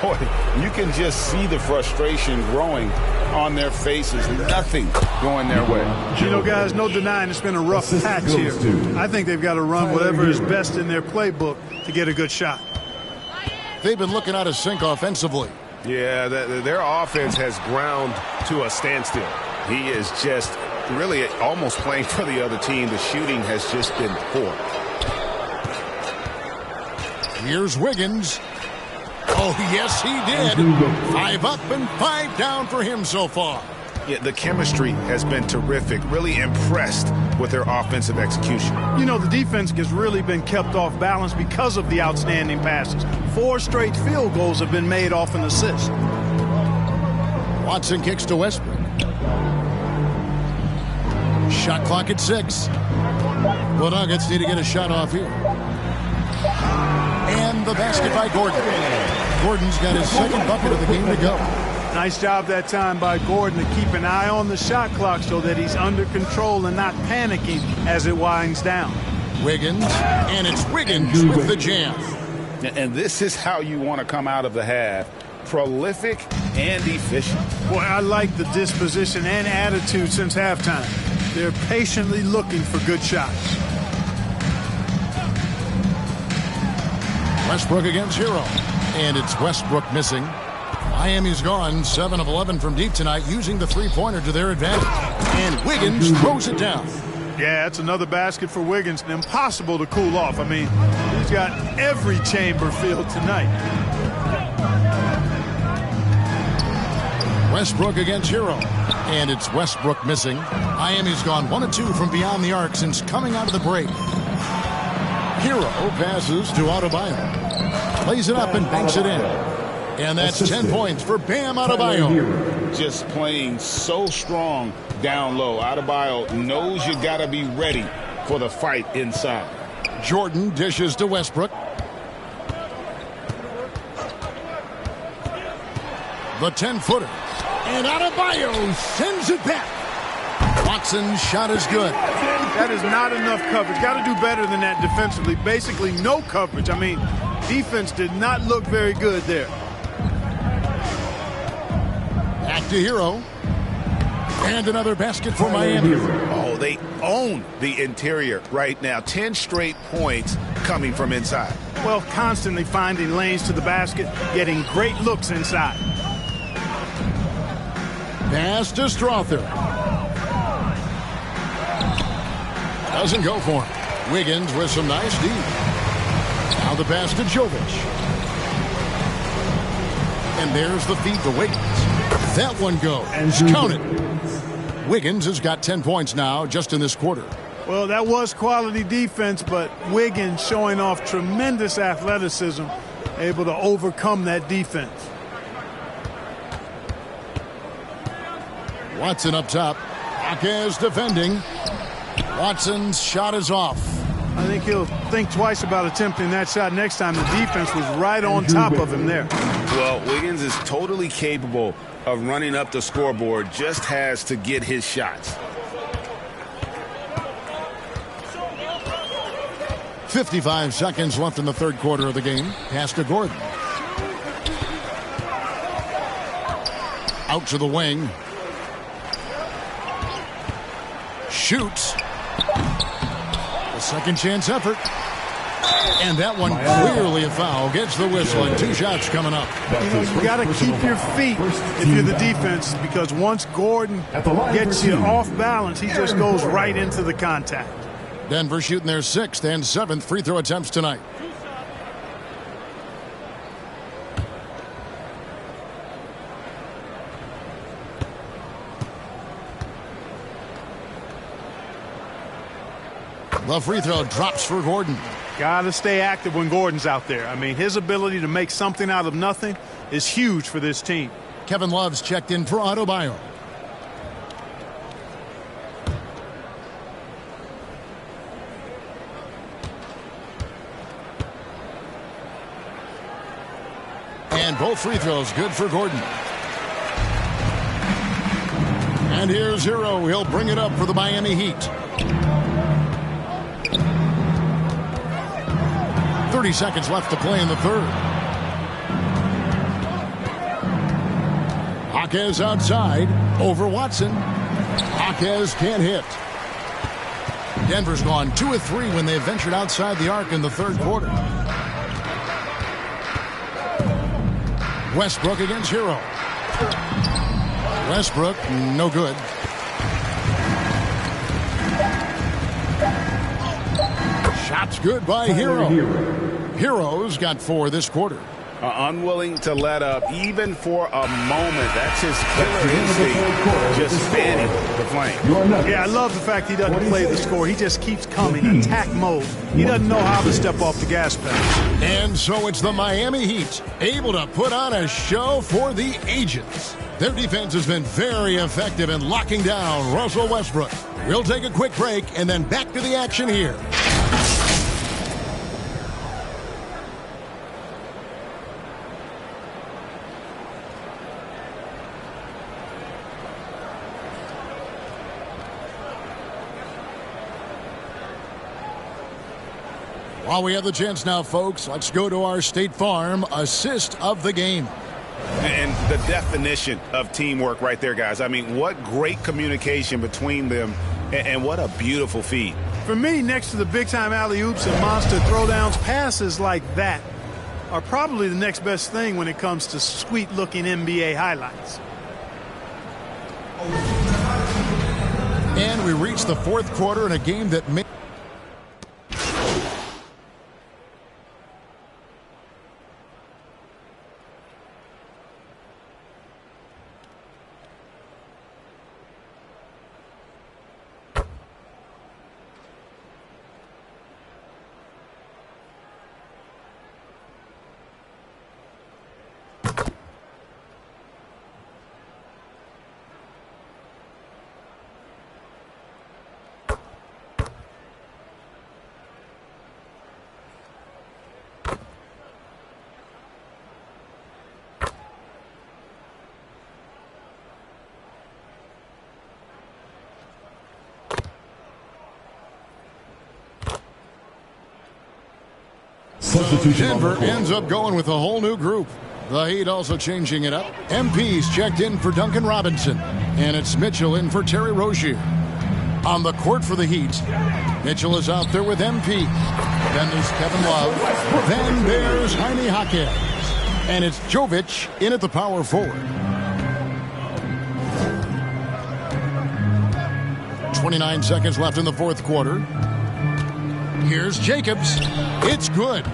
Boy, you can just see the frustration growing on their faces. Nothing going their way. You know, guys, no denying it's been a rough patch here. I think they've got to run whatever is best in their playbook to get a good shot. They've been looking out of sync offensively. Yeah, their offense has ground to a standstill. He is just really almost playing for the other team. The shooting has just been poor. Here's Wiggins. Oh, yes, he did. 5 up and 5 down for him so far. Yeah, the chemistry has been terrific. Really impressed with their offensive execution. You know, the defense has really been kept off balance because of the outstanding passes. 4 straight field goals have been made off an assist. Watson kicks to Westbrook. Shot clock at 6. The Nuggets need to get a shot off here. And the basket by Gordon. Gordon's got his second bucket of the game to go. Nice job that time by Gordon to keep an eye on the shot clock so that he's under control and not panicking as it winds down. Wiggins, and it's Wiggins with the jam. And this is how you want to come out of the half. Prolific and efficient. Boy, I like the disposition and attitude since halftime. They're patiently looking for good shots. Westbrook against Hero. And it's Westbrook missing. Miami's gone 7 of 11 from deep tonight, using the three-pointer to their advantage. And Wiggins throws it down. Yeah, it's another basket for Wiggins. Impossible to cool off. I mean, he's got every chamber filled tonight. Westbrook against Hero. And it's Westbrook missing. Miami's gone 1 of 2 from beyond the arc since coming out of the break. Hero passes to Adebayo. Plays it up and banks it in. And that's 10 points for Bam Adebayo. Just playing so strong down low. Adebayo knows you got to be ready for the fight inside. Jordan dishes to Westbrook. The 10-footer. And Adebayo sends it back. Watson's shot is good. That is not enough coverage. Got to do better than that defensively. Basically no coverage. I mean, defense did not look very good there. Back to Hero. And another basket for Miami. Oh, they own the interior right now. 10 straight points coming from inside. Well, constantly finding lanes to the basket, getting great looks inside. Pass to Strother. Doesn't go for him. Wiggins with some nice D. Now the pass to Jovic. And there's the feed to Wiggins. That one goes. Count it. Wiggins has got 10 points now just in this quarter. Well, that was quality defense, but Wiggins showing off tremendous athleticism, able to overcome that defense. Watson up top. Jaquez defending. Watson's shot is off. I think he'll think twice about attempting that shot next time. The defense was right on top of him there. Well, Wiggins is totally capable of running up the scoreboard, just has to get his shots. 55 seconds left in the third quarter of the game. Pass to Gordon. Out to the wing. Shoots. A second chance effort. And that one clearly a foul. Gets the whistle and 2 shots coming up. You got to keep your feet if you're the defense, because once Gordon gets you off balance, he just goes right into the contact. Denver shooting their 6th and 7th free throw attempts tonight. The free throw drops for Gordon. Got to stay active when Gordon's out there. I mean, his ability to make something out of nothing is huge for this team. Kevin Love's checked in for Adebayo. And both free throws good for Gordon. And here's Hero. He'll bring it up for the Miami Heat. 30 seconds left to play in the third. Jaquez outside over Watson. Jaquez can't hit. Denver's gone 2 of 3 when they ventured outside the arc in the third quarter. Westbrook against Hero. Westbrook, no good. Shots good by Hero. Hero's got 4 this quarter. Unwilling to let up even for a moment. That's his killer instinct, just fanning the flame. Yeah, I love the fact he doesn't play the score. He just keeps coming, attack mode. He doesn't know how to step off the gas pedal. And so it's the Miami Heat, able to put on a show for the ages. Their defense has been very effective in locking down Russell Westbrook. We'll take a quick break and then back to the action here. While we have the chance now, folks, let's go to our State Farm assist of the game. And the definition of teamwork right there, guys. I mean, what great communication between them, and what a beautiful feed. For me, next to the big-time alley-oops and monster throwdowns, passes like that are probably the next best thing when it comes to sweet-looking NBA highlights. And we reach the fourth quarter in a game that may... Denver ends up going with a whole new group. The Heat also changing it up. MP's checked in for Duncan Robinson. And it's Mitchell in for Terry Rozier. On the court for the Heat, Mitchell is out there with MP. Then there's Kevin Love. Then there's Jaime Jaquez. And it's Jovic in at the power forward. 29 seconds left in the fourth quarter. Here's Jacobs. It's good.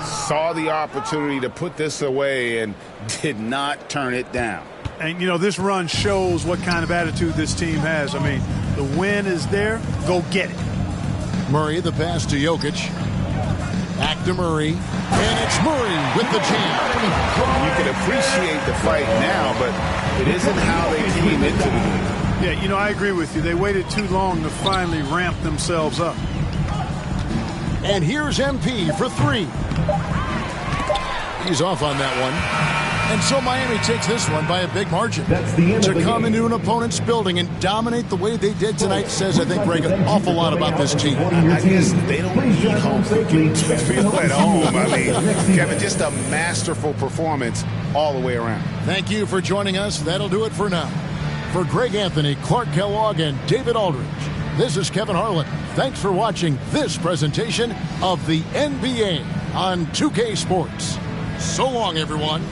Saw the opportunity to put this away and did not turn it down. And, this run shows what kind of attitude this team has. I mean, the win is there. Go get it. Murray, the pass to Jokic. Back to Murray. And it's Murray with the jam. You can appreciate the fight now, but it isn't how they came into the game. Yeah, I agree with you. They waited too long to finally ramp themselves up. And here's MP for 3. He's off on that one. And so Miami takes this one by a big margin. That's the end to of the come game. into an opponent's building and dominate the way they did tonight says, I think, Greg, an awful lot about this team. I guess they don't need home cooking to feel at home. I mean, Kevin, just a masterful performance all the way around. Thank you for joining us. That'll do it for now. For Greg Anthony, Clark Kellogg, and David Aldridge, this is Kevin Harlan. Thanks for watching this presentation of the NBA on 2K Sports. So long, everyone.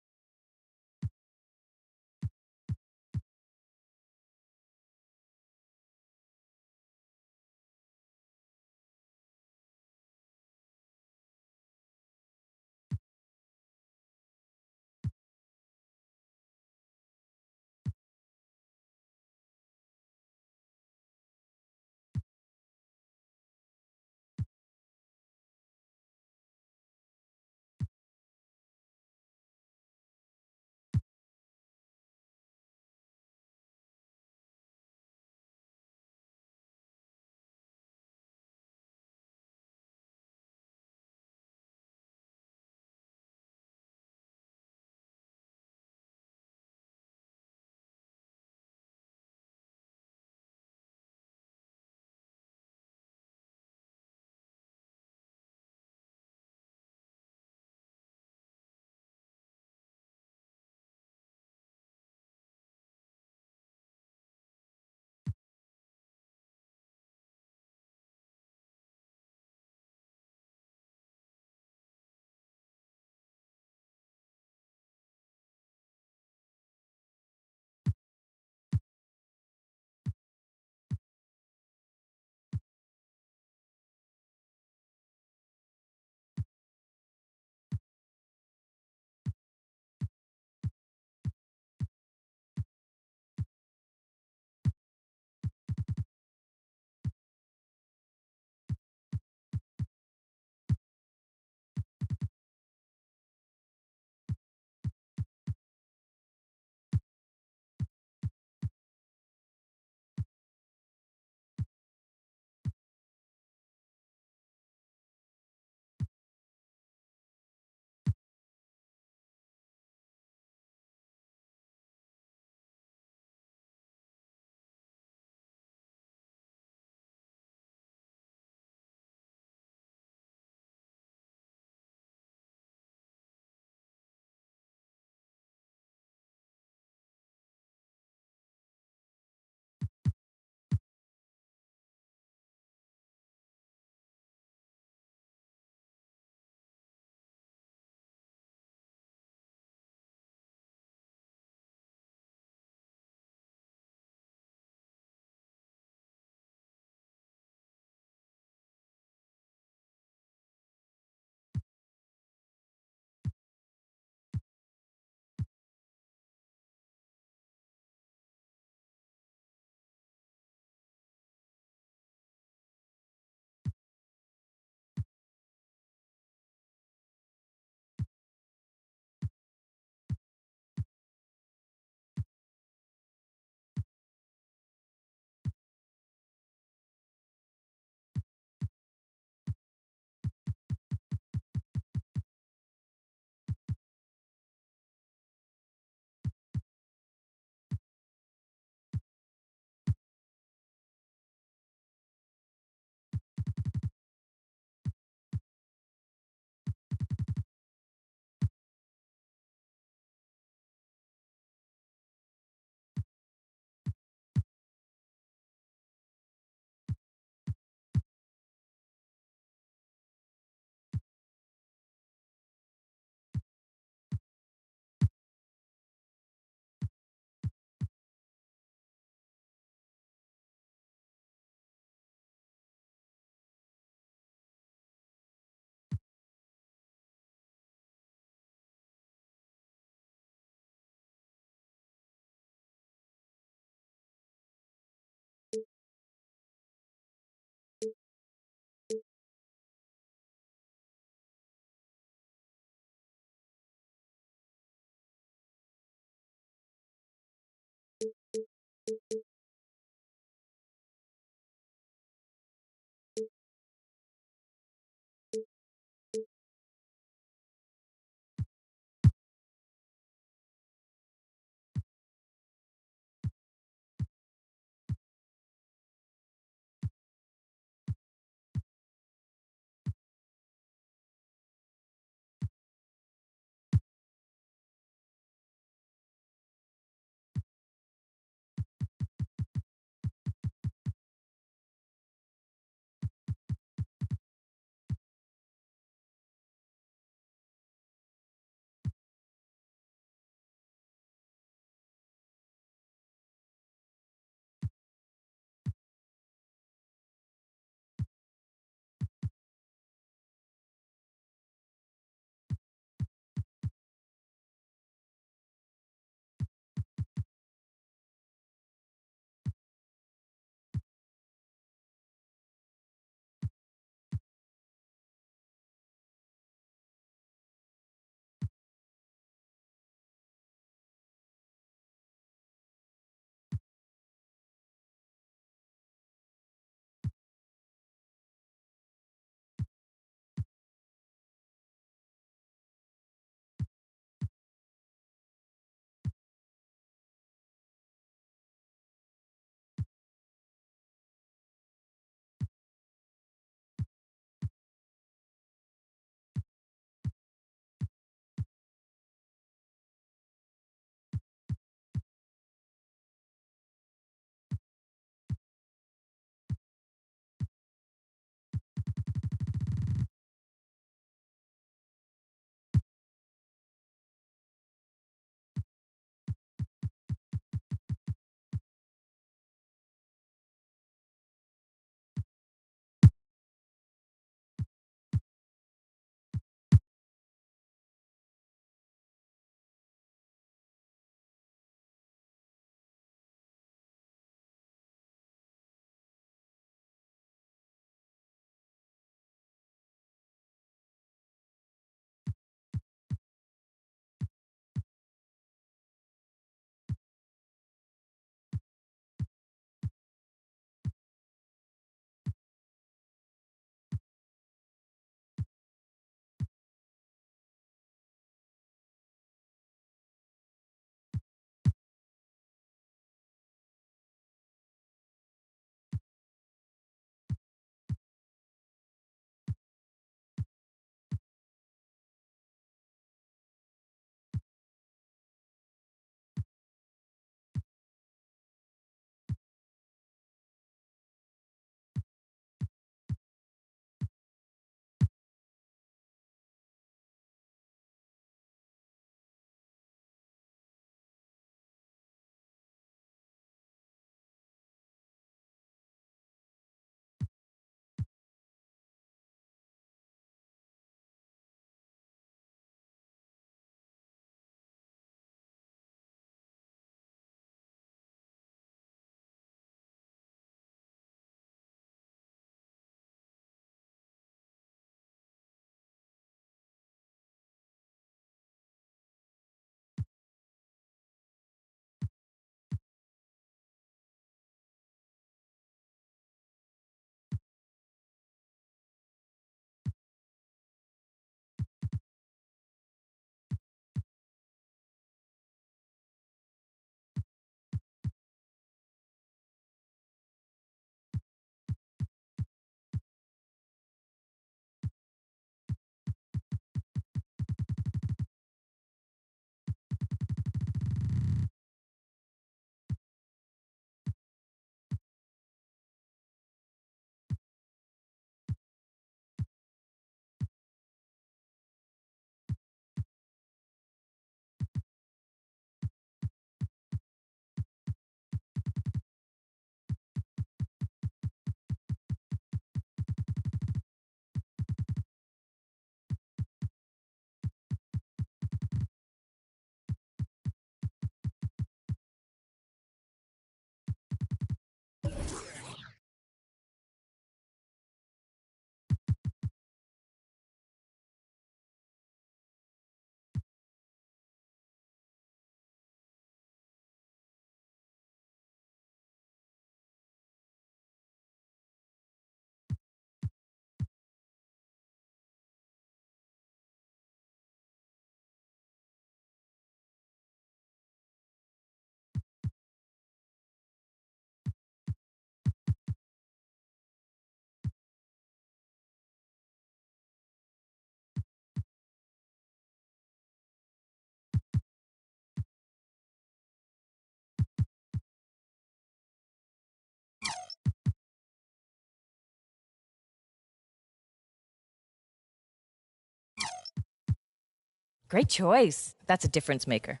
Great choice. That's a difference maker.